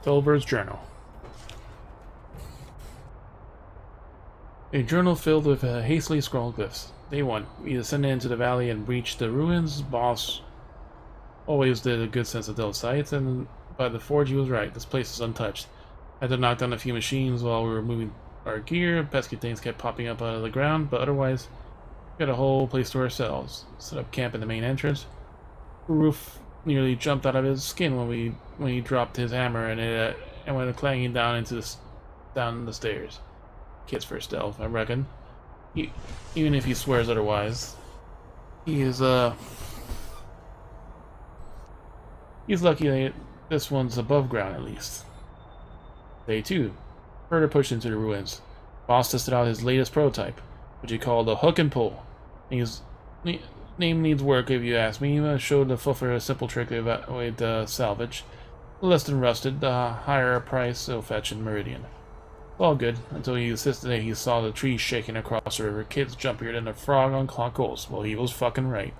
C: Delver's Journal. A journal filled with hastily scrawled glyphs. Day 1. We descended into the valley and reached the ruins. Boss always did a good sense of those sites, and by the forge he was right. This place is untouched. I had to knock down a few machines while we were moving our gear. Pesky things kept popping up out of the ground, but otherwise we had a whole place to ourselves. Set up camp in the main entrance. Roof nearly jumped out of his skin when we when he dropped his hammer and went clanging down down the stairs. Kid's for stealth, I reckon. Even if he swears otherwise, he's lucky that this one's above ground at least. Day 2. Further pushed into the ruins. Boss tested out his latest prototype, which he called a hook and pull. His name needs work if you ask me. He showed the fluffer a simple trick to evaluate salvage. Less than rusted, the higher price he'll fetch in Meridian. All good, until he insisted that he saw the trees shaking across the river, kids jumpier than a frog on clockles. Well, he was fucking right.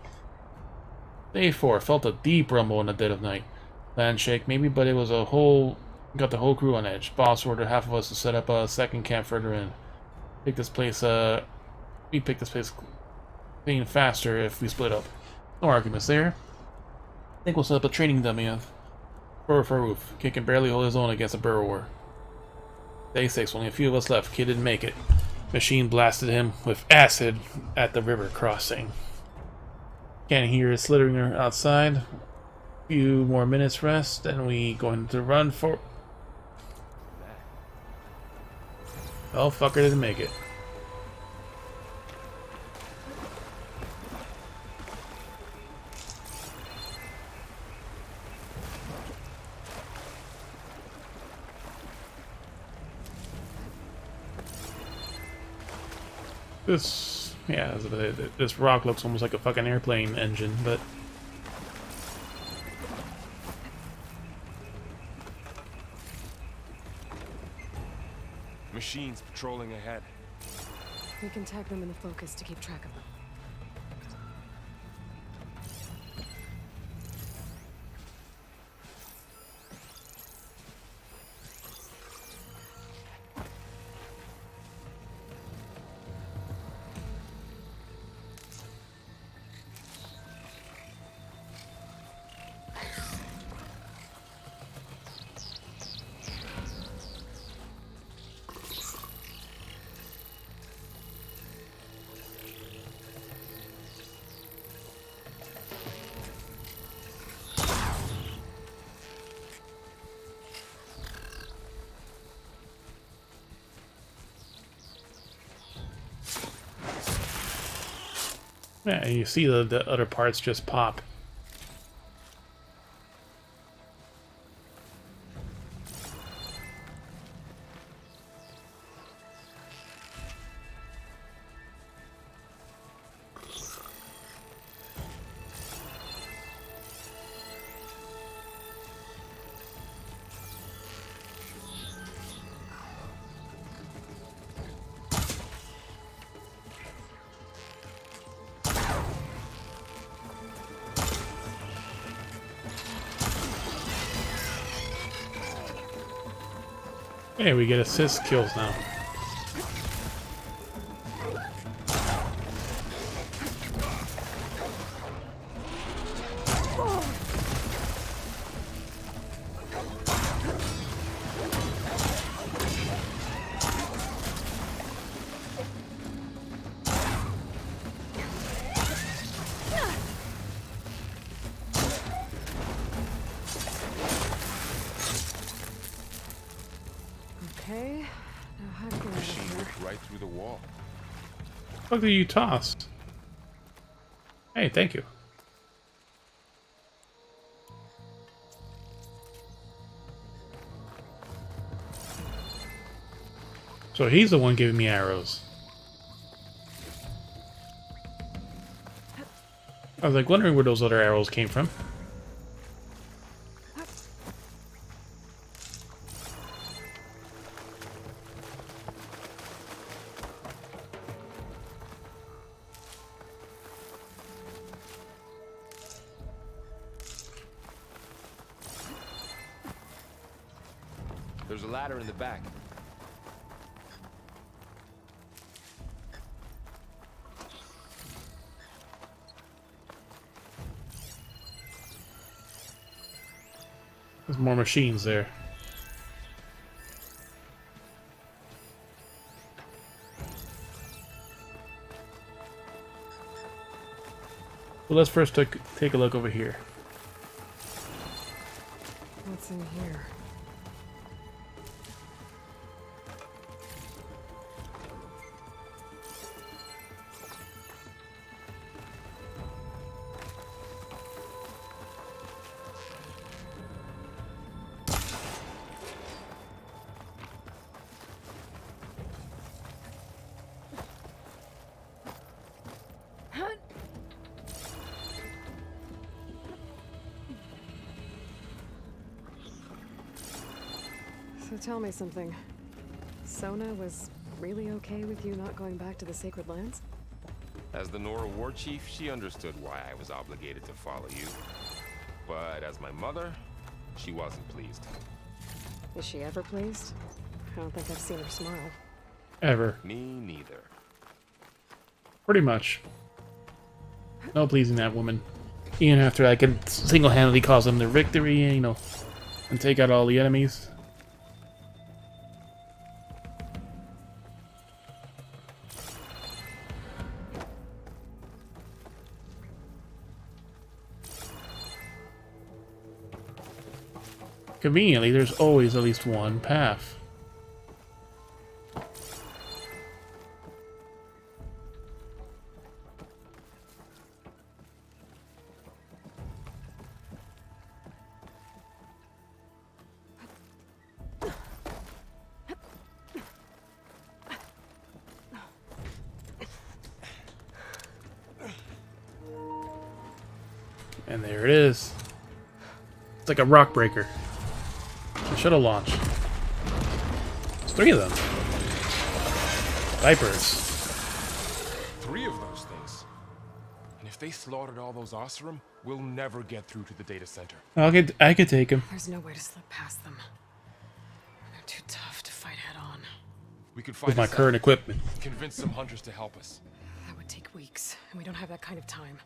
C: Day 4 felt a deep rumble in the dead of night. Land shake maybe, but it was got the whole crew on edge. Boss ordered half of us to set up a second camp further in. We picked this place clean faster if we split up. No arguments there. I think we'll set up a training dummy for roof. Kid can barely hold his own against a burrower. Day 6, only a few of us left. Kid didn't make it. Machine blasted him with acid at the river crossing. Can't hear it slithering outside. Few more minutes rest, then we going to run for... Oh, fucker didn't make it. This rock looks almost like a fucking airplane engine, but...
E: Machines patrolling ahead.
D: We can tag them in the focus to keep track of them.
C: Yeah, and you see the other parts just pop. Hey, we get assist kills now.
D: Okay, now how to get out of
E: Machine
D: here?
E: ripped right through the wall.
C: What did you toss? Hey, thank you. So he's the one giving me arrows. I was like wondering where those other arrows came from.
E: There's a ladder in the back.
C: There's more machines there. Well, let's first take a look over here.
D: What's What's in here? So tell me something. Sona was really okay with you not going back to the Sacred Lands?
E: As the Nora war chief, she understood why I was obligated to follow you. But as my mother, she wasn't pleased.
D: Is she ever pleased? I don't think I've seen her smile.
C: Ever.
E: Me neither.
C: Pretty much. No pleasing that woman. Even after I could single-handedly cause them their victory, you know, and take out all the enemies. Conveniently, there's always at least one path. And there it is. It's like a rock breaker. A shuttle launch. There's 3 of them. Vipers.
E: 3 of those things. And if they slaughtered all those Oseram, we'll never get through to the data center.
C: I could take him.
D: There's no way to slip past them. They're too tough to fight head on.
E: We could find
C: With my
E: a
C: current equipment.
E: convince some hunters to help us.
D: That would take weeks, and we don't have that kind of time.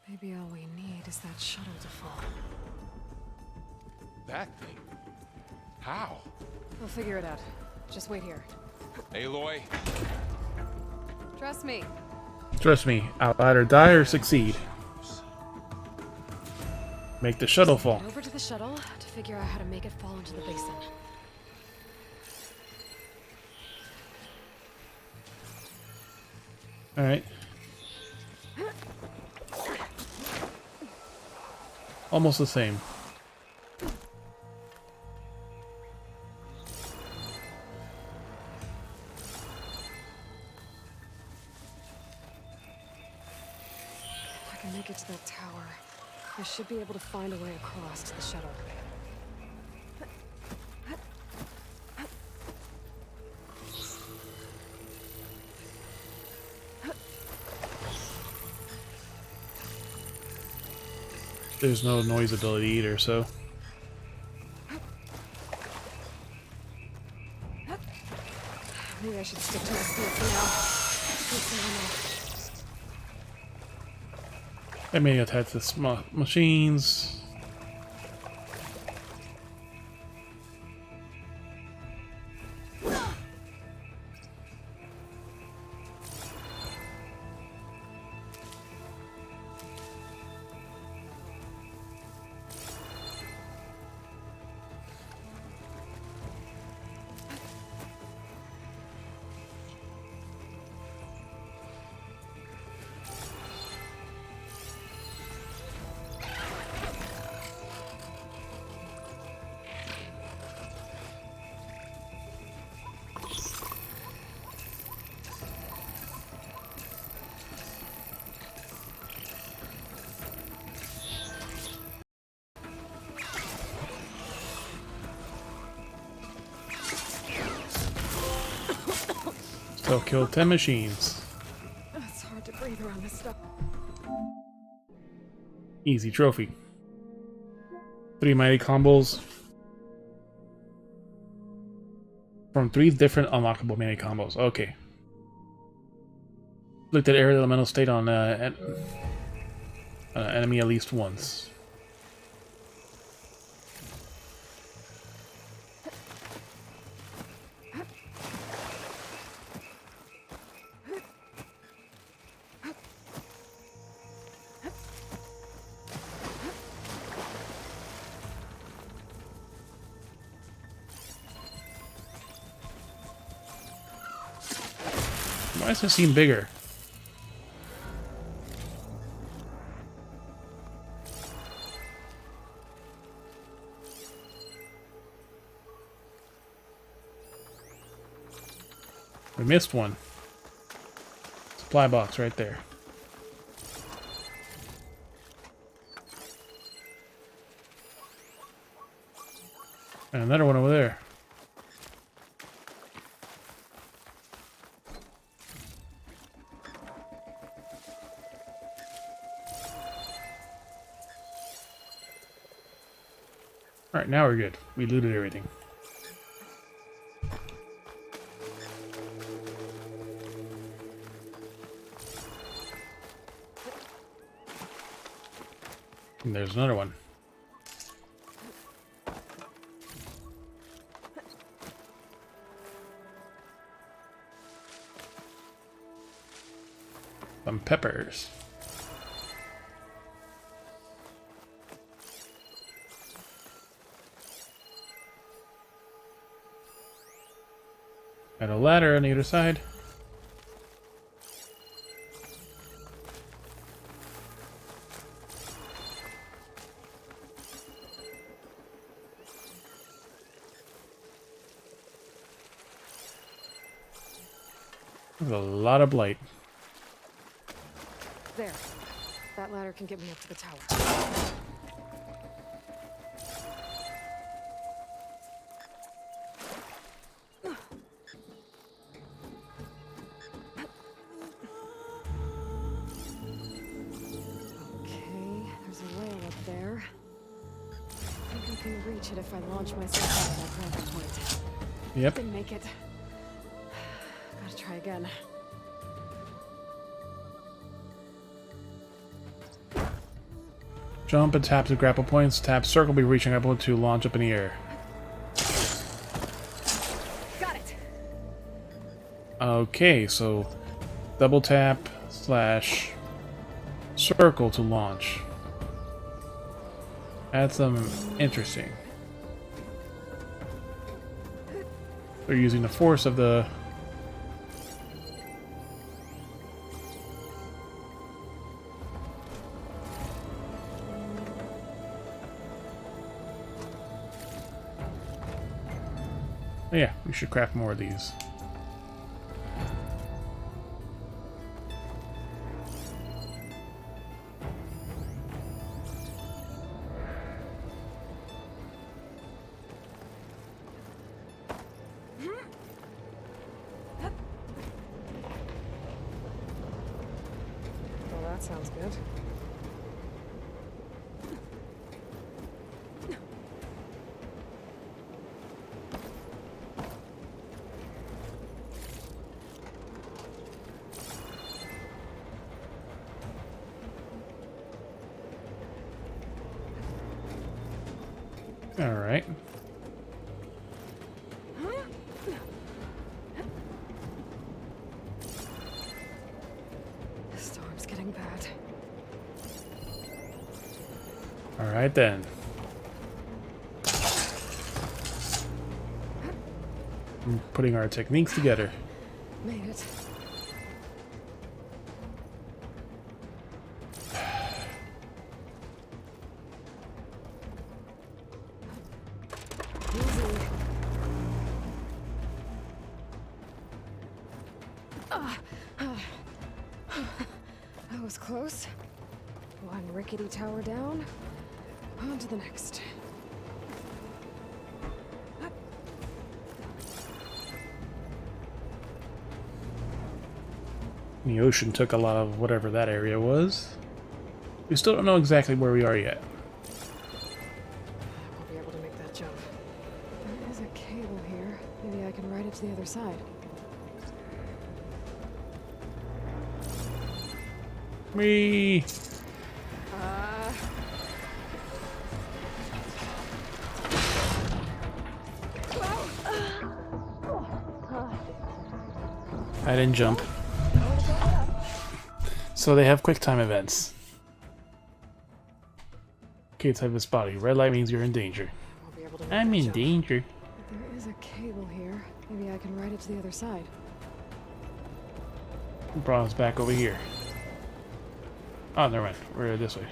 D: Maybe all we need is that shuttle to fall.
E: That thing? How?
D: We'll figure it out. Just wait here.
E: Aloy,
D: Trust me.
C: Trust me, I'll either die or succeed. Make the shuttle fall.
D: Head over to the shuttle to figure out how to make it fall into the basin.
C: Alright. Almost the same.
D: If I can make it to that tower, I should be able to find a way across to the shuttle.
C: There's no noise ability either, so...
D: Maybe I should stick to my speed for now.
C: I may attack the machines. Still killed 10 machines.
D: It's hard to breathe around this stuff.
C: Easy trophy. 3 mighty combos. From 3 different unlockable mighty combos. Okay. Looked at every elemental state on enemy at least once. Why does it seem bigger? We missed one. Supply box right there. And another one over there. Alright, now we're good. We looted everything. And there's another one. Some peppers. Got a ladder on the other side. There's a lot of blight.
D: There. That ladder can get me up to the tower. Okay, there's a rail up there. I think I can reach it if I launch myself out of that grappling point.
C: Yep.
D: Didn't make it. Gotta try again.
C: Jump and tap the grapple points. Tap circle, be reaching grapple to launch up in the air.
D: Got it.
C: Okay, so double tap slash circle to launch. That's interesting. They're using the force of the... Oh yeah, we should craft more of these.
D: Well, that sounds good.
C: All right.
D: The storm's getting bad.
C: All right then. I'm putting our techniques together.
D: Made it. Easy. That was close. One rickety tower down. On to the next.
C: The ocean took a lot of whatever that area was. We still don't know exactly where we are yet.
D: I won't be able to make that jump. There is a cable here. Maybe I can ride it to the other side.
C: Me. I didn't jump. So they have quick time events. Okay, type of spotty. Red light means you're in danger.
D: Won't be able to make
C: I'm
D: that
C: in
D: jump.
C: danger.
D: But there is a cable here. Maybe I can ride it to the other side.
C: Brought us back over here. Oh, never mind. We're this way.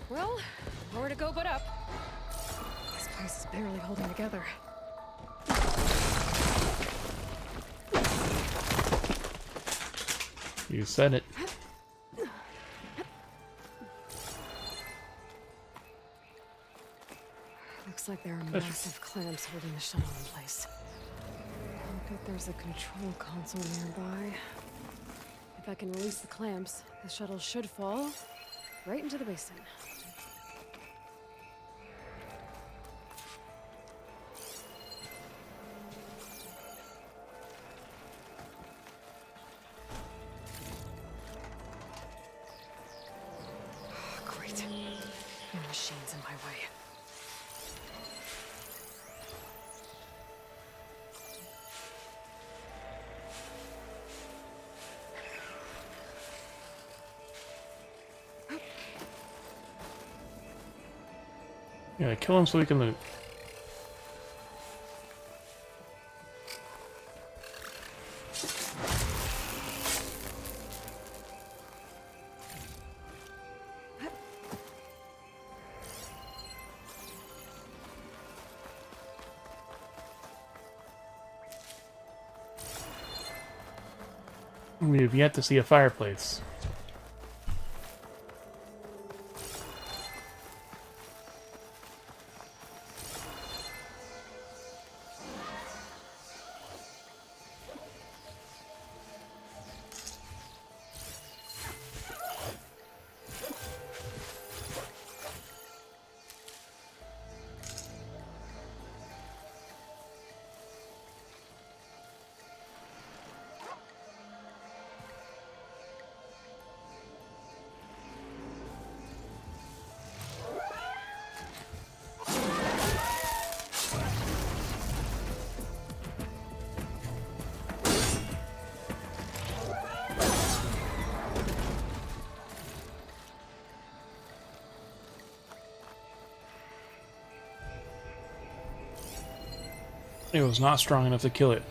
D: Well, nowhere to go but up. This place is barely holding together.
C: You said it.
D: Looks like there are massive clamps holding the shuttle in place. I bet there's a control console nearby. If I can release the clamps, the shuttle should fall right into the basin. Great. No machines in my way.
C: Yeah, kill him so we can loot. We have yet to see a fireplace. It was not strong enough to kill it.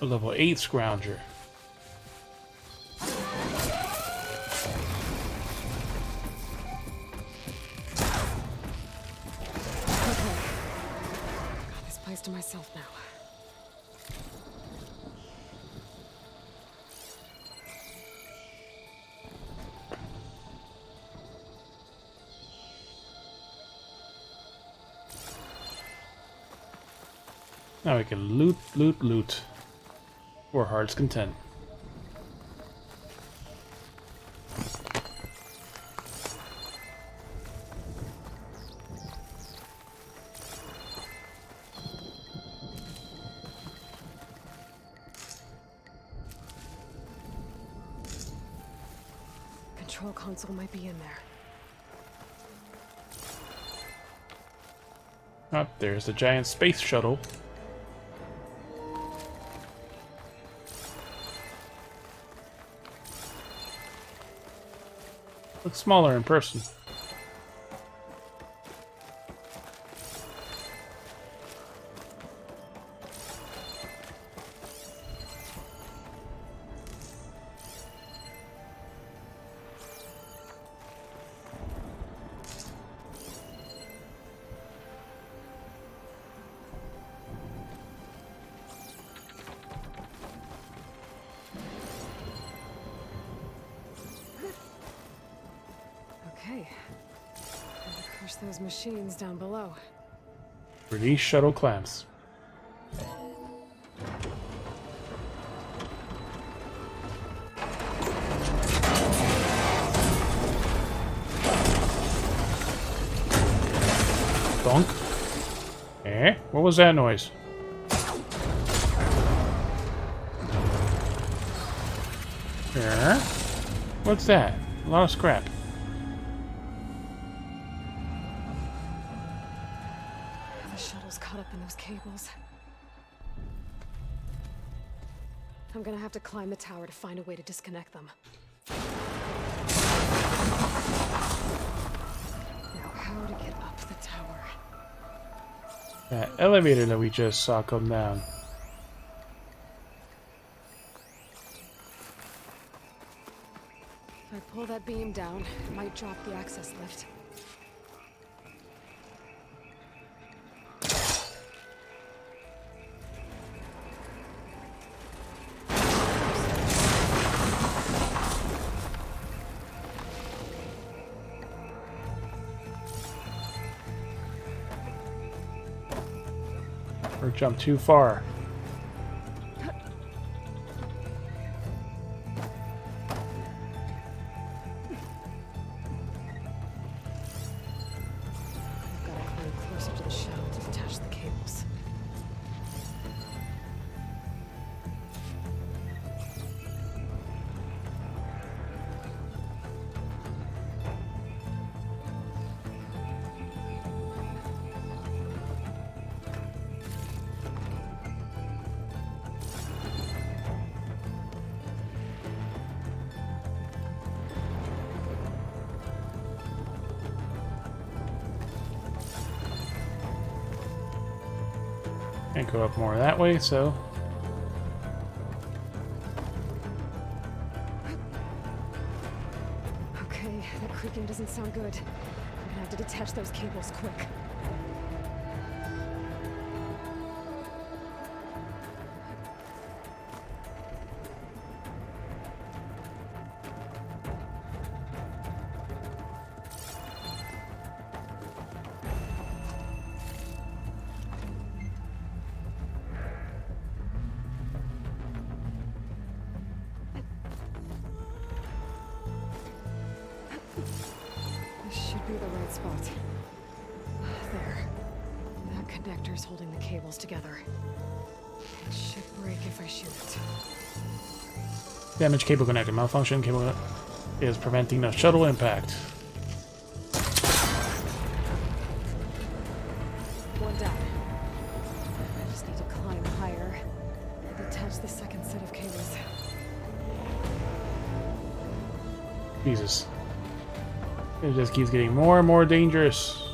C: A level 8 Scrounger.
D: Okay. Got this place to myself now.
C: Now we can loot, loot, loot. For heart's content.
D: Control console might be in there.
C: Oh, there's the giant space shuttle. Looks smaller in person.
D: Okay. And of course those machines down below.
C: Release shuttle clamps. Donk. Eh? What was that noise? Yeah? What's that? A lot of scrap.
D: those cables. I'm gonna have to climb the tower to find a way to disconnect them. Now, how to get up the tower?
C: That elevator that we just saw come down.
D: If I pull that beam down, it might drop the access lift.
C: Or jump too far.
D: I've got to climb closer to the shell to detach the cables.
C: Can't go up more that way, so
D: Okay, that creaking doesn't sound good. I'm gonna have to detach those cables quick. This should be the right spot. There. That connector's holding the cables together. It should break if I shoot it.
C: damage cable connector. Malfunction cable is preventing the shuttle impact.
D: One down. I just need to climb higher and detach the second set of cables.
C: Jesus. It just keeps getting more and more dangerous.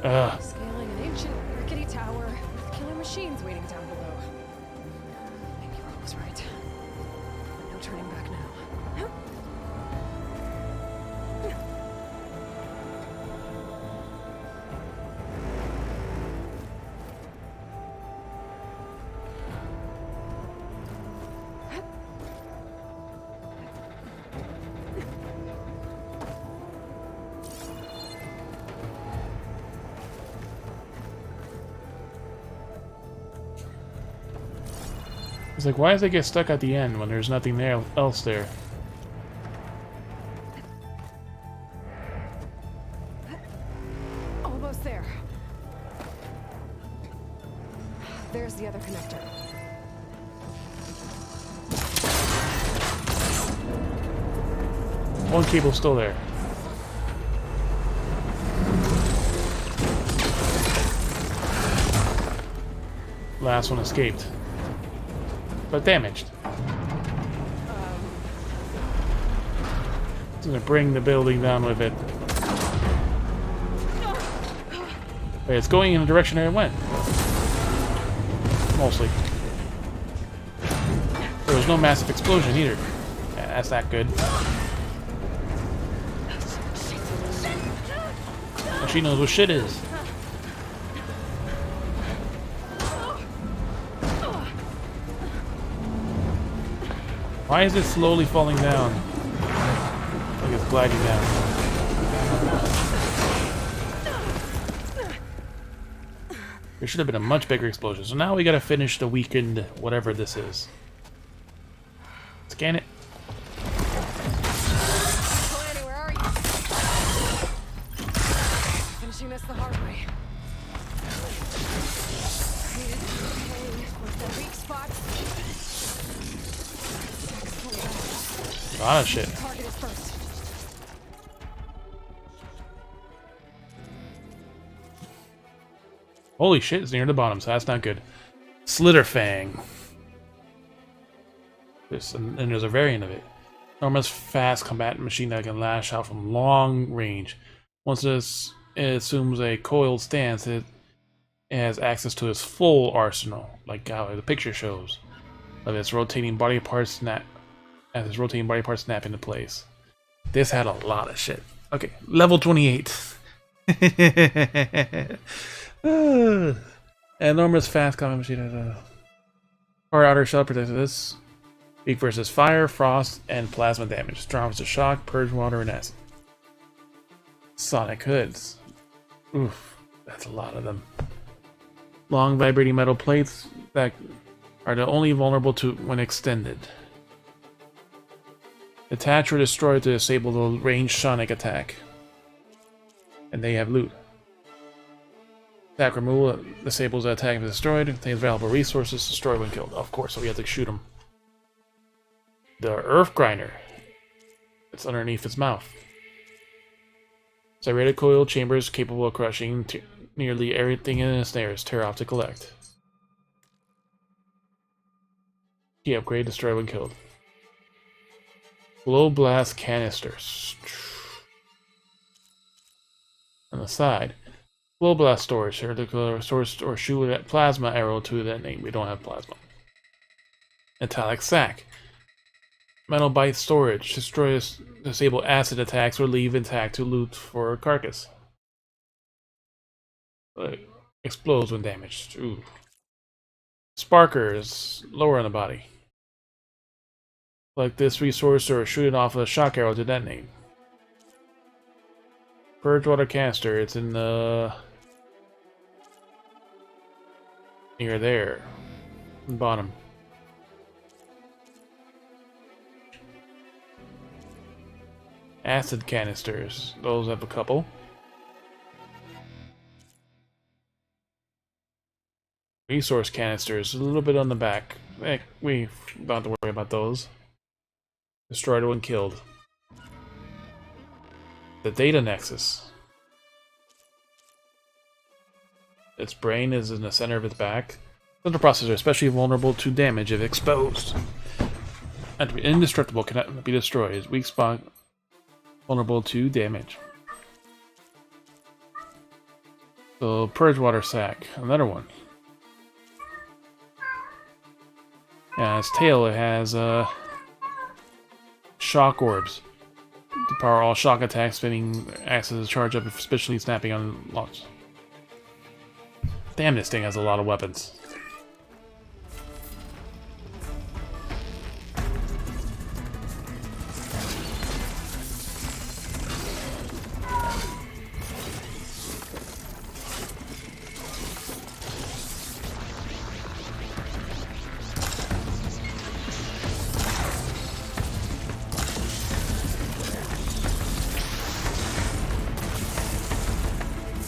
C: Ugh.
D: Scaling an ancient rickety tower with killer machines waiting down below. Maybe Rob was right. But no turning back now.
C: It's like, why does it get stuck at the end when there's nothing there else there?
D: Almost there. There's the other connector.
C: One cable's still there. Last one escaped. But damaged. It's gonna bring the building down with it. Wait, it's going in the direction that it went. Mostly. There was no massive explosion either. Yeah, that's not good. Well, she knows what shit is. Why is it slowly falling down? Like it's gliding down. There should have been a much bigger explosion. So now we gotta finish the weakened whatever this is. Scan it.
D: Planny, where are you? Finishing this the hard way. Okay, what's that weak spot?
C: A lot of shit.
D: Target is first.
C: Holy shit, it's near the bottom, so that's not good. Slitterfang. And there's a variant of it. Enormous fast combat machine that can lash out from long range. Once it assumes a coiled stance, it has access to its full arsenal, like how the picture shows, of its rotating body parts snap into place. This had a lot of shit. Okay, level 28. Enormous fast combat machine has a hard outer shell protects this. Weak versus fire, frost, and plasma damage. Strong versus shock, purge water, and acid. Sonic hoods. Oof, that's a lot of them. Long vibrating metal plates that are the only vulnerable to when extended. Attach or destroy to disable the ranged sonic attack. And they have loot. Attack removal disables the attack if destroyed. Contains valuable resources. Destroy when killed. Of course, so we have to shoot them. The Earth Grinder. It's underneath its mouth. Serrated coil chambers capable of crushing nearly everything in its snares. Tear off to collect. Key upgrade. Destroy when killed. Blow blast canisters. On the side. Blow blast storage. Source or shoot a plasma arrow to that name. We don't have plasma. Metallic sack. Metal bite storage. Disable acid attacks or leave intact to loot for a carcass. Explodes when damaged. Ooh. Sparkers. Lower on the body. Like this resource or shoot it off a shock arrow to detonate. Purge water canister. It's in the... near there. Bottom. Acid canisters. Those have a couple. Resource canisters. A little bit on the back. We don't have to worry about those. Destroyed when killed. The data nexus. Its brain is in the center of its back. Central processor especially vulnerable to damage if exposed. And to be indestructible, cannot be destroyed. Weak spot vulnerable to damage. So purge water sack, another one. Yeah, its tail, it has shock orbs to power all shock attacks, spinning acts as a charge up, especially snapping on launch. Damn, this thing has a lot of weapons.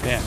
C: Damn.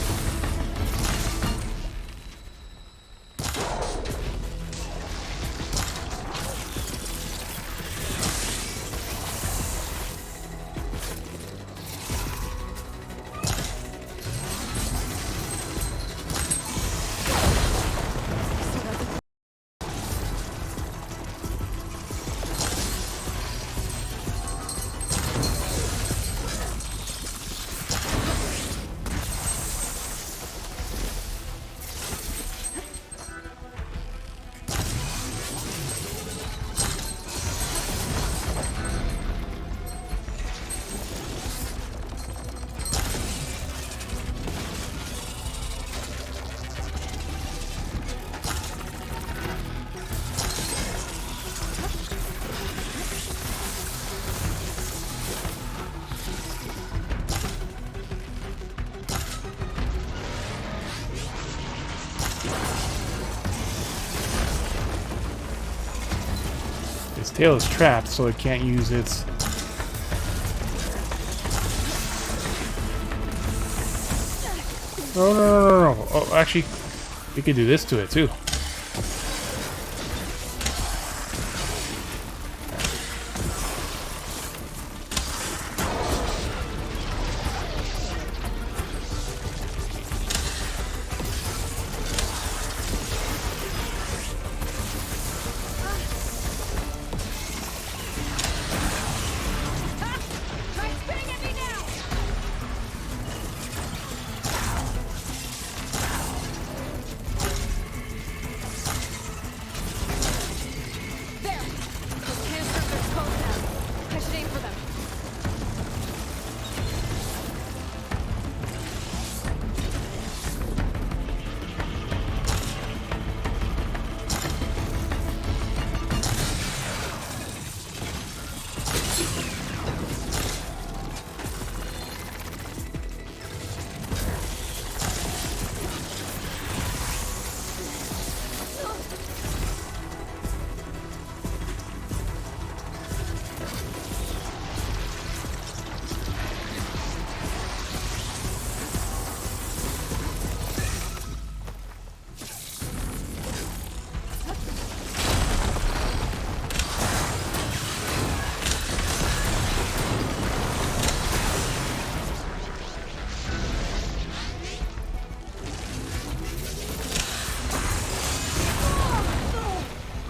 C: Its tail is trapped, so it can't use its... No. Oh, actually, we could do this to it, too.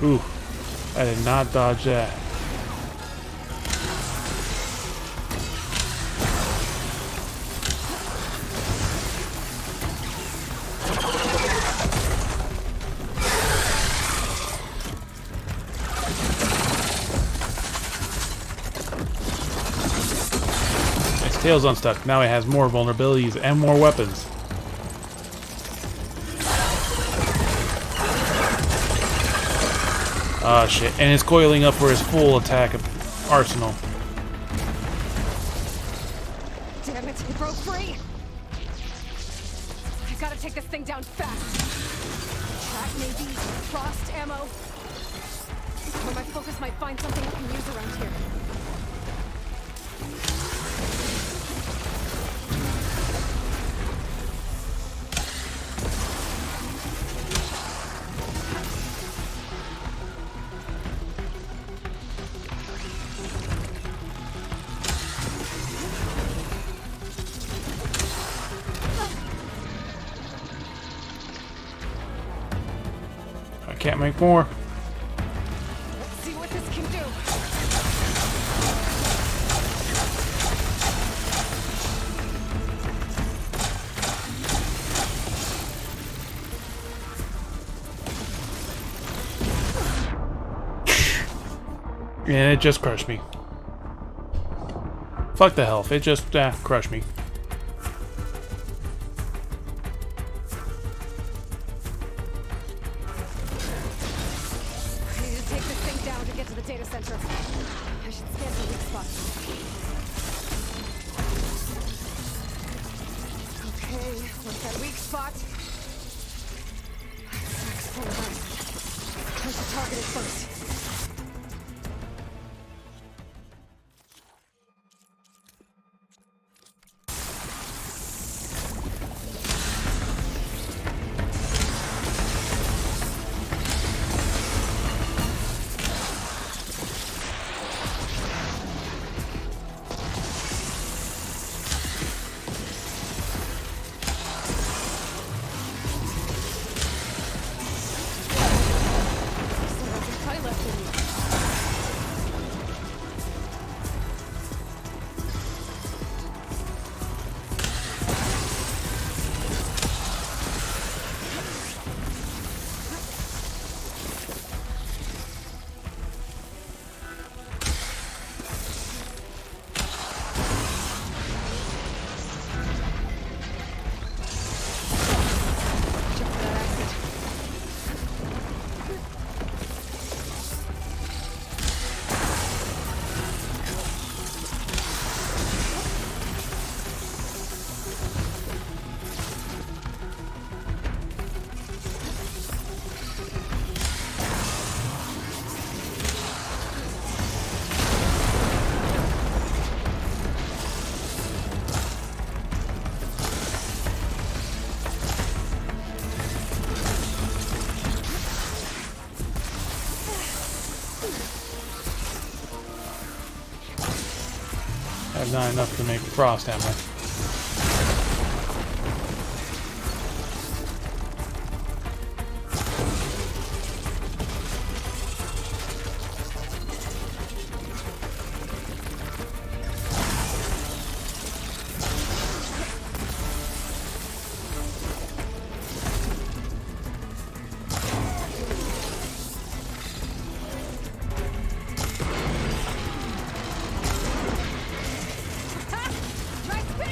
C: Ooh, I did not dodge that. Its tail's unstuck. Now it has more vulnerabilities and more weapons. Ah, shit. And it's coiling up for his full attack arsenal.
D: Damn it, it broke free! I gotta take this thing down fast. Track maybe, frost ammo. Where my focus might find something I can use around here.
C: I can't make more.
D: Let's see what this can do.
C: And it just crushed me. Fuck the health. It just crushed me.
D: I need to take this thing down to get to the data center. I should scan for weak spots. Okay, what's that weak spot? Sack's full of ice. I should target it first.
C: Not enough to make frost hammer.
D: Right spin!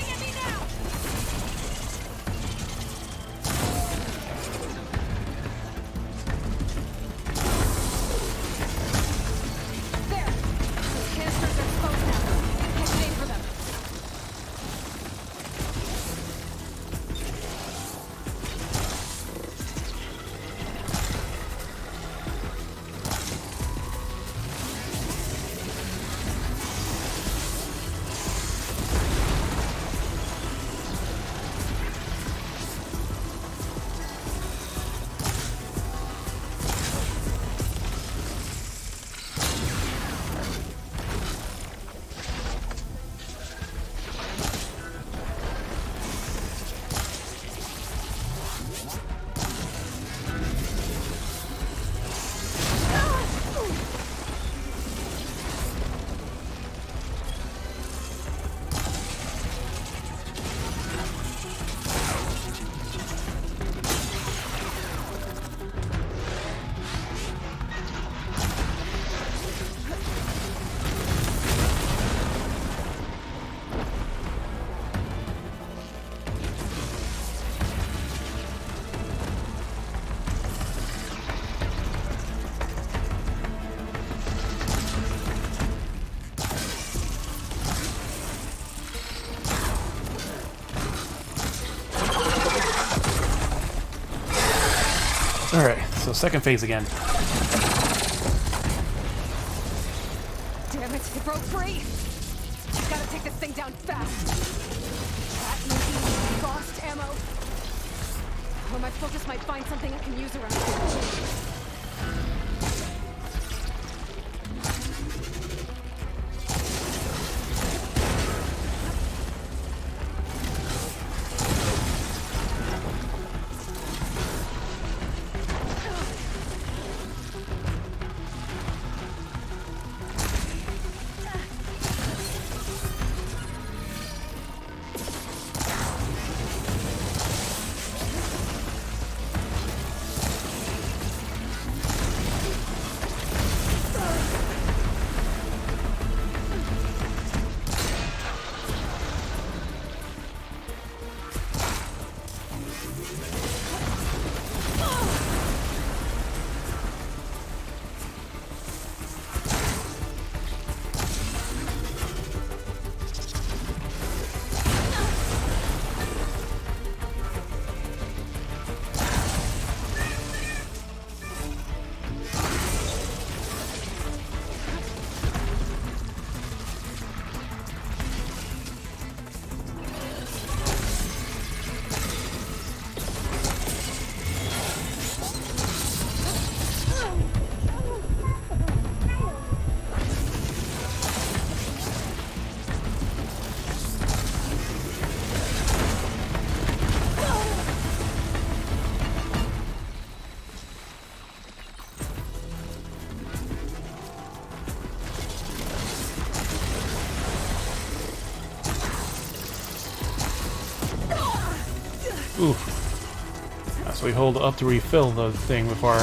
C: So second phase again.
D: Damn it, it broke free! Gotta take this thing down fast. That maybe lost ammo. Or my focus might find something I can use around here.
C: Ooh. So we hold up to refill the thing with our...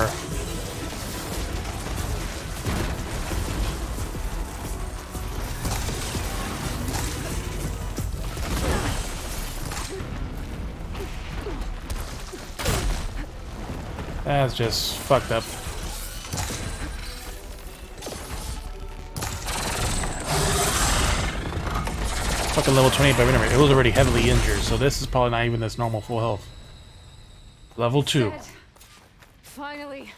C: That's just fucked up. Fucking level 28, but remember, it was already heavily injured, so this is probably not even its normal full health. Level 2.
D: Finally.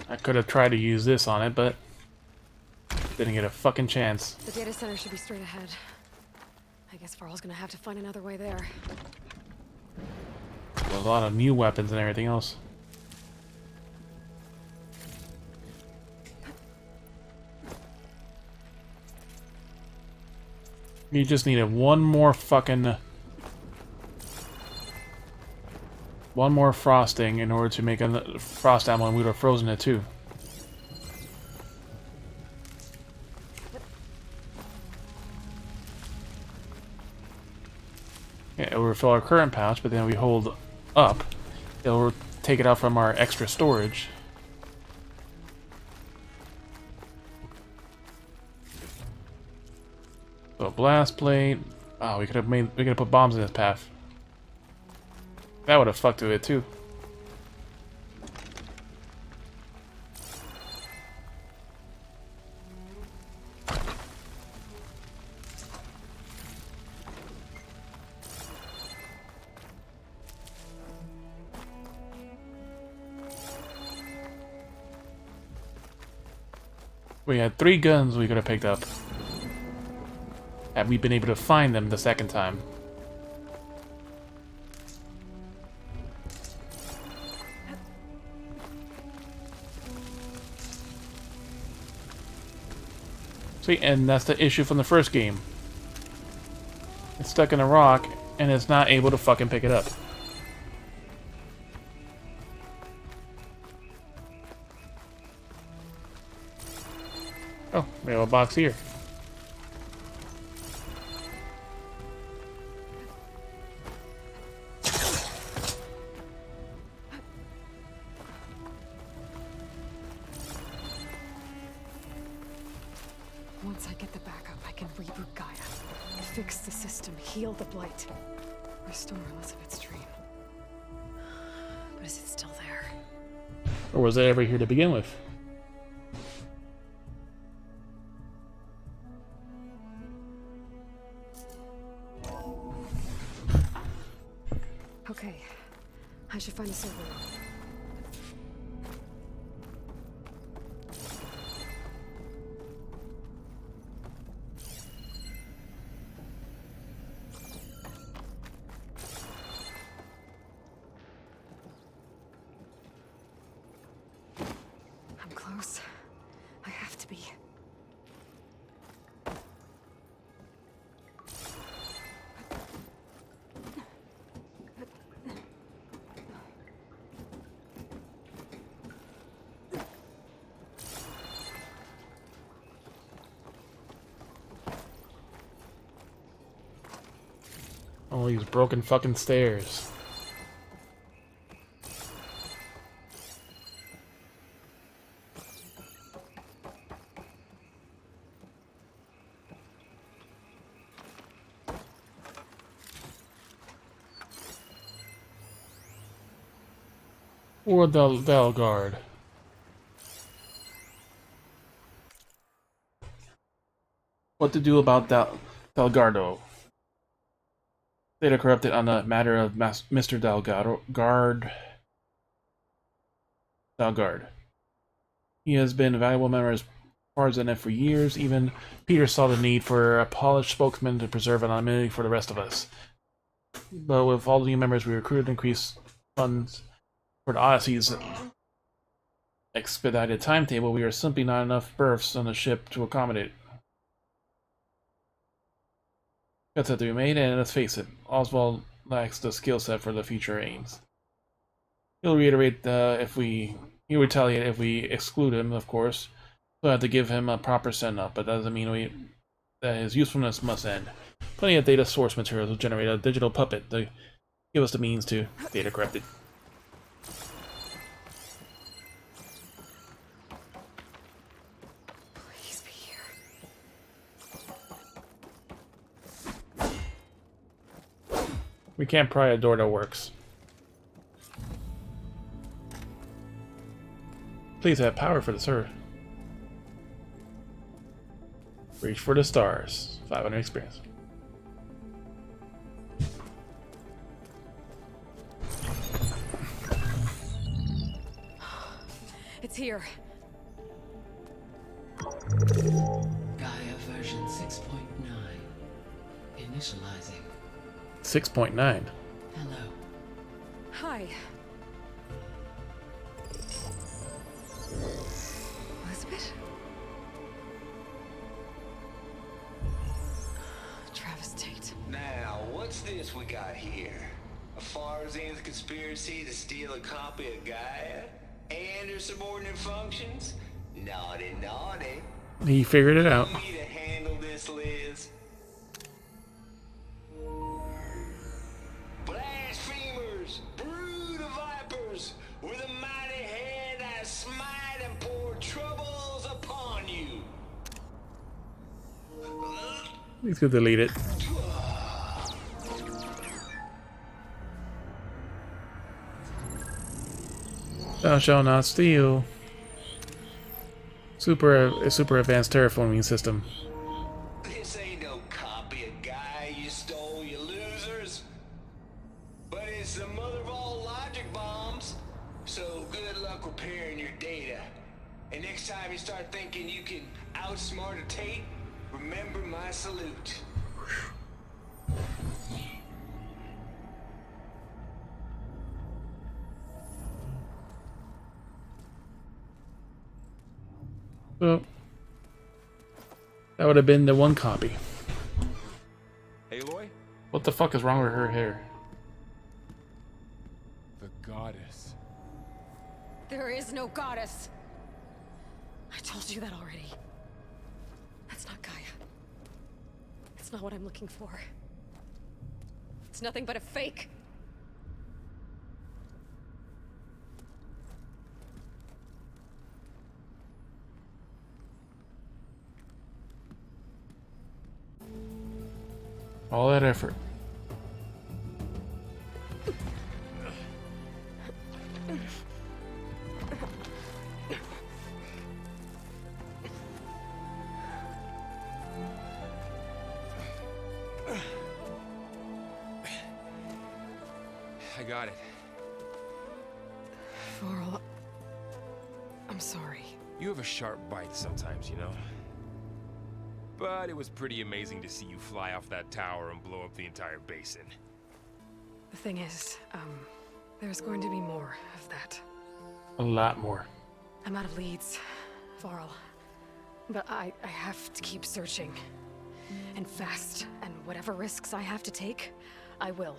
C: I could have tried to use this on it, but didn't get a fucking chance.
D: The data center should be straight ahead. I guess Varl's gonna have to find another way there.
C: A lot of new weapons and everything else. You just needed one more fucking... one more frosting in order to make a frost ammo, and we would have frozen it too. Yeah, it will refill our current pouch, but then we hold up. It'll take it out from our extra storage. So blast plate. Oh, we could have put bombs in this path. That would have fucked with it too. We had 3 guns we could have picked up. Had we been able to find them the second time. See, and that's the issue from the first game. It's stuck in a rock, and it's not able to fucking pick it up. Oh, we have a box here.
D: Once I get the backup, I can reboot Gaia. Fix the system, heal the blight. Restore Elizabeth's dream. But is it still there?
C: Or was it ever here to begin with?
D: Okay. I should find a server room. I'm close. I have to be.
C: All these broken fucking stairs. Or the guard. What to do about Delgado? Data corrupted on the matter of Mr. Dalgard. He has been a valuable member as far as I know for years. Even Peter saw the need for a polished spokesman to preserve anonymity for the rest of us. But with all the new members we recruited, increased funds for the Odyssey's expedited timetable, we are simply not enough berths on the ship to accommodate. Cuts have to be made, and let's face it, Oswald lacks the skill set for the future aims. He'll retaliate if we exclude him, of course. We'll have to give him a proper send-up, but that doesn't mean that his usefulness must end. Plenty of data source materials will generate a digital puppet to give us the means to data corrupt it.
D: Please be here.
C: We can't pry a door that works. Please have power for the server. Reach for the stars. 500 experience.
D: It's here.
I: Gaia version 6.9. Initializing.
C: 6.9.
I: Hello.
D: Hi. Elizabeth? Travis Tate.
J: Now, what's this we got here? A Farzan's conspiracy to steal a copy of Gaia? And her subordinate functions? Naughty, naughty.
C: He figured it out.
J: You need to handle this, Liz. Blasphemers, brood of vipers, with a mighty hand I smite and pour troubles upon you.
C: He's gonna delete it. Thou shalt not steal. Super advanced terraforming system.
J: This ain't no copy of Gaia you stole, you losers. But it's the mother of all logic bombs. So good luck repairing your data. And next time you start thinking you can outsmart a Tate, remember my salute.
C: So that would have been the one copy.
E: Aloy?
C: What the fuck is wrong with her hair?
E: The goddess.
D: There is no goddess. I told you that already. That's not Gaia. It's not what I'm looking for. It's nothing but a fake.
C: All that effort.
E: I got it.
D: Varl, I'm sorry.
E: You have a sharp bite sometimes, you know? But it was pretty amazing to see you fly off that tower and blow up the entire basin.
D: The thing is, there's going to be more of that.
C: A lot more.
D: I'm out of leads, Varl. But I have to keep searching. And fast. And whatever risks I have to take, I will.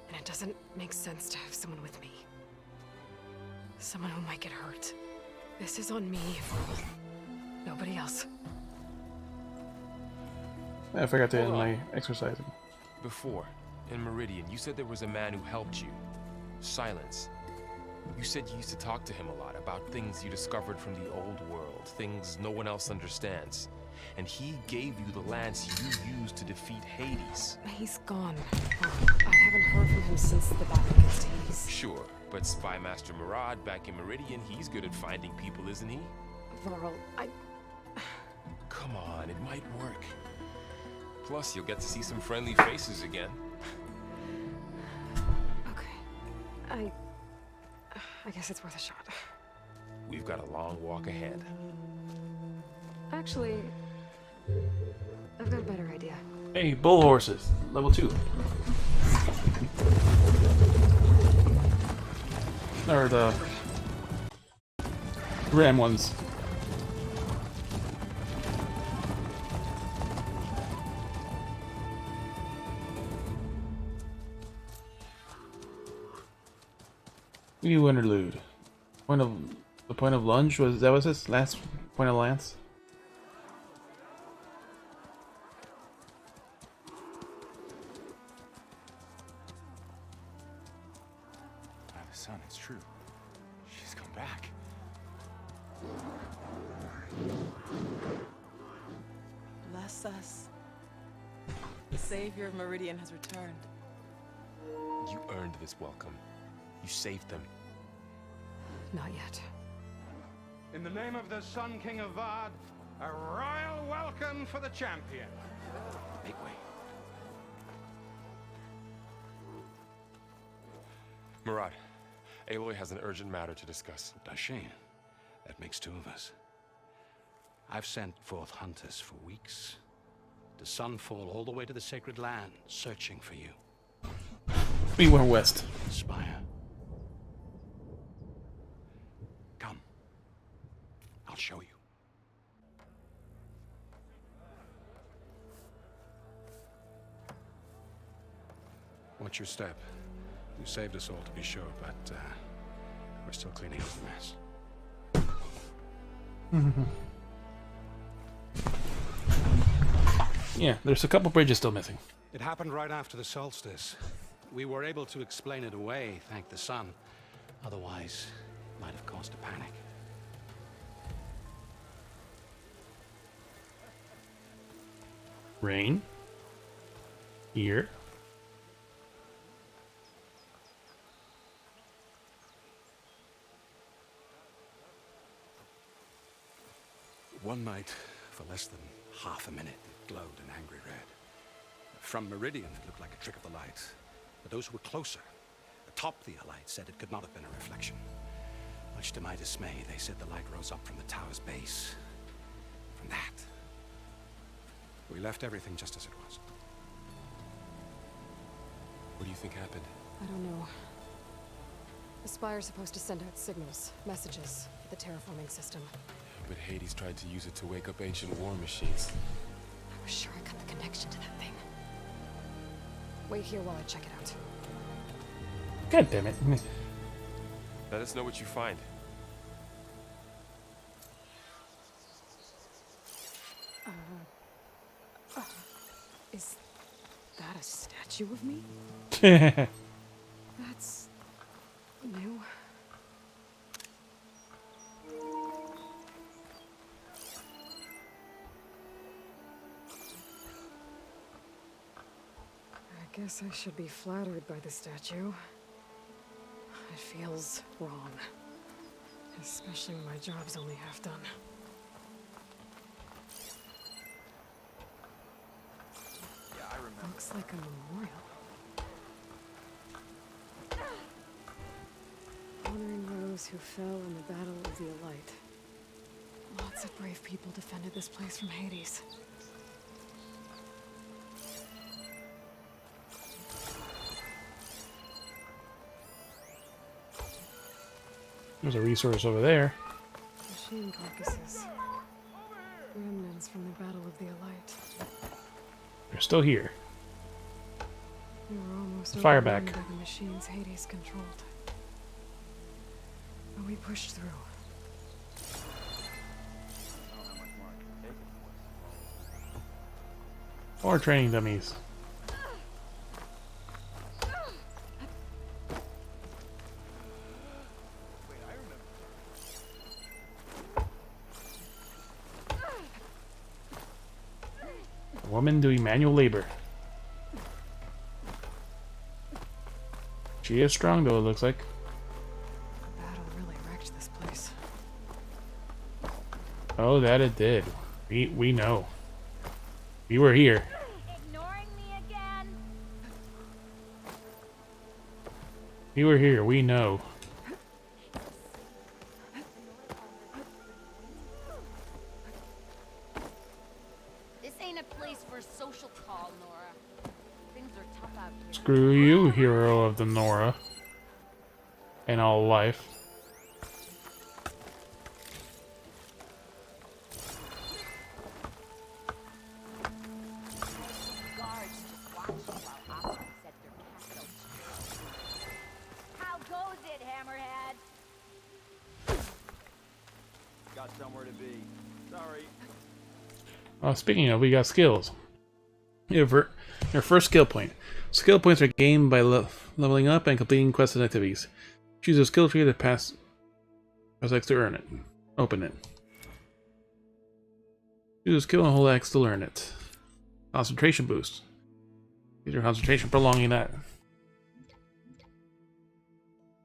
D: And it doesn't make sense to have someone with me. Someone who might get hurt. This is on me, Varl. Nobody else.
C: I forgot to end my exercising.
E: Before, in Meridian, you said there was a man who helped you. Silence. You said you used to talk to him a lot about things you discovered from the old world, things no one else understands. And he gave you the lance you used to defeat Hades.
D: He's gone. I haven't heard from him since the battle against Hades.
E: Sure, but Spy Master Murad back in Meridian, he's good at finding people, isn't he?
D: Varl,
E: Come on, it might work. Plus, you'll get to see some friendly faces again.
D: Okay. I guess it's worth a shot.
E: We've got a long walk ahead.
D: Actually, I've got a better idea.
C: Hey, bull horses, level 2. Or the ram ones. New interlude. The point of lunge was his last point of lance.
K: The sun, it's true. She's come back.
L: Bless us. The savior of Meridian has returned.
E: You earned this welcome. You saved them.
D: Not yet.
M: In the name of the Sun King of Vard, a royal welcome for the champion.
K: Make way.
E: Murad, Aloy has an urgent matter to discuss.
K: Dashane, that makes 2 of us. I've sent forth hunters for weeks. To Sunfall all the way to the Sacred Land, searching for you.
C: We went west.
K: Spire. Come. I'll show you. Watch your step. You saved us all, to be sure, but we're still cleaning up the mess.
C: Yeah, there's a couple bridges still missing.
K: It happened right after the solstice. We were able to explain it away, thank the sun. Otherwise, it might have caused a panic.
C: Rain. Here.
K: One night, for less than half a minute, it glowed an angry red. From Meridian, it looked like a trick of the light. But those who were closer, atop the light, said it could not have been a reflection. Much to my dismay, they said the light rose up from the tower's base. From that, we left everything just as it was.
E: What do you think happened?
D: I don't know. The Spire's supposed to send out signals, messages, for the terraforming system.
E: But Hades tried to use it to wake up ancient war machines.
D: I was sure I got the connection to that thing. Wait here while I check it out.
C: God damn it.
E: Let us know what you find.
D: Is that a statue of me? That's new. I guess I should be flattered by the statue. It feels wrong. Especially when my job's only half done.
K: Yeah, I remember.
D: Looks like a memorial. those who fell in the Battle of the Elite. Lots of brave people defended this place from Hades.
C: There's a resource over there.
D: Machine carcasses. Remnants from the Battle of the Elite.
C: They're still here.
D: We were almost
C: Fire
D: overrun
C: back.
D: by the machines Hades controlled. But we pushed through.
C: Or training dummies. Woman doing manual labor. She is strong though, it looks like.
D: The battle really wrecked this place.
C: Oh, that it did. We know. We were here.
N: Ignoring me again?
C: We were here, we know.
N: This ain't a place for a social call, Nora. Things are tough out here.
C: Screw you, hero of the Nora. And all life.
N: Guards just watching while officers set their castle. How goes it, Hammerhead?
O: Got somewhere to be. Sorry.
C: Speaking of, we got skills. Your first skill point. Skill points are gained by leveling up and completing quests and activities. Choose a skill tree to press X to earn it. Open it. Choose a skill and hold X to learn it. Concentration boost. Use your concentration, prolonging that.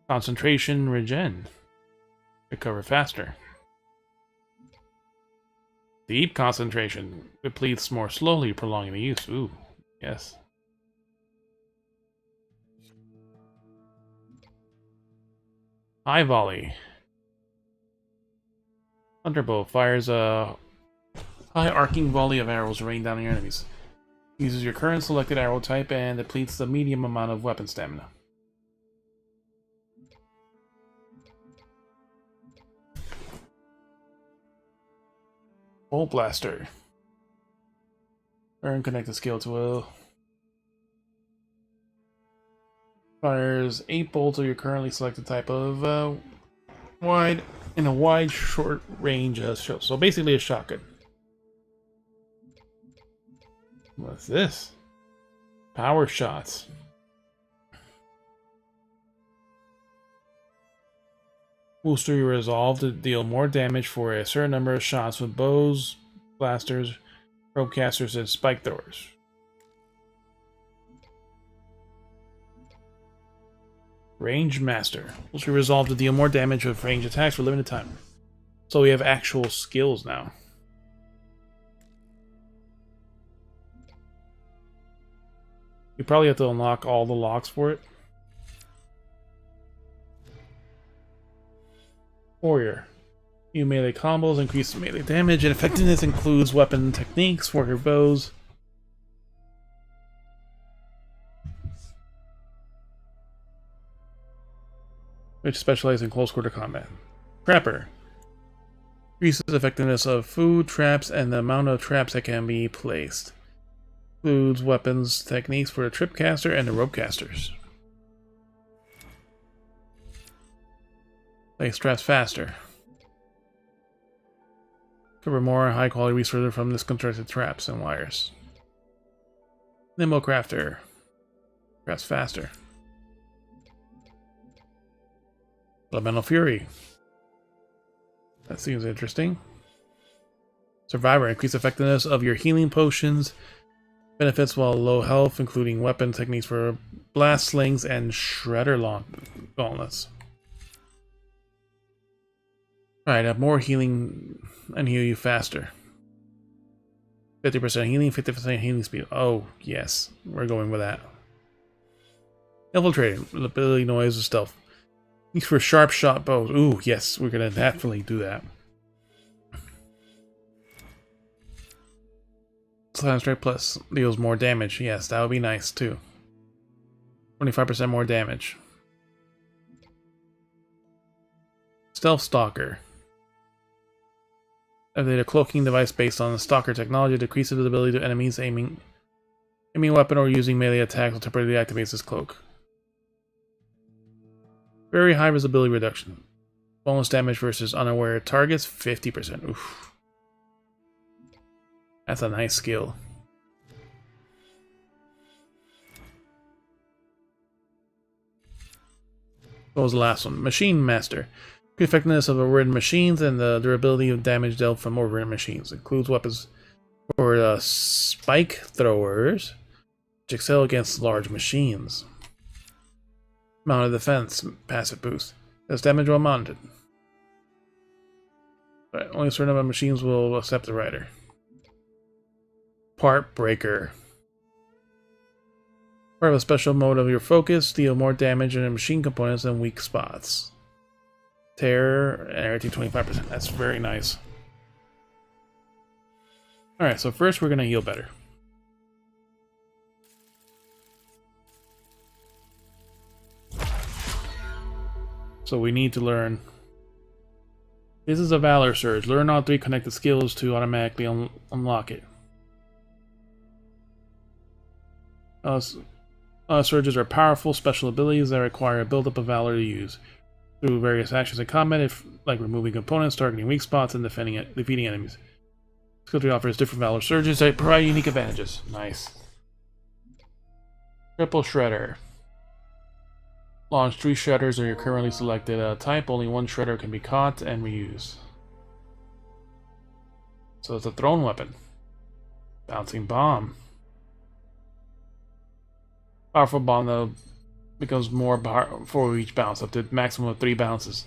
C: Concentration regen. Recover faster. Deep concentration. Depletes more slowly, prolonging the use. Ooh, yes. High volley. Thunderbolt fires a high arcing volley of arrows to rain down on your enemies. Uses your current selected arrow type and depletes the medium amount of weapon stamina. Bolt Blaster. Earn connected skill to a... Fires 8 bolts of your currently selected type of wide short range shot. So basically a shotgun. What's this? Power shots. Booster your resolve to deal more damage for a certain number of shots with bows, blasters, rope casters, and spike throwers. Range Master. Booster your resolve to deal more damage with range attacks for a limited time. So we have actual skills now. You probably have to unlock all the locks for it. Warrior. You melee combos increase melee damage and effectiveness includes weapon techniques for your bows. Which specialize in close quarter combat. Trapper. Increases effectiveness of food, traps, and the amount of traps that can be placed. Includes weapons techniques for the trip caster and the rope casters. Place traps faster. Cover more high quality resources from disconstructed traps and wires. Nimble Crafter. Crafts faster. Elemental Fury. That seems interesting. Survivor. Increase effectiveness of your healing potions. Benefits while low health, including weapon techniques for blast slings and shredder gauntlets. Alright, have more healing and heal you faster. 50% healing, 50% healing speed. Oh, yes. We're going with that. Infiltrating. Ability noise of stealth. Thanks for sharp shot bows. Ooh, yes, we're gonna definitely do that. Slam strike plus deals more damage. Yes, that would be nice too. 25% more damage. Stealth Stalker. Activate a cloaking device based on the Stalker technology, decreases visibility to enemies aiming a weapon or using melee attacks, or temporarily activates this cloak. Very high visibility reduction. Bonus damage versus unaware targets, 50%. Oof. That's a nice skill. What was the last one? Machine Master. The effectiveness of overridden machines and the durability of damage dealt from overridden machines. Includes weapons for spike throwers, which excel against large machines. Mounted defense, passive boost. Does damage while mounted. Right, only a certain number of machines will accept the rider. Part Breaker. Part of a special mode of your focus, deal more damage in machine components than weak spots. Terror and everything 25%. That's very nice. Alright, so first we're gonna heal better. So we need to learn. This is a Valor Surge. Learn all 3 connected skills to automatically unlock it. Surges are powerful special abilities that require a buildup of Valor to use. Through various actions in combat, like removing opponents, targeting weak spots, and defeating enemies. Skill tree offers different Valor Surges that provide unique advantages. Nice. Triple Shredder. Launch 3 Shredders of your currently selected type. Only 1 Shredder can be caught and reused. So it's a thrown weapon. Bouncing Bomb. Powerful bomb that becomes more for each bounce, up to a maximum of 3 bounces.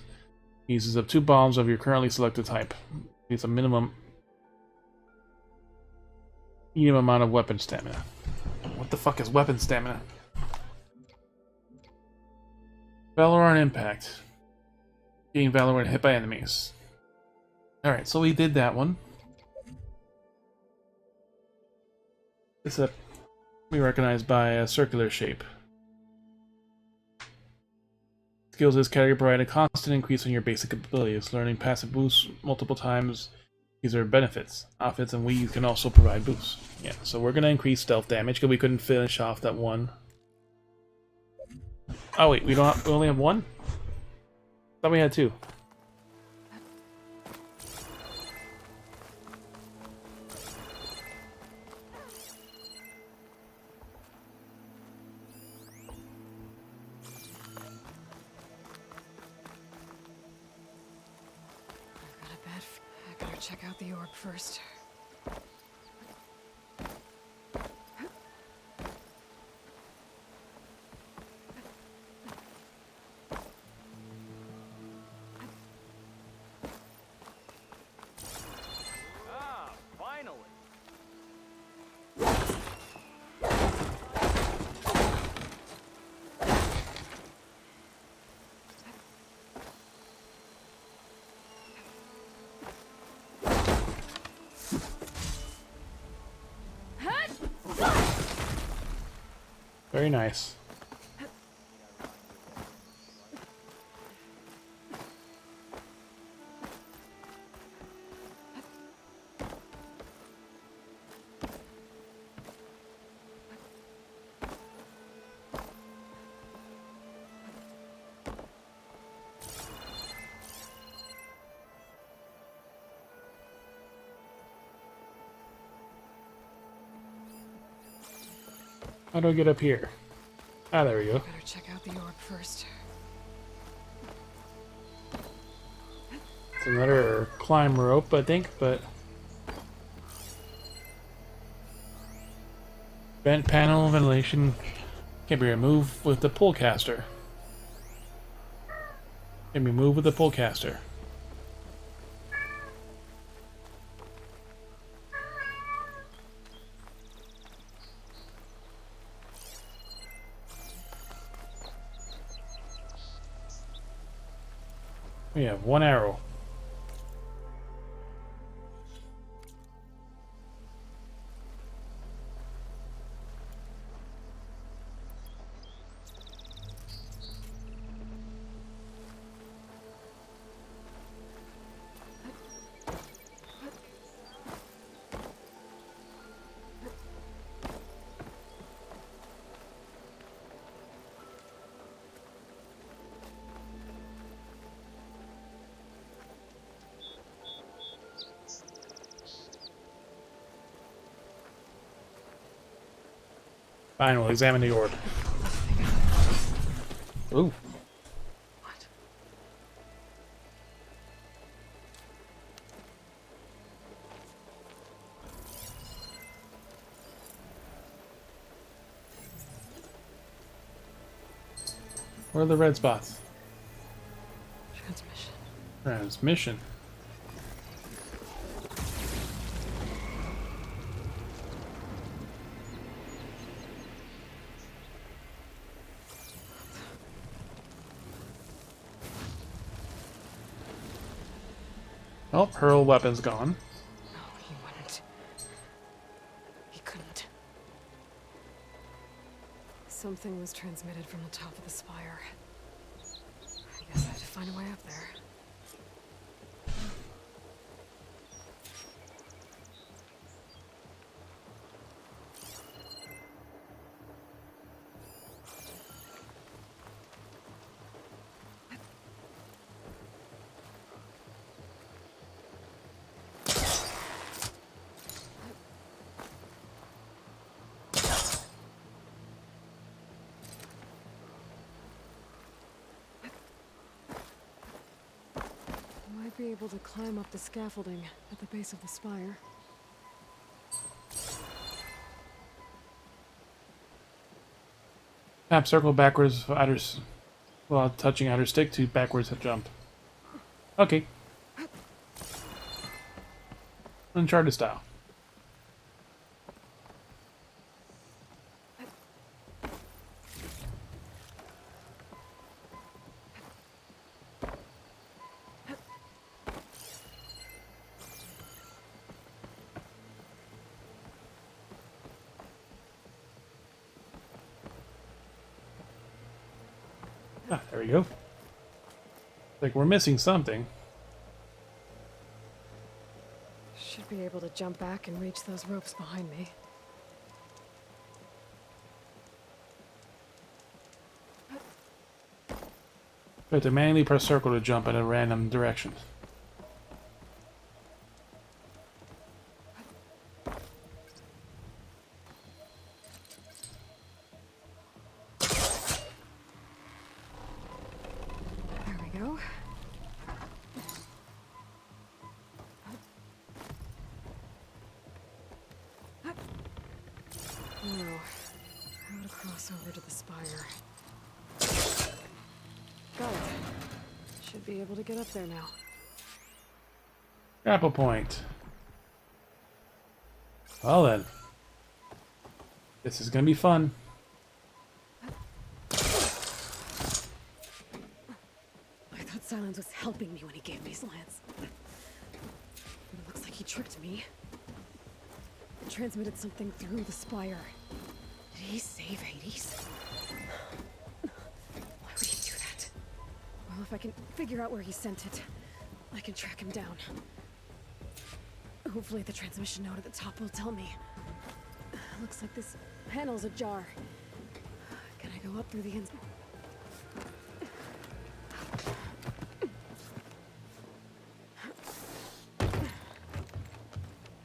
C: Uses up 2 bombs of your currently selected type. It's a medium amount of weapon stamina. What the fuck is weapon stamina? Valorant Impact. Gain Valor when hit by enemies. Alright, so we did that one. This up we recognize by a circular shape. Skills in this category provide a constant increase in your basic abilities. Learning passive boosts multiple times. These are benefits. Outfits and weave can also provide boosts. Yeah, so we're gonna increase stealth damage because we couldn't finish off that one. Oh wait, we only have 1? Thought we had 2.
D: I better check out the orb first.
C: Very nice. How do I get up here? Ah, there we go.
D: Better check out the orb first.
C: It's another climb rope, I think, but... Vent panel ventilation can be removed with the pull caster. Can be moved with the pull caster. We have one arrow. Fine, we'll examine the orb. Ooh. Where are the red spots?
D: Transmission.
C: Transmission. Oh, hurl weapon's gone.
D: No, he wouldn't. He couldn't. Something was transmitted from the top of the spire. I guess I had to find a way up there. Might be able to climb up the scaffolding at the base of the spire.
C: Tap circle backwards while touching outer stick to backwards jump. Okay. Uncharted style. Ah, there we go. Like we're missing something.
D: Should be able to jump back and reach those ropes behind me.
C: We have to manually press circle to jump in a random direction.
D: There we go. Now, how to cross over to the spire. Got it. Should be able to get up there now.
C: Grapple point. Well then. This is gonna be fun.
D: I thought Silence was helping me when he gave me slants. But it looks like he tricked me. And transmitted something through the spire. Did he save Hades? Why would he do that? Well, if I can figure out where he sent it, I can track him down. Hopefully the transmission note at the top will tell me. Looks like this panel's ajar. Can I go up through the ins?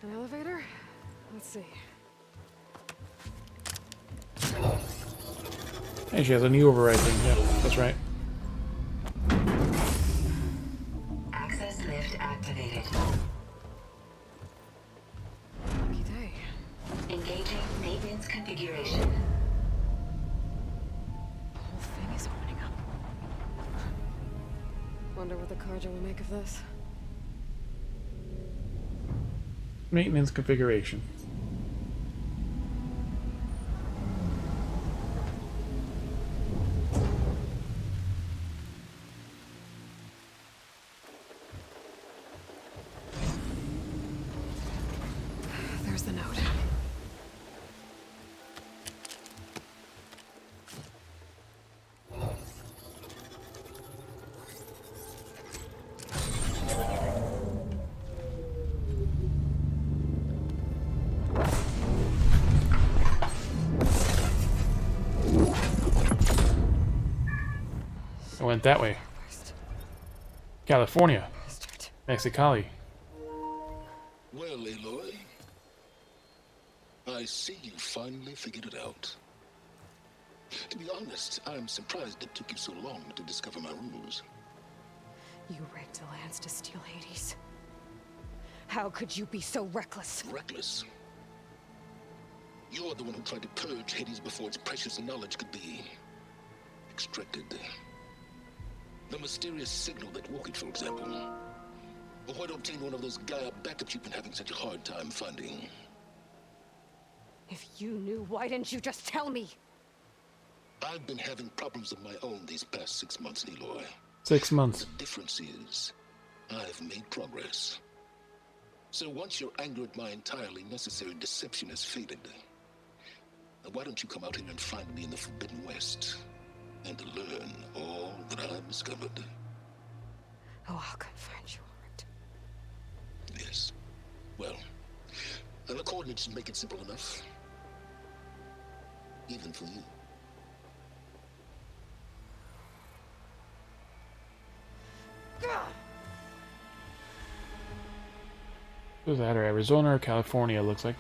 D: An elevator? Let's see.
C: Hey, she has a new override thing. Yeah, that's right.
P: Access lift activated.
D: Lucky day.
P: Engaging maintenance configuration.
D: The whole thing is opening up. Wonder what the Carja will make of this.
C: Maintenance configuration.
D: There's the note.
C: I went that way. California. Mexicali.
B: Well, Aloy, I see you finally figured it out. To be honest, I'm surprised it took you so long to discover my ruse.
D: You rigged the lands to steal Hades. How could you be so reckless?
B: Reckless? You're the one who tried to purge Hades before its precious knowledge could be extracted. The mysterious signal that woke it, for example. Or why to obtain one of those Gaia backups you've been having such a hard time finding.
D: If you knew, why didn't you just tell me?
B: I've been having problems of my own these past 6 months, Aloy.
C: 6 months.
B: The difference is, I've made progress. So once your anger at my entirely necessary deception has faded, why don't you come out here and find me in the Forbidden West, and learn all that I've discovered?
D: Oh, I'll come find you, all right.
B: Yes. Well, and the coordinates should make it simple enough. Even for you.
C: Was that or Arizona or California, it looks like.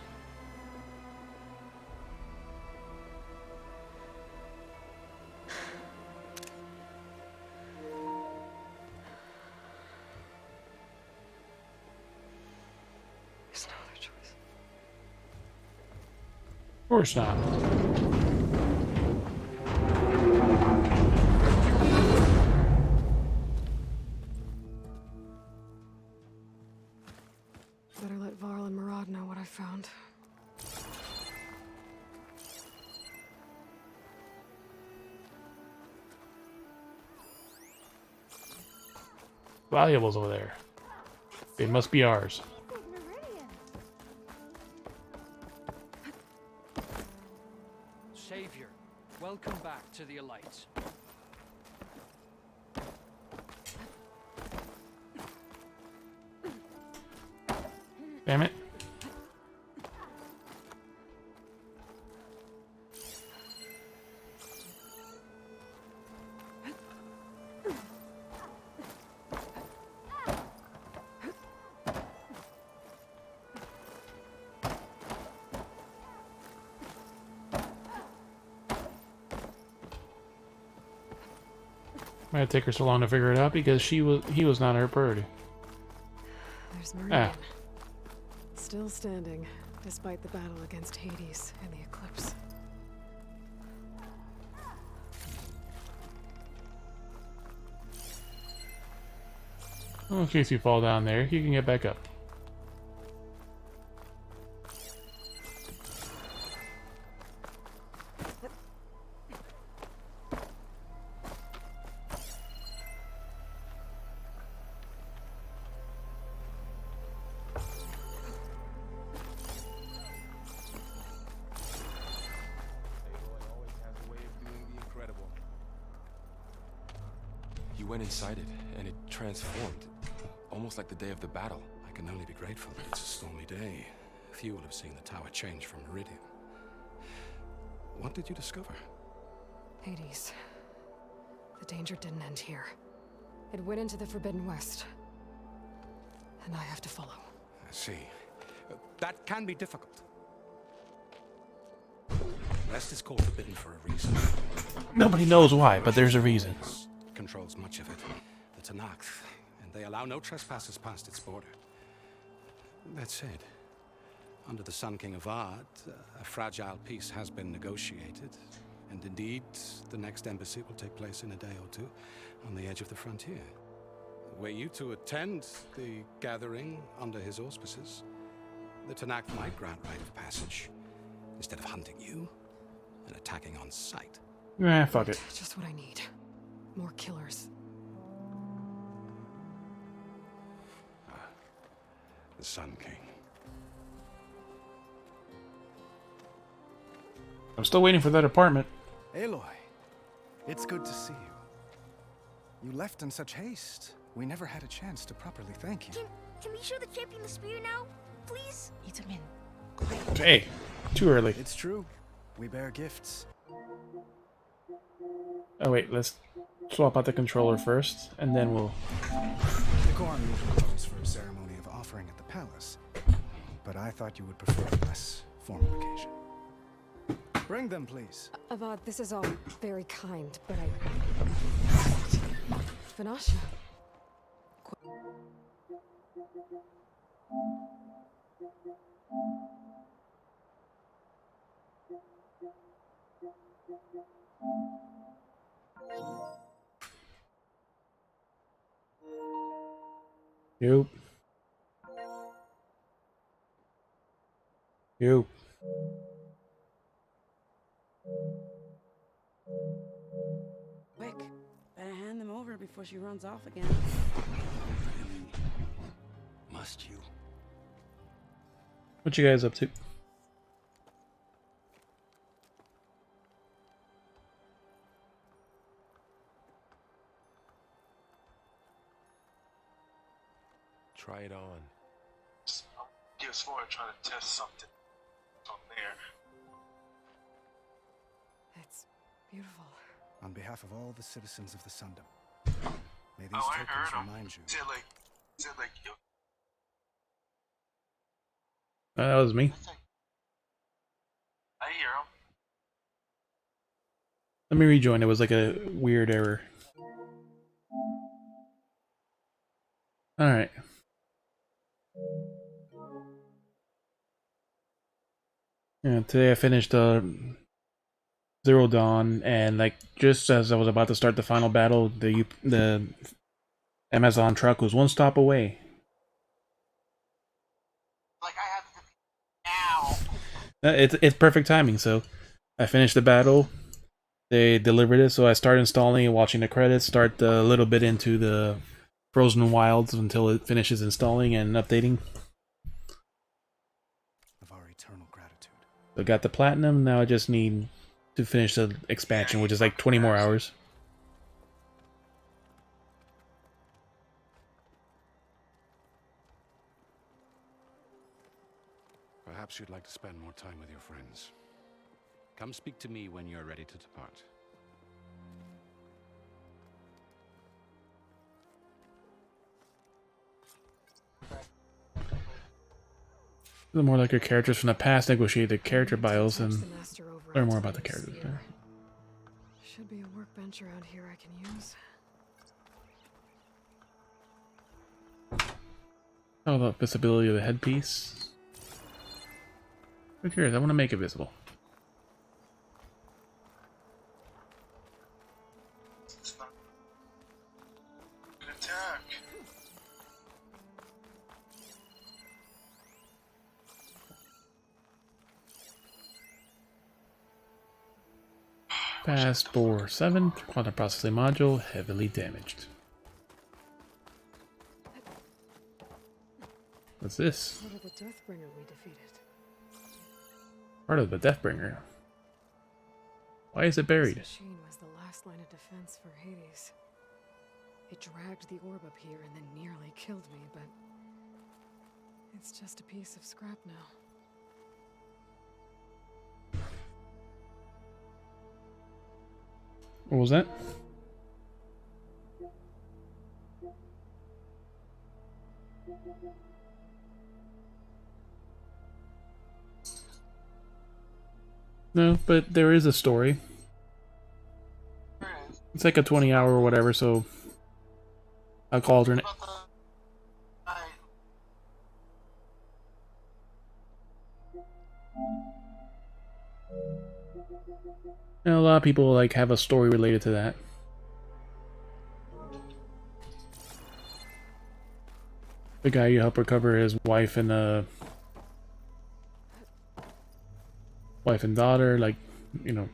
D: There's no other choice.
C: Of course not.
D: Better let Varl and Murad know what I found.
C: Valuables over there. They must be ours.
Q: Savior, welcome back to the Elites.
C: Damn it. Might take her so long to figure it out because he was not her bird.
D: There's Meridian.
C: Ah.
D: Still standing, despite the battle against Hades and the Eclipse.
C: Well, in case you fall down there, you can get back up.
E: You went inside it, and it transformed. Almost like the day of the battle.
K: I can only be grateful that it's a stormy day. Few will have seen the tower change from Meridian. What did you discover?
D: Hades. The danger didn't end here. It went into the Forbidden West. And I have to follow.
K: I see. That can be difficult. West is called forbidden for a reason.
C: Nobody knows why, but there's a reason.
K: Controls much of it. The Tanakh, and they allow no trespassers past its border. That said, under the Sun King of Ard, a fragile peace has been negotiated, and indeed, the next embassy will take place in a day or two on the edge of the frontier. Were you to attend the gathering under his auspices, the Tanakh might grant right of passage, instead of hunting you and attacking on sight.
C: Nah, fuck it.
D: Just what I need. More killers.
K: The Sun King.
C: I'm still waiting for that apartment.
R: Aloy, it's good to see you. You left in such haste. We never had a chance to properly thank you.
S: Can we show the champion the spear now? Please?
L: Itamin.
C: Hey, too early.
R: It's true. We bear gifts.
C: Oh wait, let's swap out the controller first, and then we'll...
R: Decorum usually calls for a ceremony of offering at the palace, but I thought you would prefer a less formal occasion. Bring them, please.
D: Avad, this is all very kind, but I... Vanasha.
C: Yup. Yup.
L: Quick, better hand them over before she runs off again.
K: Must you?
C: What you guys up to?
E: Try it on.
A: PS4 trying to test something on there.
D: It's beautiful.
R: On behalf of all the citizens of the Sundom, may these
A: I
R: tokens
A: heard him.
R: remind you.
A: Said like, yo,
C: That was me.
A: I hear him.
C: Let me rejoin. It was like a weird error. Alright. Yeah, today I finished Zero Dawn, and like just as I was about to start the final battle, the Amazon truck was one stop away.
A: Like I have to now.
C: It's perfect timing. So I finished the battle. They delivered it, so I started installing and watching the credits. Start a little bit into the Frozen Wilds until it finishes installing and updating.
R: Of our eternal gratitude.
C: I got the platinum. Now I just need to finish the expansion, which is like 20 more hours.
K: Perhaps you'd like to spend more time with your friends. Come speak to me when you're ready to depart.
C: The more like your characters from the past, negotiate the character bios and learn more about the characters.
D: Should be a workbench around here I can use.
C: How about visibility of the headpiece? Who cares? I want to make it visible.
A: Good attack.
C: Fast bore 7, quantum processing module heavily damaged. What's this?
D: Part of the Deathbringer we defeated.
C: Part of the Deathbringer. Why is it buried?
D: This machine was the last line of defense for Hades. It dragged the orb up here and then nearly killed me, but it's just a piece of scrap now.
C: What was that? No, but there is a story. It's like a 20-hour or whatever, so I'll call alternate. And a lot of people like have a story related to that. The guy you help recover his wife and daughter, like, you know,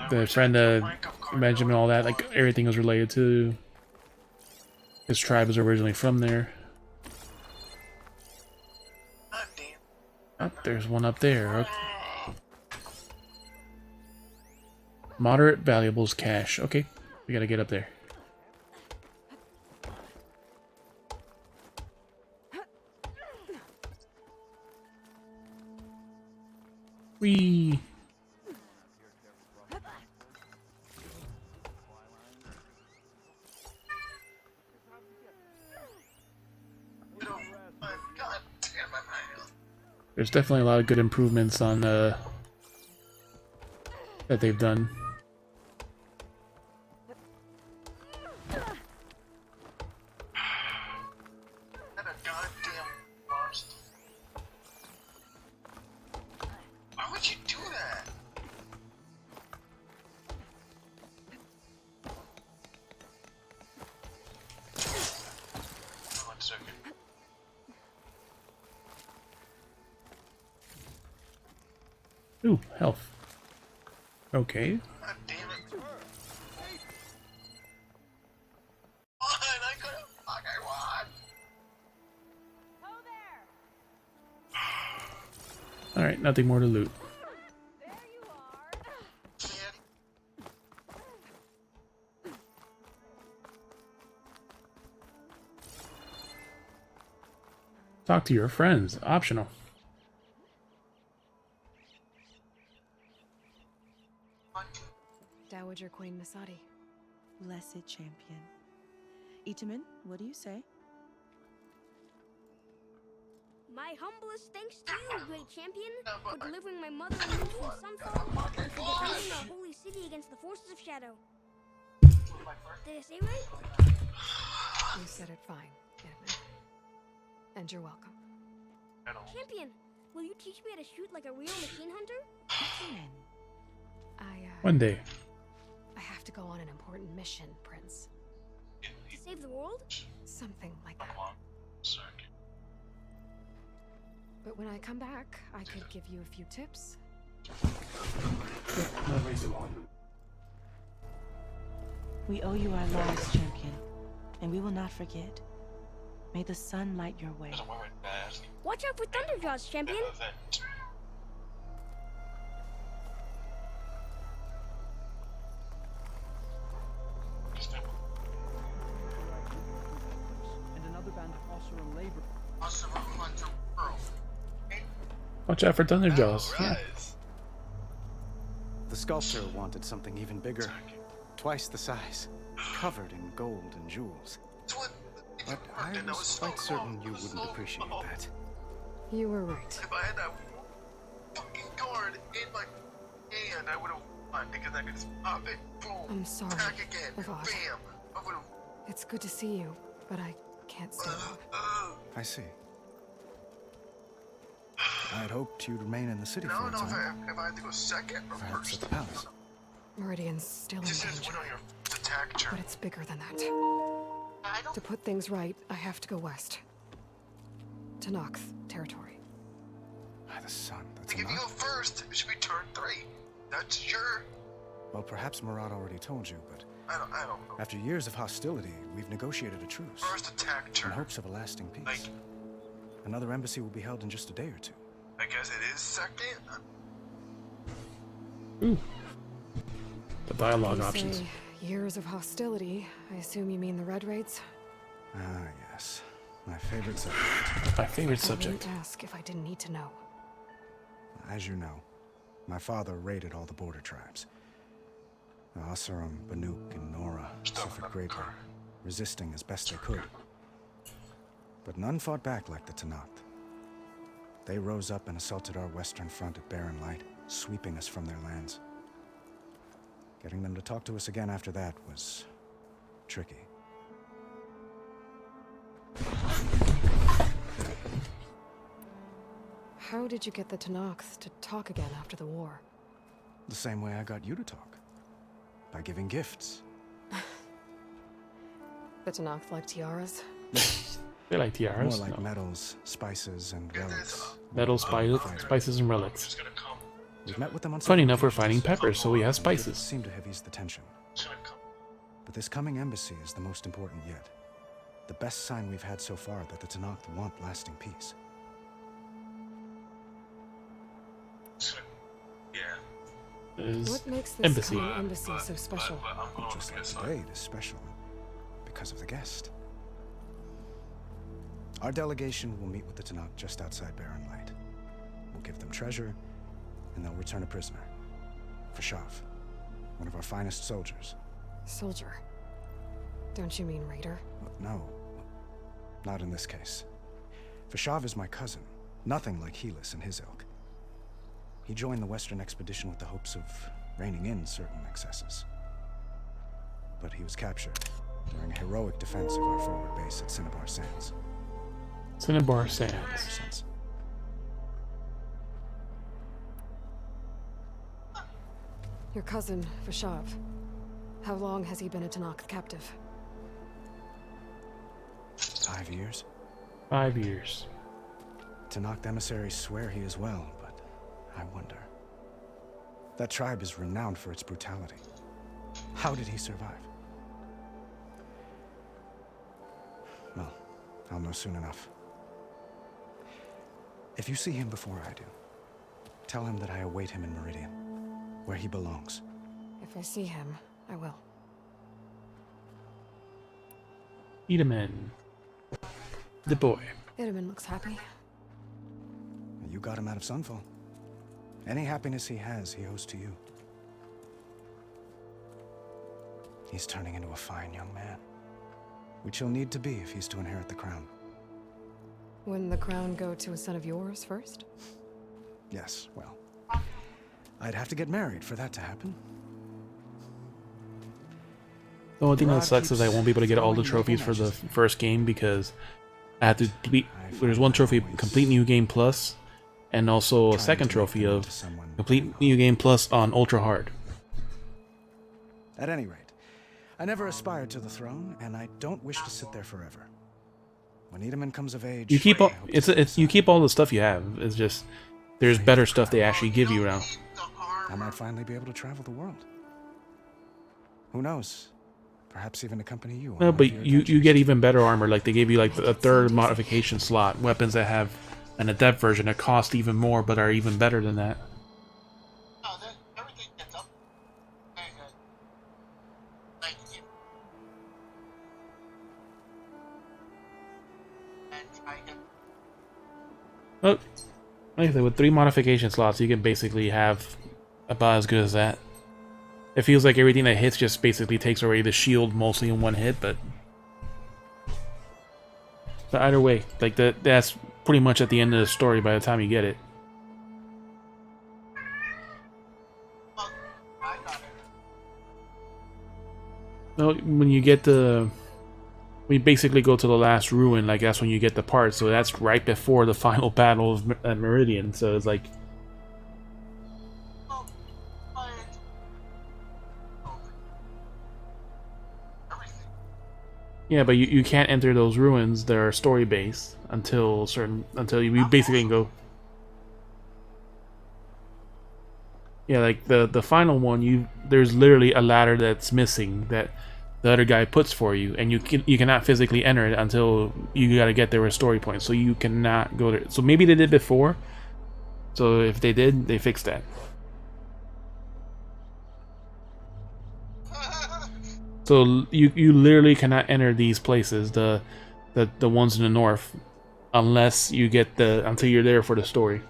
C: the friend Benjamin, all that, like everything was related to his tribe was originally from there. Oh, there's one up there. Okay. Moderate valuables cache. Okay, we gotta get up there. Whee! There's definitely a lot of good improvements on that they've done.
J: Why would you do that? One second.
C: Ooh, health. Okay.
J: God damn it. I couldn't fucking watch.
C: Alright, nothing more to loot. Talk to your friends. Optional.
D: Dowager Queen Masadi.
L: Blessed champion. Itaman, what do you say?
S: My humblest thanks to you, great champion, for delivering my mother and you from Sunfall, and for defending our holy city against the forces of Shadow. Did I say right?
D: You said it fine, Itaman. And you're welcome.
S: Champion, will you teach me how to shoot like a real machine hunter?
C: One day.
D: I have to go on an important mission, Prince.
S: Save the world?
D: Something like that. But when I come back, I could give you a few tips.
L: We owe you our lives, champion, and we will not forget. May the sun light your way.
S: Watch out for Thunderjaws, champion!
Q: And another band of Osserum labor.
C: Watch out for Thunderjaws. Yeah.
R: The sculptor wanted something even bigger. Twice the size. Covered in gold and jewels. But I was quite certain you wouldn't appreciate that.
D: You were right.
J: If I had that fucking card in my hand, I would have won because I could just pop it, boom,
D: I'm sorry,
J: attack again,
D: Avad.
J: bam. I would have.
D: It's good to see you, but I can't stay long.
R: I see. I'd hoped you'd remain in the city for a
J: No,
R: time.
J: if I had to go second or
R: Perhaps
J: first.
R: at the palace.
D: Meridian's still in
J: This is
D: danger,
J: when on your attack turn.
D: but it's bigger than that. To put things right, I have to go west. To Nox territory.
R: By the sun, that's
J: If you
R: enough.
J: go first, it should be turn 3. That's your.
R: Well, perhaps Murad already told you, but
J: I don't know.
R: after years of hostility, we've negotiated a truce.
J: First attack turn.
R: In hopes of a lasting peace.
J: Like,
R: Another embassy will be held in just a day or two.
J: I guess it is second.
C: Ooh. The dialogue
D: You
C: options.
D: say years of hostility. I assume you mean the Red Raids?
R: Ah, yes. My favorite subject.
C: My favorite
D: I
C: subject.
D: wouldn't ask if I didn't need to know.
R: As you know, my father raided all the border tribes. The Osserum, Banuk, and Nora suffered greatly, resisting as best they could. But none fought back like the Tanath. They rose up and assaulted our western front at Barren Light, sweeping us from their lands. Getting them to talk to us again after that was tricky.
D: How did you get the Tanakhs to talk again after the war?
R: The same way I got you to talk. By giving gifts.
D: The Tanakhs like tiaras?
C: They like tiaras.
R: More like
C: No.
R: metals, spices, and relics.
C: Metal, spices, and relics.
R: We've met with them on
C: Funny
R: several
C: enough, we're
R: occasions.
C: finding peppers, so we have
R: Gifts
C: spices.
R: seem to have eased the tension. But this coming embassy is the most important yet. The best sign we've had so far that the Tanakh want lasting peace.
J: Yeah.
C: his
D: What makes this
C: embassy.
D: common embassy so special?
R: Just like today, it is special because of the guest. Our delegation will meet with the Tanakh just outside Barren Light. We'll give them treasure, and they'll return a prisoner. Fashav, one of our finest soldiers.
D: Soldier? Don't you mean raider?
R: No, not in this case. Fashav is my cousin, nothing like Helis and his ilk. He joined the Western expedition with the hopes of reining in certain excesses. But he was captured during a heroic defense of our forward base at Cinnabar Sands.
C: Cinnabar Sands.
D: Your cousin, Vashav. How long has he been a Tanakh captive?
R: 5 years.
C: 5 years.
R: Tanakh emissaries swear he is well, but I wonder. That tribe is renowned for its brutality. How did he survive? Well, I'll know soon enough. If you see him before I do, tell him that I await him in Meridian, where he belongs.
D: If I see him, I will.
C: Edaman. The boy.
D: Edaman looks happy.
R: You got him out of Sunfall. Any happiness he has, he owes to you. He's turning into a fine young man, which he'll need to be if he's to inherit the crown.
D: Wouldn't the crown go to a son of yours first?
R: Yes, well, I'd have to get married for that to happen.
C: The only thing that sucks is I won't be able to get all the trophies for the first game because I have to beat. There's one trophy, complete New Game Plus, and also a second trophy of complete New Game Plus on Ultra Hard.
R: At any rate, I never aspired to the throne, and I don't wish to sit there forever. When Edaman comes of age,
C: You keep all you keep all the stuff you have. It's just there's better stuff they actually give you now.
R: I might finally be able to travel the world. Who knows? Perhaps even accompany you.
C: No, but you get even better armor. Like they gave you like a third modification slot. Weapons that have an adept version that cost even more, but are even better than that. Well, like I said, with 3 modification slots, you can basically have about as good as that. It feels like everything that hits just basically takes away the shield mostly in one hit, but either way, like that's pretty much at the end of the story by the time you get it. No, when you basically go to the last ruin, like that's when you get the part, so that's right before the final battle of Meridian, so it's like yeah, but you can't enter those ruins that are story based until you basically can go. Yeah, like the final one, there's literally a ladder that's missing that the other guy puts for you, and you cannot physically enter it until you gotta get there with story points. So you cannot go there. So maybe they did before. So if they did, they fixed that. So you literally cannot enter these places, the ones in the north, unless you get until you're there for the story.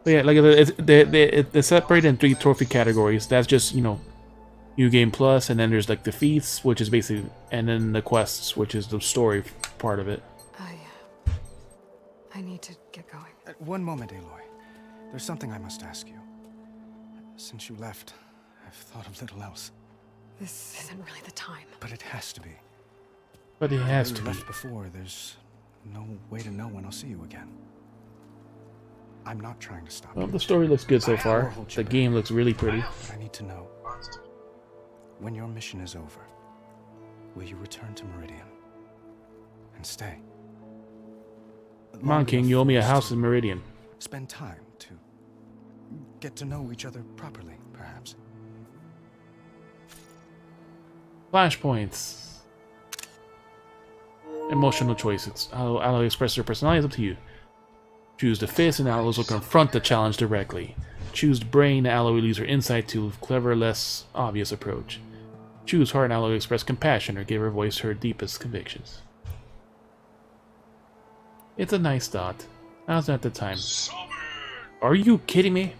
C: But yeah, like they're separated in 3 trophy categories. That's just, you know, New Game Plus, and then there's like the feats, which is basically, and then the quests, which is the story part of it.
D: I need to get going.
R: One moment, Aloy. There's something I must ask you. Since you left, I've thought of little else.
D: This isn't really the time.
R: But it has to be.
C: But it has to be.
R: Left before, there's no way to know when I'll see you again. I'm not trying to stop
C: Well,
R: you.
C: the story looks good so far. The game looks really pretty.
R: But I need to know, when your mission is over, will you return to Meridian and stay?
C: Come on, King, you owe me a house in Meridian.
R: Spend time to get to know each other properly, perhaps.
C: Flashpoints. Emotional choices. How Aloy express their personality is up to you. Choose the fist, and Aloys will confront the challenge directly. Choose the brain, and Aloy will use her insight to a clever, less obvious approach. Choose heart, and Aloy will express compassion or give her voice her deepest convictions. It's a nice thought. Now's not the time. Are you kidding me?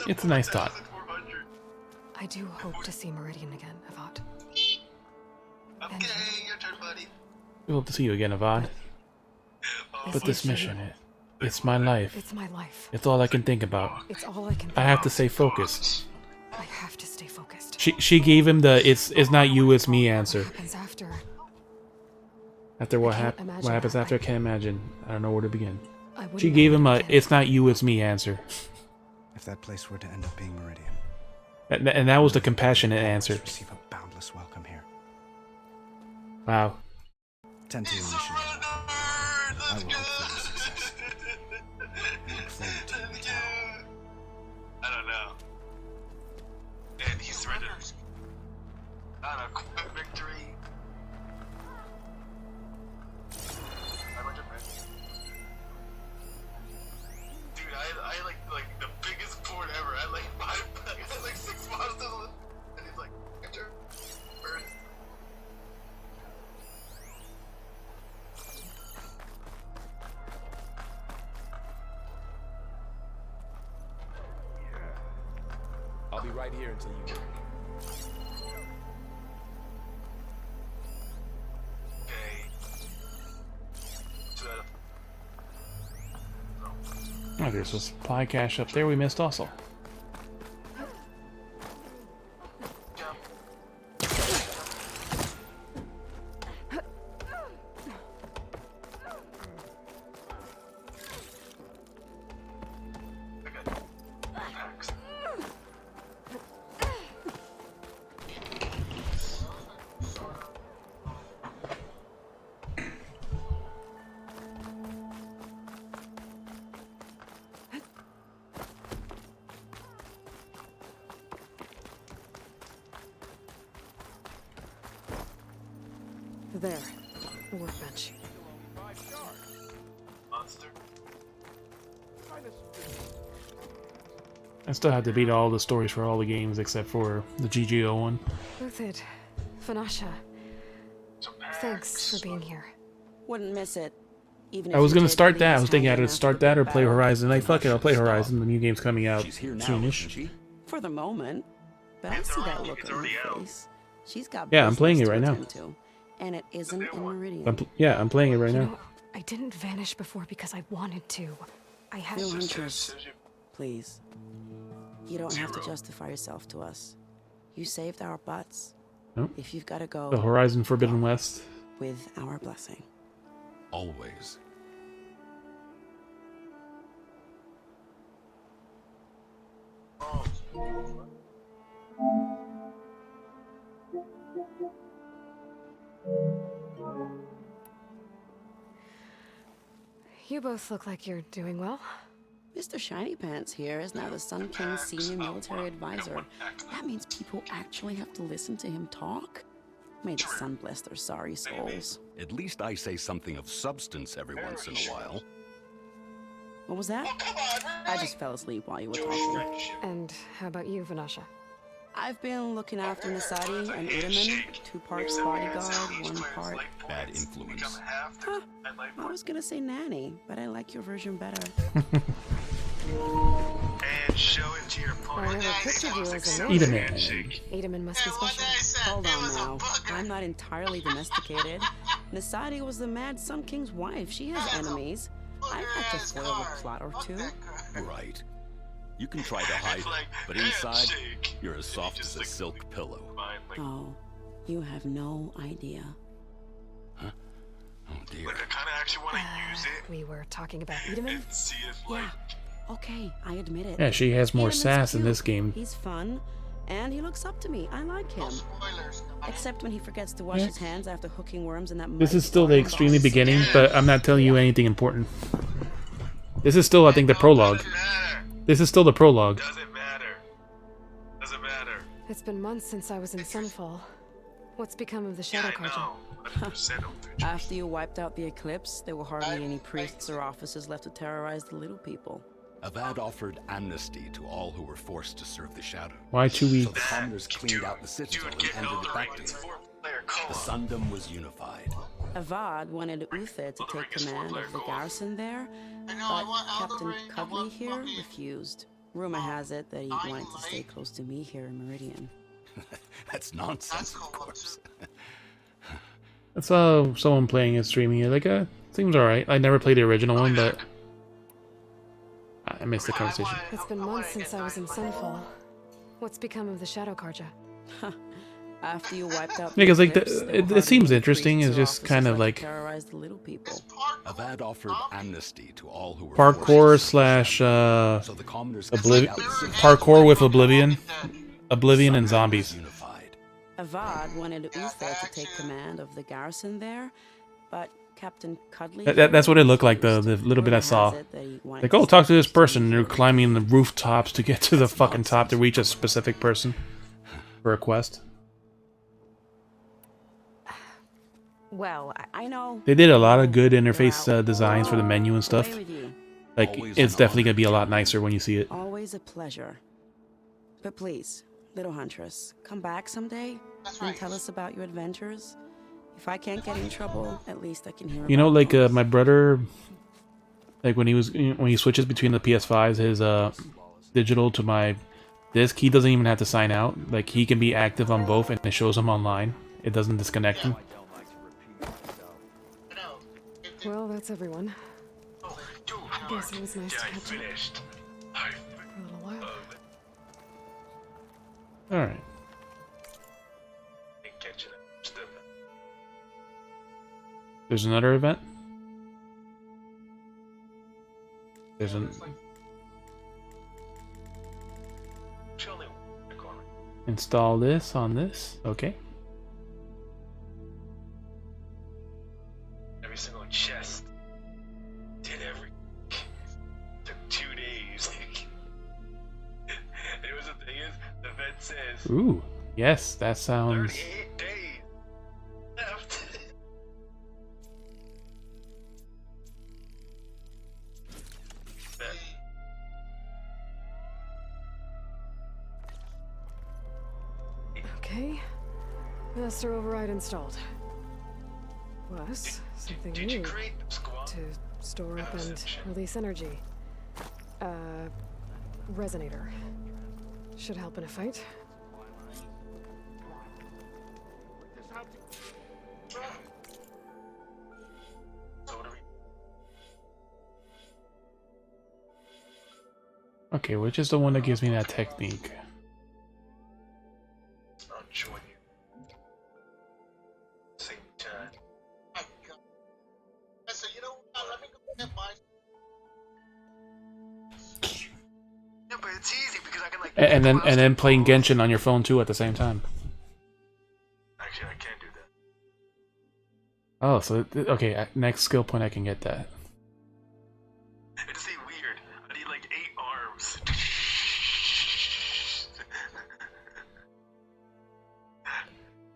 C: It's a nice thought.
D: I do hope to see Meridian again, Avad.
J: Okay, your turn, buddy.
C: We hope to see you again, Avad. But this mission, it's my life.
D: It's my life.
C: It's all I can think about.
D: It's all I can think
C: I have to stay focused.
D: I have to stay focused.
C: She gave him the it's not you, it's me answer.
D: What happens after?
C: After what
D: imagine
C: happens
D: how
C: after, I can't imagine. I don't know where to begin.
D: I wouldn't
C: She gave
D: know
C: him
D: where
C: a
D: to begin.
C: it's not you, it's me answer.
R: If that place were to end up being Meridian,
C: And that was the compassionate answer.
R: receive a boundless welcome here.
C: Wow.
R: Tend to your mission. I will hope for your success. I look forward to it.
J: I don't know. And he's threatened. Not a quick victory. Dude, I like the biggest board ever. I had like 6 monsters, and he's like, enter first.
E: I'll be right here until you.
C: Oh, there's a supply cache up there we missed also.
D: There. The workbench.
J: Monster.
C: I still have to beat all the stories for all the games except for the GGO one.
D: Luthid. Vanasha. Thanks for being here.
L: Wouldn't miss it. Even
C: I was gonna start that. I was thinking either to start that or play Horizon. Like, fuck it, I'll play Horizon. The new game's coming out soonish.
L: For the moment. But I see that look on her face. She's got
C: Yeah, I'm playing it
L: business
C: right
L: to
C: now.
L: attend to, and it isn't in Meridian.
C: I'm playing it right
D: You
C: now.
D: know, I didn't vanish before because I wanted to. I had
L: No interest. Please. You don't have to justify yourself to us. You saved our butts.
C: Nope.
L: If you've got to go
C: The Horizon Forbidden West.
L: with our blessing.
K: Always.
D: You both look like you're doing well.
L: Mr. Shiny Pants here is now the Sun King's senior military advisor. That means people actually have to listen to him talk? May the sun bless their sorry souls.
K: At least I say something of substance every once in a while.
L: What was that? I just fell asleep while you were talking.
D: And how about you, Vanasha?
L: I've been looking after Nasadi and Udaman, 2 parts bodyguard, 1 part...
K: Bad influence.
L: Huh. I was gonna say nanny, but I like your version better.
J: And show it to your opponent.
D: I never pictured you as a
C: Eat a
D: man.
C: man.
D: Edaman must be special.
L: Hold on now. I'm not entirely domesticated. Nasadi was the Mad Sun King's wife. She has enemies. I've had to foil a plot or 2.
K: Right. You can try to hide it, but inside, you're as soft as a silk pillow.
L: Oh, you have no idea.
K: Huh? Oh dear.
J: Like, I kind of actually want to use it.
D: We were talking about Edaman?
J: And see if, like...
L: Okay, I admit it.
C: Yeah, she has more
L: Edaman's
C: sass in
L: cute.
C: this game.
L: He's fun, and he looks up to me. I like him. Except when he forgets to wash
C: Yeah.
L: his hands after hooking worms in that
C: This
L: muddy
C: is still the
L: garden
C: extremely
L: box.
C: beginning, but I'm not telling you anything important. This is still, I think, the prologue. This is still the prologue.
J: Doesn't matter. Doesn't matter.
D: It's been months since I was in Sunfall. What's become of the Shadow Carja?
L: After you wiped out the eclipse, there were hardly any priests or officers left to terrorize the little people.
K: Avad offered amnesty to all who were forced to serve the Shadow.
C: Why 2 weeks?
K: So the commoners cleaned out the citadel and handed it back to him. The Sundom was unified.
L: Avad wanted Uther to take command of the garrison there, but Captain Cudley here refused. Rumor has it that he wanted to stay close to me here in Meridian.
K: That's nonsense, of course.
C: I saw someone playing and streaming it. Like, seems alright. I never played the original one, but I missed the conversation.
D: It's been months since I was in Sunfall. What's become of the Shadow Carja?
L: After you wiped out
C: because like it seems interesting. It's just kind of like
L: terrorize the little people.
K: Avad offered amnesty to all who were
C: parkour slash parkour with Oblivion and zombies.
L: Avad wanted Uther to take command of the garrison there, but Captain Cudley.
C: That's what it looked like. The little bit I saw. Like, oh, talk to this person. They're climbing the rooftops to get to the fucking top to reach a specific person for a quest.
L: Well, I know.
C: They did a lot of good interface designs for the menu and stuff. Like, it's definitely gonna be a lot nicer when you see it.
L: Always a pleasure. But please, little huntress, come back someday and tell us about your adventures. If I can't get in trouble, at least I can hear.
C: You know, like my brother, like when he switches between the PS5s, his digital to my disc, he doesn't even have to sign out. Like, he can be active on both, and it shows him online. It doesn't disconnect him.
D: Well, that's everyone. Guess it was nice to catch up for a little while.
C: Alright. There's another event? There's an... Install this on this, okay.
T: Every single chest. Did every... Took 2 days. It was the thing is, the vet says...
C: Ooh, yes, that sounds...
T: 38 days left.
D: Okay. Master override installed. Plus, something new to store up and release energy. Resonator. Should help in a fight.
C: Okay, which is the one that gives me that technique?
T: I'll join you. Same time. So you know what? Let me go get my. Yeah, but it's easy because I can like.
C: And then playing Genshin on your phone too at the same time.
T: Actually, I can't do that.
C: Oh, so okay. Next skill point, I can get that.
T: It's weird. I need like 8 arms.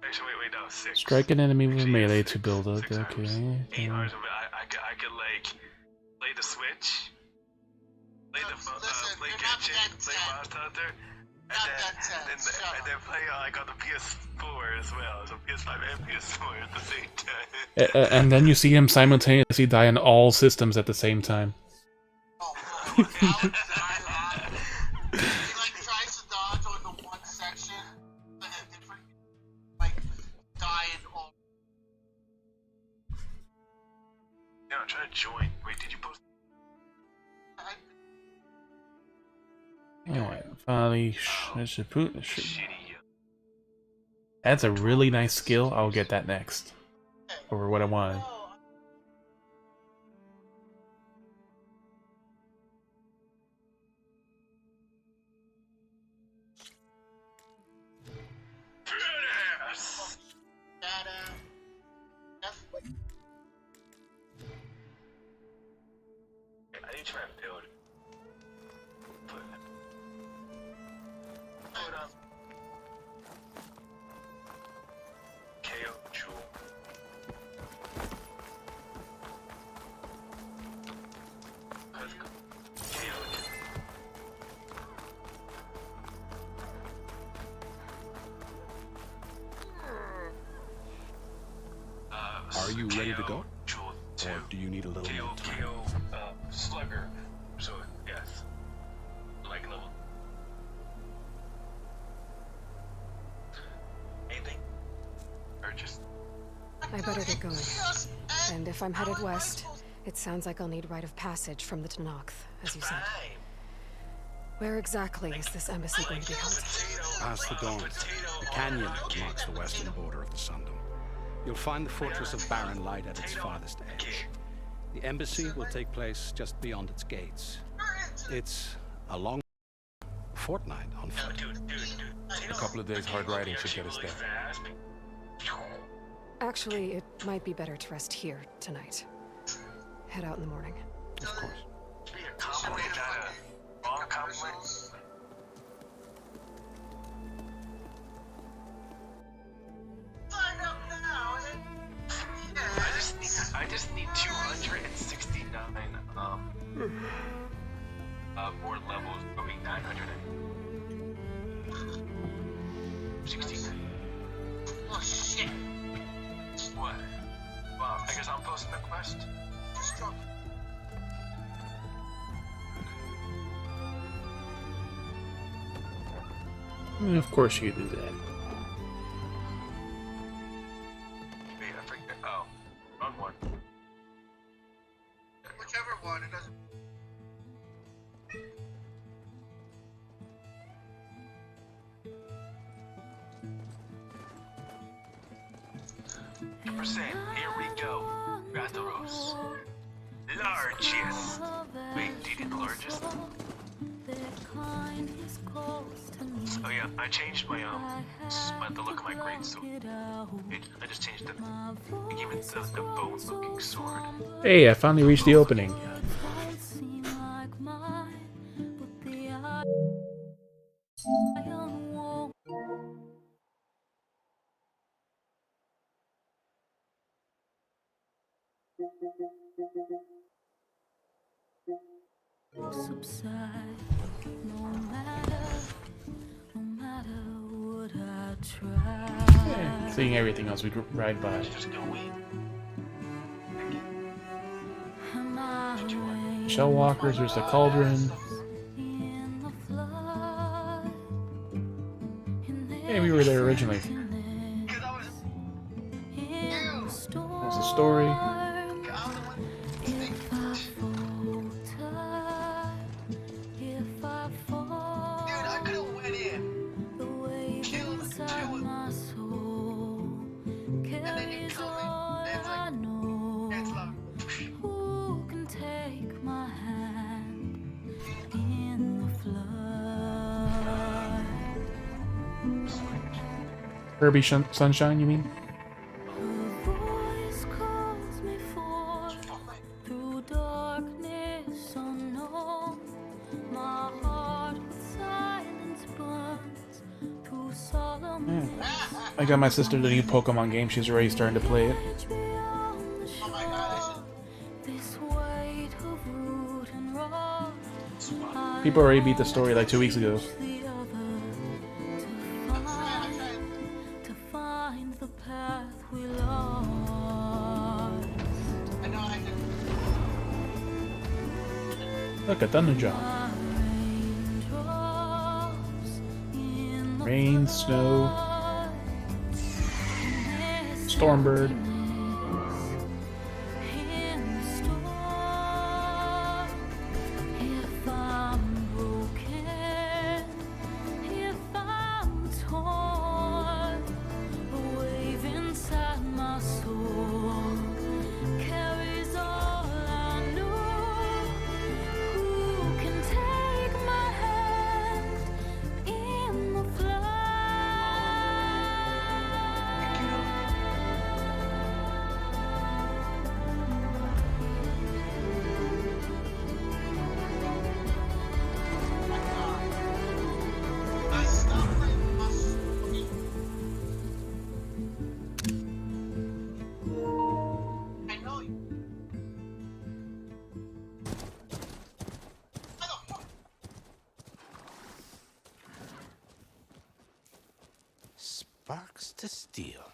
T: Actually, wait, no, 6.
C: Strike an enemy with melee to build up. Okay.
T: 8 arms. I could like play the Switch, play play Genshin, play Monster Hunter, and then play like on the PS4 as well. So PS5 and PS4 at the same time.
C: And then you see him simultaneously die on all systems at the same time.
T: He like tries to dodge on the one section, and then different like die in all. Yeah, I'm trying to join. Wait, did you post?
C: Alright, finally, that's a really nice skill. I'll get that next. Or what I wanted.
T: I need to try and build.
K: Are you ready to go? Or do you need a little more time?
T: Slugger. So, yes. Like level. Anything? Or just...
D: I better get going. And if I'm headed west, it sounds like I'll need rite of passage from the Tenakth, as you said. Where exactly is this embassy going to be held?
K: Past the dawn. The canyon marks the western border of the Sundom. You'll find the fortress of Barren Light at its farthest edge. The embassy will take place just beyond its gates. It's a long fortnight on foot.
E: A couple of days hard riding should get us there.
D: Actually, it might be better to rest here tonight. Head out in the morning.
K: Of course.
T: Be a compliment, not a wrong compliment. I just need 269 more levels. I mean 969. Oh shit! What? Well, I guess I'm posting the quest.
C: Of course you do that.
T: Wait, I forget. Oh, wrong one. Whichever one, it doesn't. Percent. Here we go. Ratharos. Largest. Wait, do you need the largest? Oh yeah, I changed my the look of my greatsword. I just changed it. I gave it the bone-looking sword.
C: Hey, I finally reached the opening.
U: Subside, no matter what I try.
C: Seeing everything else we ride by. Shell walkers, there's the cauldron. Hey, we were there originally. There's the story. Kirby Sunshine, you mean? I got my sister the new Pokemon game. She's already starting to play it. People already beat the story like 2 weeks ago. Look at Thunderjaw. Rain, snow, Stormbird.
V: Sparks to steel.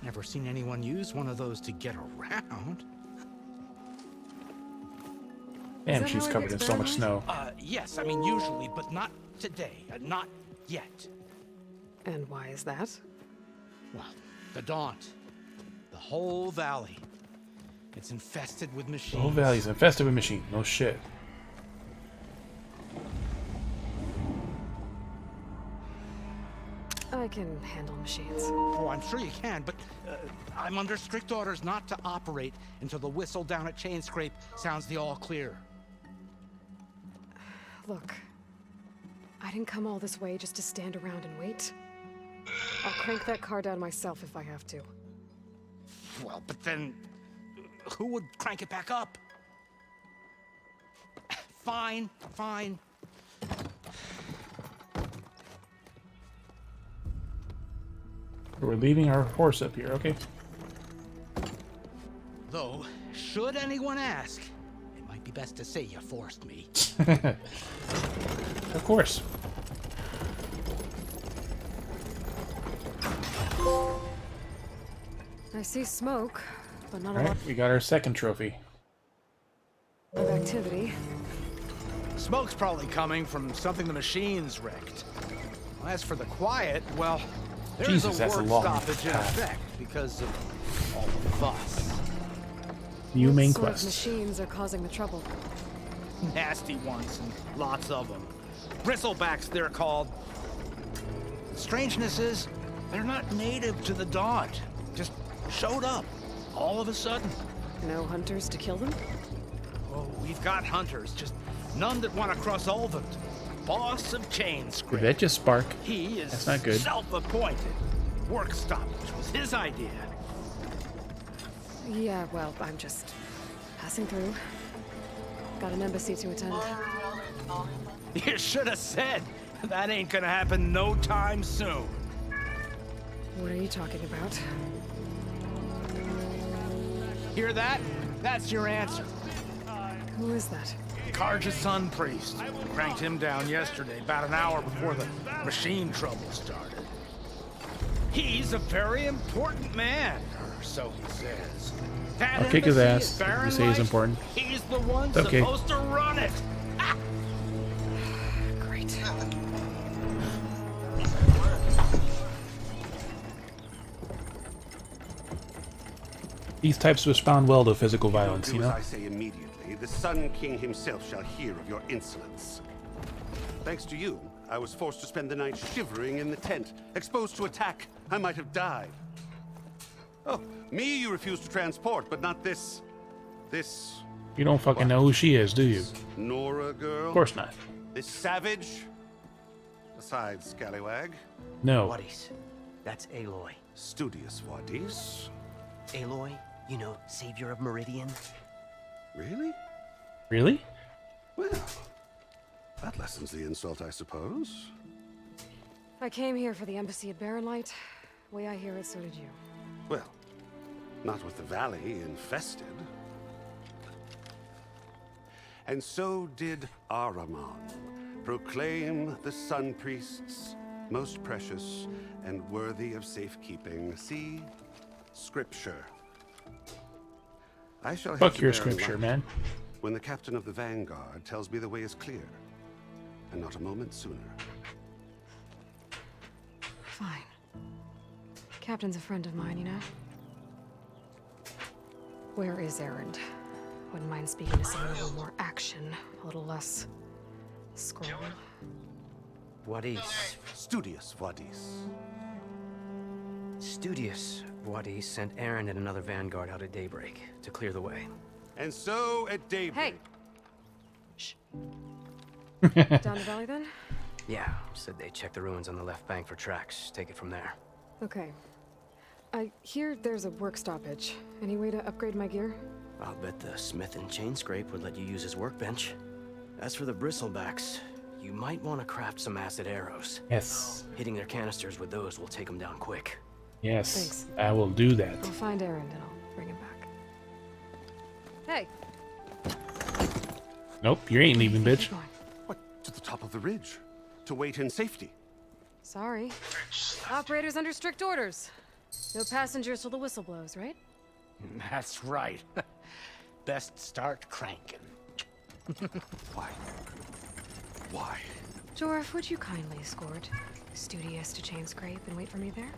K: Never seen anyone use one of those to get around.
C: Damn, she's covered in so much snow.
K: Yes, I mean usually, but not today. Not yet.
D: And why is that?
K: Well, the Daunt. The whole valley. It's infested with machines.
C: The whole valley's infested with machines. No shit.
D: I can handle machines.
K: Oh, I'm sure you can, but I'm under strict orders not to operate until the whistle down at Chain Scrape sounds the all clear.
D: Look, I didn't come all this way just to stand around and wait. I'll crank that car down myself if I have to.
K: Well, but then who would crank it back up? Fine, fine.
C: We're leaving our horse up here, okay?
K: Though, should anyone ask, it might be best to say you forced me.
C: Of course.
D: I see smoke, but not a
C: Alright,
D: lot
C: we got our second trophy.
D: of activity.
K: Smoke's probably coming from something the machines wrecked. As for the quiet, well, there's
C: Jesus,
K: a
C: that's a
K: work
C: long
K: stoppage in
C: path.
K: effect because of all the fuss.
C: New main
D: What sort of
C: quest.
D: machines are causing the trouble?
K: Nasty ones, and lots of them. Bristlebacks, they're called. The strangeness is, they're not native to the Daunt. Just showed up, all of a sudden.
D: No hunters to kill them?
K: Oh, we've got hunters, just none that want to cross over. Boss of Chain Scrape.
C: Did that just spark?
K: He is
C: That's not good.
K: self-appointed. Work stoppage was his idea.
D: Yeah, well, I'm just passing through. Got an embassy to attend.
K: You should have said. That ain't gonna happen no time soon.
D: What are you talking about?
K: Hear that? That's your answer.
D: Who is that?
K: Karja's son priest. Cranked him down yesterday, about an hour before the machine trouble started. He's a very important man, or so he says. That
C: I'll kick his
K: embassy
C: ass
K: at
C: if you say he's
K: Barren
C: important.
K: Light, he's the one
C: Okay.
K: supposed to run it.
D: Great.
C: These types respond well to physical violence, you
F: Do
C: know?
F: as I say immediately. The Sun King himself shall hear of your insolence. Thanks to you, I was forced to spend the night shivering in the tent, exposed to attack. I might have died. Oh, me you refuse to transport, but not this...
C: You don't fucking know who she is, do you?
F: Nora girl?
C: Of course not.
F: This savage? Besides, Scallywag.
C: No.
V: Wadis. That's Aloy.
F: Studious Wadis.
V: Aloy, you know, savior of Meridian.
F: Really?
C: Really?
F: Well, that lessens the insult, I suppose.
D: I came here for the embassy at Barren Light. Way I hear it, so did you.
F: Well, not with the valley infested. And so did Ahriman proclaim the Sun Priests most precious and worthy of safekeeping. See? Scripture. I shall
C: Fuck
F: head to
C: your
F: Barren
C: scripture,
F: Light
C: man.
F: when the captain of the Vanguard tells me the way is clear, and not a moment sooner.
D: Fine. Captain's a friend of mine, you know? Where is Erend? Wouldn't mind speaking to someone with a little more action, a little less scroll.
V: Wadis.
F: Studious Wadis.
V: Studious Wadis sent Aaron and another vanguard out at daybreak to clear the way.
F: And so at daybreak.
D: Hey! Shh. Down the valley then?
V: Yeah, said they checked the ruins on the left bank for tracks. Take it from there.
D: Okay. I hear there's a work stoppage. Any way to upgrade my gear?
V: I'll bet the smith and chain scrape would let you use his workbench. As for the bristlebacks, you might want to craft some acid arrows.
C: Yes.
V: Hitting their canisters with those will take them down quick.
C: Yes.
D: Thanks.
C: I will do that.
D: I'll find Erend and I'll bring him back. Hey!
C: Nope, you ain't leaving, bitch.
F: What? To the top of the ridge. To wait in safety.
D: Sorry. Operator's under strict orders. No passengers till the whistle blows, right?
G: That's right. Best start cranking.
K: Why? Why?
D: Jorf, would you kindly escort Studious to Chain Scrape and wait for me there?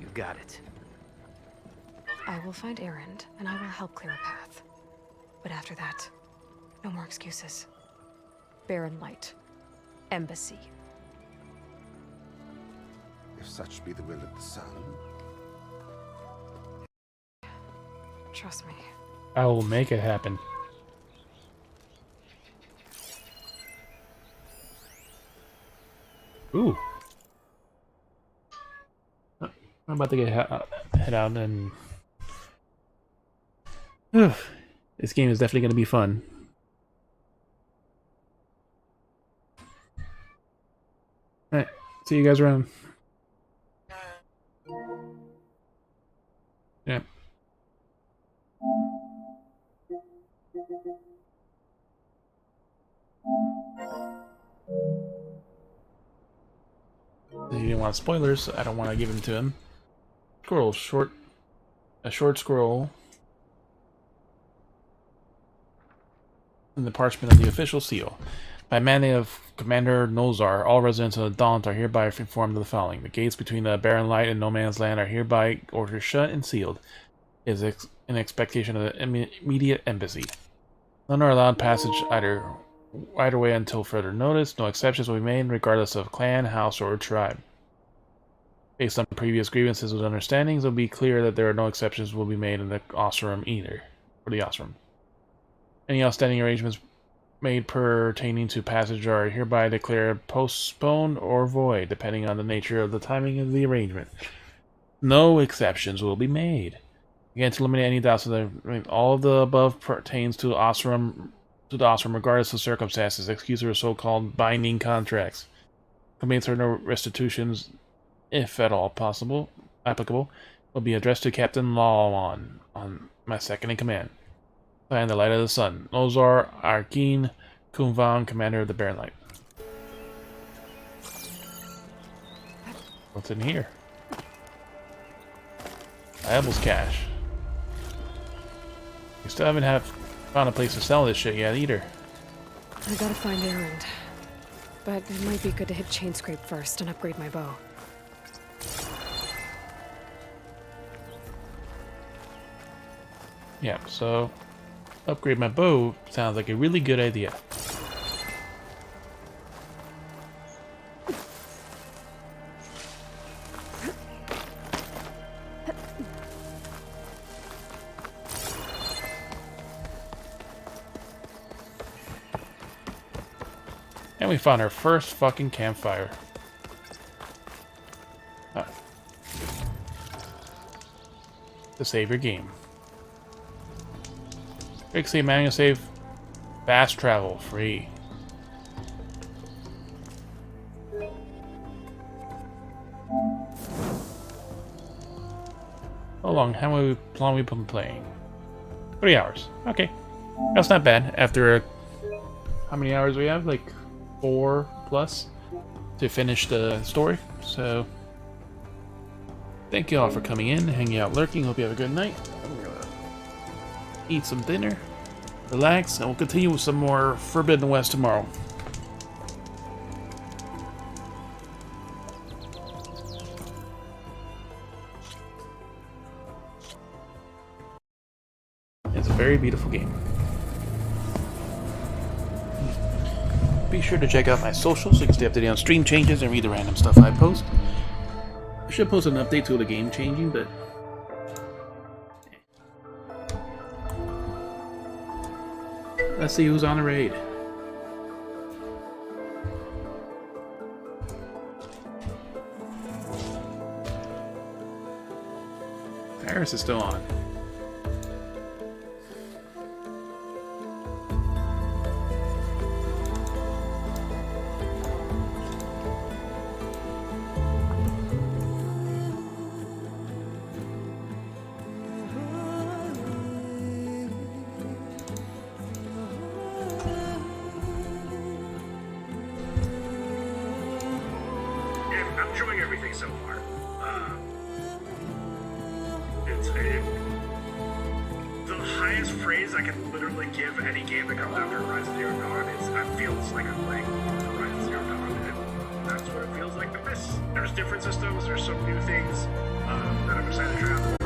G: You got it.
D: I will find Erend, and I will help clear a path. But after that, no more excuses. Barren Light. Embassy.
F: If such be the will of the sun.
D: Trust me.
C: I will make it happen. Ooh. I'm about to head out and... This game is definitely going to be fun. Alright, see you guys around. Yeah. If you didn't want spoilers, I don't want to give them to him. Scroll, a short scroll. In the parchment of the official seal. By mandate of Commander Nozar, all residents of the Daunt are hereby informed of the following. The gates between the Barren Light and No Man's Land are hereby ordered shut and sealed. It is in expectation of the immediate embassy. None are allowed passage either way until further notice. No exceptions will be made, regardless of clan, house, or tribe. Based on previous grievances with understandings, it will be clear that there are no exceptions will be made in the Osram either. For the Osram. Any outstanding arrangements made pertaining to passage are hereby declared postponed or void, depending on the nature of the timing of the arrangement. No exceptions will be made. Again, to eliminate any doubts, all of the above pertains to the Osram, regardless of circumstances. Excuses are so-called binding contracts. Complaints or no restitutions, if at all applicable, will be addressed to Captain Lawon on my second in command. And the Light of the Sun. Nozar Arkeen Kumvan, Commander of the Barren Light. What's in here? Diable's cash. We still haven't found a place to sell this shit yet either.
D: I gotta find Erend. But it might be good to hit Chain Scrape first and upgrade my bow.
C: Yeah, so upgrade my bow sounds like a really good idea. And we found our first fucking campfire. To save your game. Quick save, manual save, fast travel, free. How long have we been playing? 3 hours. Okay. That's not bad. After how many hours we have? Like 4 plus to finish the story. So thank you all for coming in, hanging out, lurking. Hope you have a good night. I'm gonna eat some dinner, relax, and we'll continue with some more Forbidden West tomorrow. It's a very beautiful game. Be sure to check out my socials so you can stay up to date on stream changes and read the random stuff I post. I should post an update to the game changing, but let's see who's on the raid. Paris is still on.
H: The highest praise I can literally give any game that comes after Horizon Zero Dawn is it feels like I'm playing Horizon Zero Dawn, and that's what it feels like with this. There's different systems, there's some new things that I'm excited to try out.